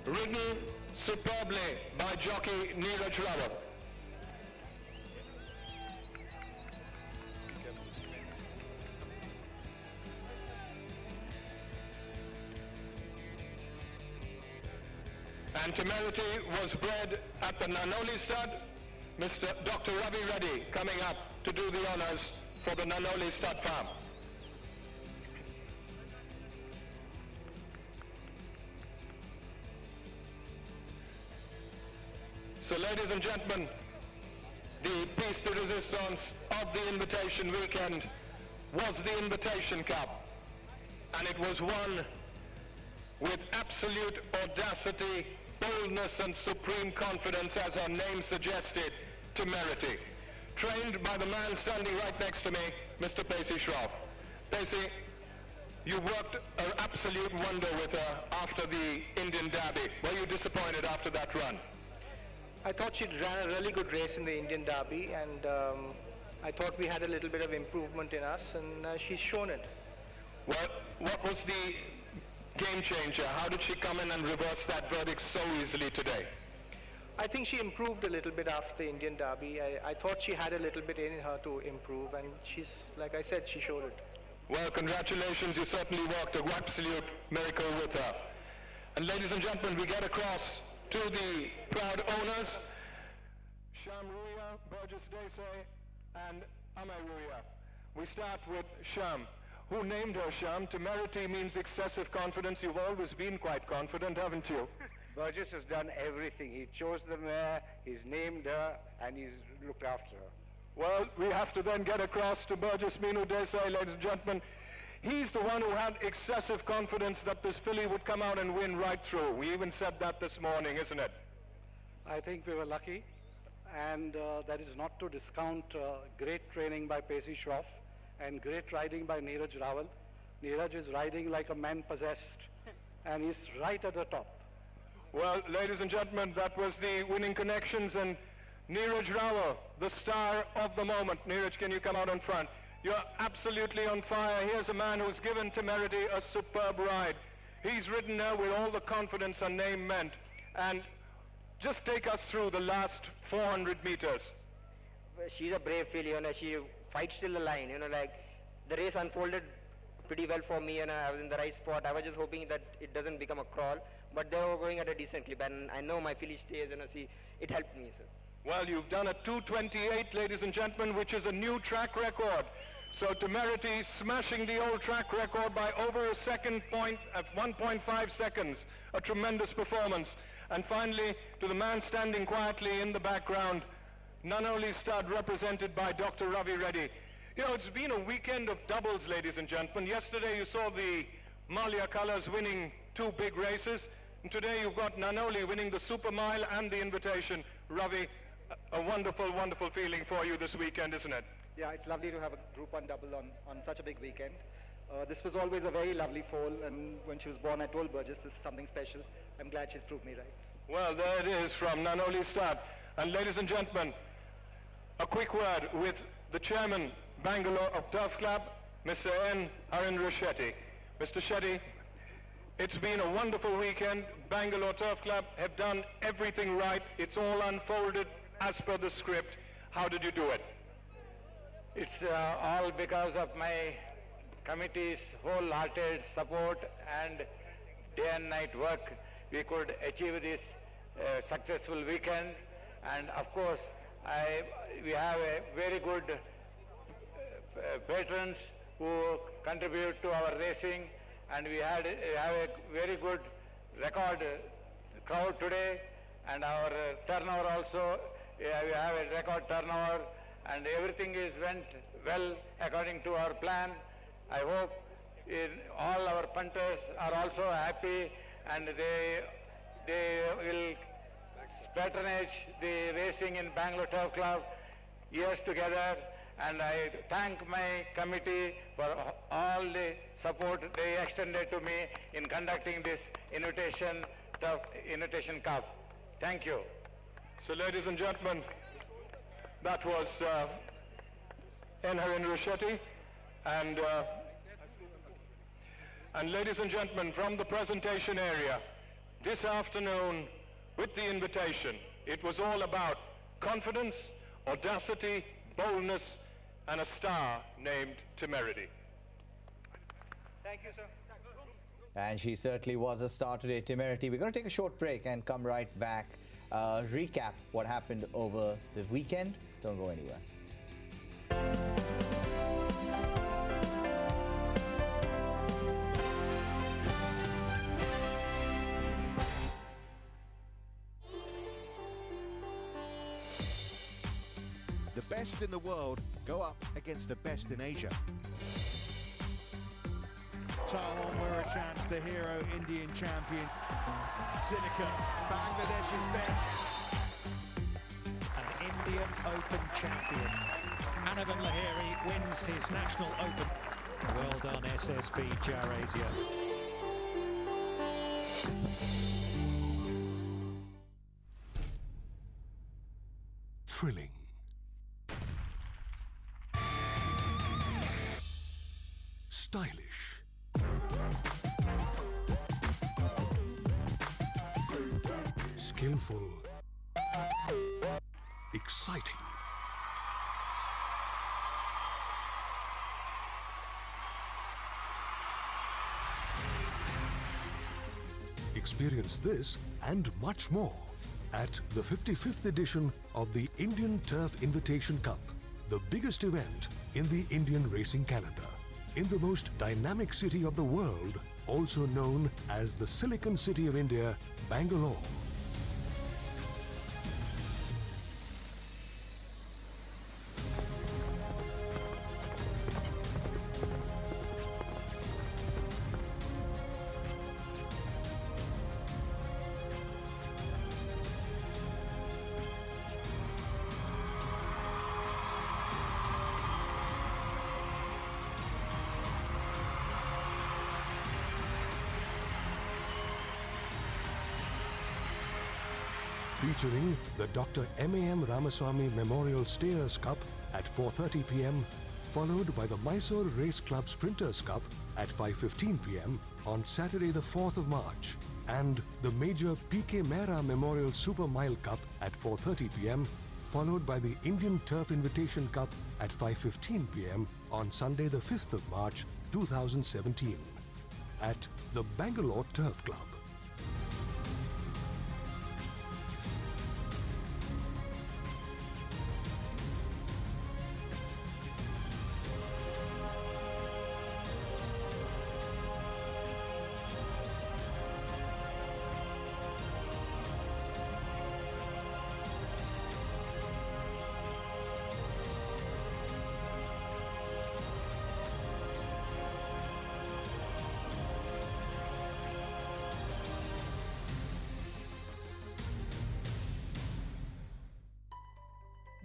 Ridden superbly by jockey Neeraj Rawal. And Temerity was bred at the Nanoli stud. Mr. Dr. Ravi Reddy coming up to do the honors for the Nanoli stud farm. So, ladies and gentlemen, the piece de resistance of the invitation weekend was the Invitation Cup, and it was won with absolute audacity, boldness, and supreme confidence, as her name suggested, Temerity. Trained by the man standing right next to me, Mr. Pacey Shroff. Pacey, you worked an absolute wonder with her after the Indian Derby. Were you disappointed after that run? I thought she ran a really good race in the Indian Derby, and I thought we had a little bit of improvement in us, and she's shown it. Well, what was the game changer? How did she come in and reverse that verdict so easily today? I think she improved a little bit after the Indian Derby. I thought she had a little bit in her to improve, and she's, like I said, she showed it. Well, congratulations. You certainly worked an absolute miracle with her. And ladies and gentlemen, we get across to the proud owners, Shyam Ruya, Burgess Desai, and Amay Ruya. We start with Shyam. Who named her Shyam? Temerity means excessive confidence. You've always been quite confident, haven't you? Burgess has done everything. He chose the mare, he's named her, and he's looked after her. Well, we have to then get across to Burgess Meenu Desai, ladies and gentlemen. He's the one who had excessive confidence that this filly would come out and win right through. We even said that this morning, isn't it? I think we were lucky, and that is not to discount great training by Pacey Shroff and great riding by Neeraj Rawal. Neeraj is riding like a man possessed, and he's right at the top. Well, ladies and gentlemen, that was the winning connections, and Neeraj Rawal, the star of the moment. Neeraj, can you come out in front? You're absolutely on fire. Here's a man who's given Temerity a superb ride. He's ridden her with all the confidence her name meant. And just take us through the last 400 meters. She's a brave filly, she fights till the line, like the race unfolded pretty well for me, and I was in the right spot. I was just hoping that it doesn't become a crawl, but they were going at a decent clip, and I know my filly stays, it helped me, sir. Well, you've done a 2:28, ladies and gentlemen, which is a new track record. So Temerity smashing the old track record by over a second point at 1.5 seconds. A tremendous performance. And finally, to the man standing quietly in the background, Nanoli stud represented by Dr. Ravi Reddy. You know, it's been a weekend of doubles, ladies and gentlemen. Yesterday you saw the Malia Colors winning 2 big races. And today you've got Nanoli winning the Super Mile and the Invitation. Ravi, a wonderful, wonderful feeling for you this weekend, isn't it? Yeah, it's lovely to have a Group 1 double on such a big weekend. This was always a very lovely foal, and when she was born I told Burgess this is something special. I'm glad she's proved me right. Well, there it is from Nanoli stud. And ladies and gentlemen, a quick word with the chairman, Bangalore of Turf Club, Mr. N. Harindra Shetty. Mr. Shetty, it's been a wonderful weekend. Bangalore Turf Club have done everything right. It's all unfolded as per the script. How did you do it? It's all because of my committee's wholehearted support and day and night work. We could achieve this successful weekend, and of course we have a very good patrons who contribute to our racing, and we have a very good record crowd today, and our turnover also, we have a record turnover, and everything went well according to our plan. I hope all our punters are also happy, and they will patronage the racing in Bangalore Turf Club years together. And I thank my committee for all the support they extended to me in conducting this Invitation Cup. Thank you. So ladies and gentlemen, that was N. Harindra Shetty. And ladies and gentlemen, from the presentation area, this afternoon with the invitation, it was all about confidence, audacity, boldness, and a star named Temerity. Thank you, sir. And she certainly was a star today, Temerity. We're going to take a short break and come right back. Recap what happened over the weekend. Don't go anywhere. The best in the world go up against the best in Asia. Tarwon Murachand, the hero, Indian champion. Sinikka, Bangladesh's best. An Indian Open champion. Anirban Lahiri wins his National Open. Well done, SSB Jarasia. Thrilling. Stylish. Skillful. Exciting. Experience this and much more at the 55th edition of the Indian Turf Invitation Cup, the biggest event in the Indian racing calendar, in the most dynamic city of the world, also known as the Silicon City of India, Bangalore. Featuring the Dr. M.A.M. Ramaswamy Memorial Steers Cup at 4:30 p.m, followed by the Mysore Race Club Sprinters Cup at 5:15 p.m. on Saturday the 4th of March, and the major P.K. Mehra Memorial Super Mile Cup at 4:30 p.m, followed by the Indian Turf Invitation Cup at 5:15 p.m. on Sunday the 5th of March 2017 at the Bangalore Turf Club.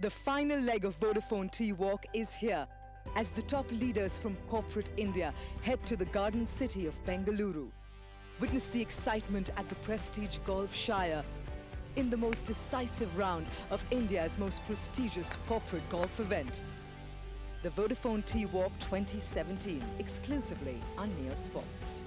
The final leg of Vodafone T-Walk is here as the top leaders from corporate India head to the garden city of Bengaluru. Witness the excitement at the Prestige Golf Shire in the most decisive round of India's most prestigious corporate golf event. The Vodafone T-Walk 2017, exclusively on Neo Sports.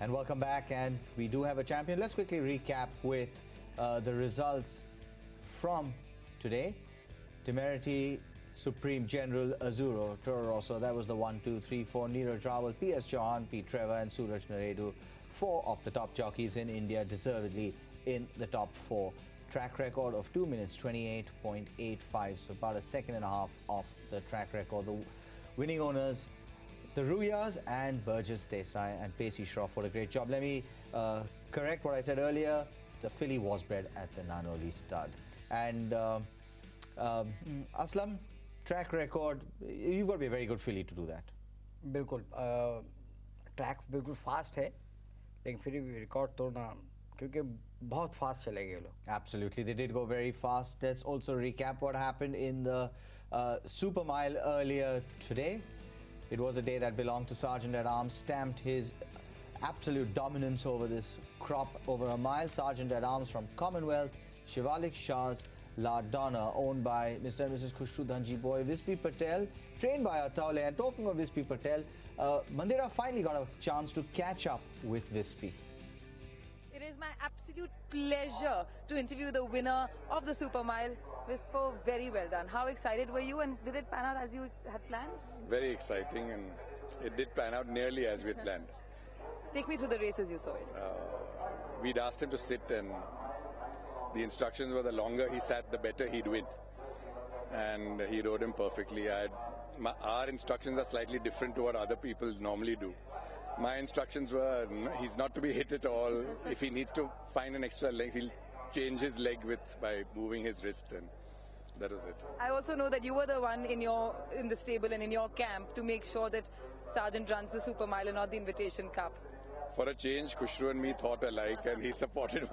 And welcome back, and we do have a champion. Let's quickly recap with the results from today. Temerity, Supreme General, Azuro, Toro Rosso. That was the 1, 2, 3, 4. Neeraj Rawal, P.S. Chauhan, P. Trevor, and Suraj Naredu. 4 of the top jockeys in India, deservedly in the top 4. Track record of 2 minutes 28.85, so about a second and a half off the track record. The winning owners, the Ruyas and Burgess Desai and Pacey Shroff. What a great job. Let me correct what I said earlier. The filly was bred at the Nanoli stud. And Aslam, track record, you've got to be a very good filly to do that. बिल्कुल track बिल्कुल fast है लेकिन फिर भी record तोड़ना क्योंकि बहुत fast चले गए लोग. Absolutely, they did go very fast. Let's also recap what happened in the Super Mile earlier today. It was a day that belonged to Sergeant at Arms, stamped his absolute dominance over this crop over a mile. Sergeant at Arms from Commonwealth, Shivalik Shah's La Donna, owned by Mr. and Mrs. Khushru Dhanji Boy, Vispy Patel, trained by Ataule. And talking of Vispy Patel, Mandira finally got a chance to catch up with Vispy. It is my absolute pleasure to interview the winner of the Super Mile. Vispo, very well done. How excited were you, and did it pan out as you had planned? Very exciting, and it did pan out nearly as we had planned. Take me through the races you saw it. We'd asked him to sit, and the instructions were the longer he sat, the better he'd win. And he rode him perfectly. Our instructions are slightly different to what other people normally do. My instructions were, he's not to be hit at all. If he needs to find an extra leg, he'll change his leg width by moving his wrist, and that was it. I also know that you were the one in the stable and in your camp to make sure that Sergeant runs the Super Mile and not the Invitation Cup. For a change, Khushru and me thought alike, and he supported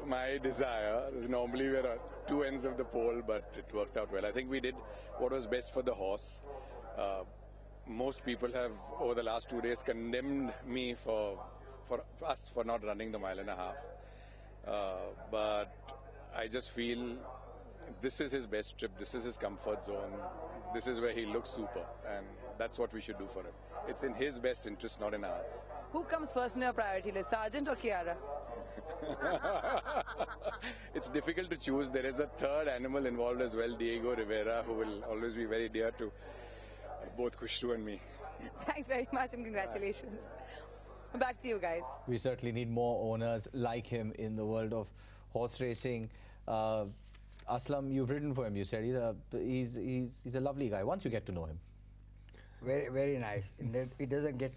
my desire. Normally we're at two ends of the pole, but it worked out well. I think we did what was best for the horse. Most people have, over the last 2 days, condemned me for us for not running the mile and a half. But I just feel this is his best trip, this is his comfort zone, this is where he looks super, and that's what we should do for him. It's in his best interest, not in ours. Who comes first in your priority list, Sergeant or Kiara? It's difficult to choose. There is a third animal involved as well, Diego Rivera, who will always be very dear to both Khushru and me. Thanks very much and congratulations. Back to you guys. We certainly need more owners like him in the world of horse racing. Aslam, you've ridden for him, you said. He's a lovely guy once you get to know him. Very, very nice. It doesn't get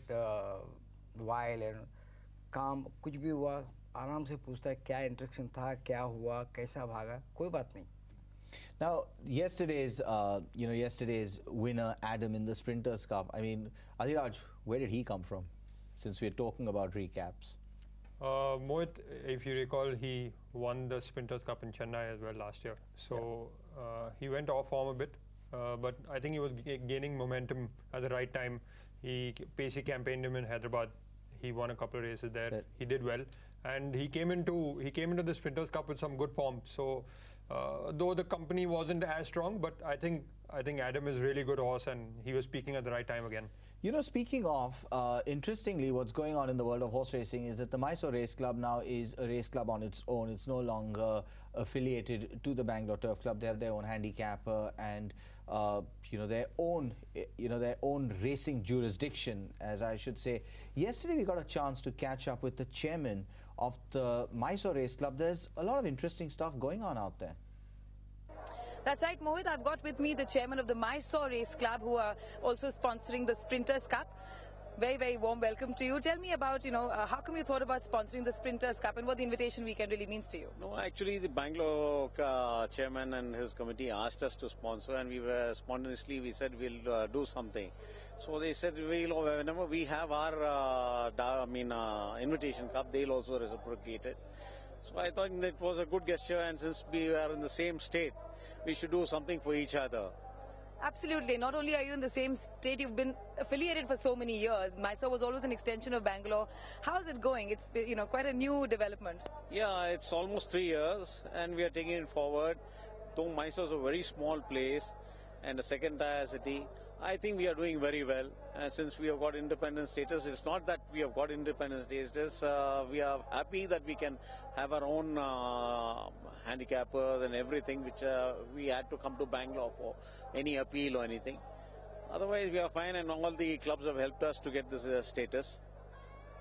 wild and calm. कुछ भी हुआ आराम से पूछता है क्या interaction था, क्या हुआ, कैसा भागा, कोई बात नहीं. Now, yesterday's winner, Adam, in the Sprinters Cup. I mean, Adhiraj, where did he come from? Since we're talking about recaps. Mohit, if you recall, he won the Sprinters Cup in Chennai as well last year. So he went off form a bit, but I think he was gaining momentum at the right time. Pacey campaigned him in Hyderabad. He won a couple of races there. Right. He did well, and he came into the Sprinters Cup with some good form. So though the company wasn't as strong, but I think Adam is a really good horse, and he was speaking at the right time again. You know, speaking of, interestingly, what's going on in the world of horse racing is that the Mysore Race Club now is a race club on its own. It's no longer affiliated to the Bangalore Turf Club. They have their own handicapper and their own racing jurisdiction, as I should say. Yesterday, we got a chance to catch up with the chairman of the Mysore Race Club. There's a lot of interesting stuff going on out there. That's right, Mohit. I've got with me the chairman of the Mysore Race Club, who are also sponsoring the Sprinters Cup. Very, very warm welcome to you. Tell me about, how come you thought about sponsoring the Sprinters Cup and what the Invitation Weekend really means to you? No, actually the Bangalore chairman and his committee asked us to sponsor, and we were spontaneously, we said we'll do something. So they said whenever we have our Invitation Cup, they'll also reciprocate it. So I thought it was a good gesture, and since we are in the same state, we should do something for each other. Absolutely. Not only are you in the same state, you've been affiliated for so many years. Mysore was always an extension of Bangalore. How's it going? It's quite a new development. Yeah, it's almost 3 years, and we are taking it forward. Though Mysore is a very small place and a second-tier city, I think we are doing very well. And since we have got independent status, it's not that we have got independent status. We are happy that we can have our own handicappers and everything, which we had to come to Bangalore for any appeal or anything. Otherwise, we are fine, and all the clubs have helped us to get this status.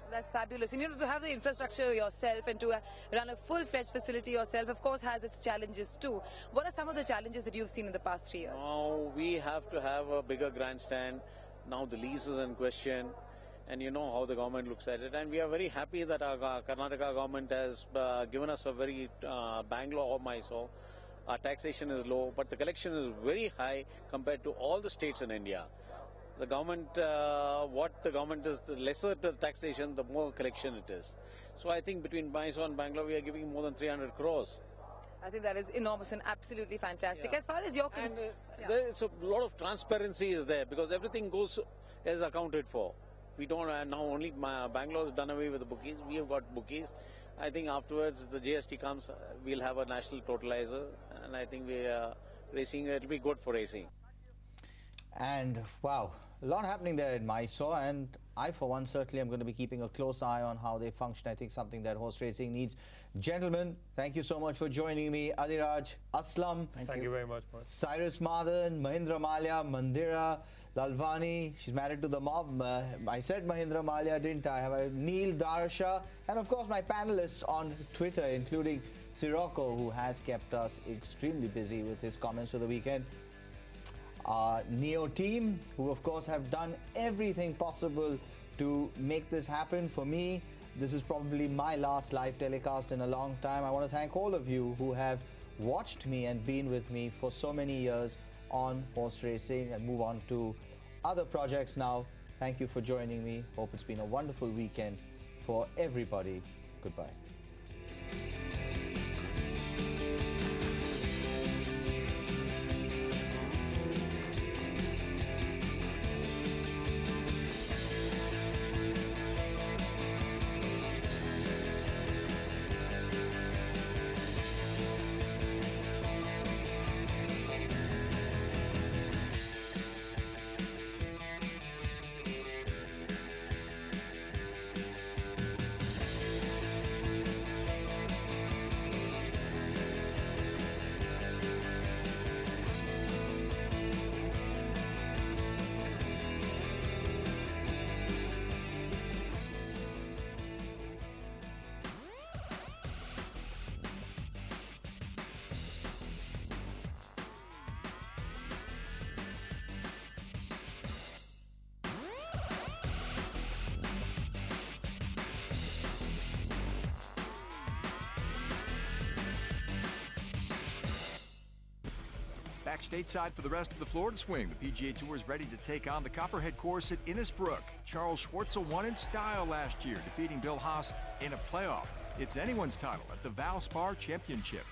That's fabulous. And to have the infrastructure yourself and to run a full-fledged facility yourself, of course, has its challenges too. What are some of the challenges that you've seen in the past 3 years? Now, we have to have a bigger grandstand. Now the lease is in question, and you know how the government looks at it. And we are very happy that our Karnataka government has given us a very Bangalore or Mysore. Our taxation is low, but the collection is very high compared to all the states in India. The government, what the government is, the lesser the taxation, the more collection it is. So I think between Mysore and Bangalore, we are giving more than 300 crores. I think that is enormous and absolutely fantastic. Yeah. As far as you're concerned, there's a lot of transparency is there, because everything is accounted for. We don't now only Bangalore has done away with the bookies. We have got bookies. I think afterwards the GST comes, we'll have a national totalizer, and I think we are racing. It'll be good for racing. And wow, a lot happening there in Mysore, and I for one certainly am going to be keeping a close eye on how they function. I think something that horse racing needs. Gentlemen, thank you so much for joining me. Adiraj, Aslam, thank you very much. Cyrus Madhan, Mahindra Malia, Mandira Lalvani, she's married to the mob. I said Mahindra Malia, didn't I? Have Neil Darsha, and of course my panelists on Twitter, including Sirocco, who has kept us extremely busy with his comments for the weekend. Neo team, who of course have done everything possible to make this happen. For me, this is probably my last live telecast in a long time. I want to thank all of you who have watched me and been with me for so many years on horse racing, and move on to other projects now. Thank you for joining me. Hope it's been a wonderful weekend for everybody. Goodbye. Back stateside for the rest of the Florida swing, the PGA Tour is ready to take on the Copperhead course at Innisbrook. Charles Schwartzel won in style last year, defeating Bill Haas in a playoff. It's anyone's title at the Valspar Championship.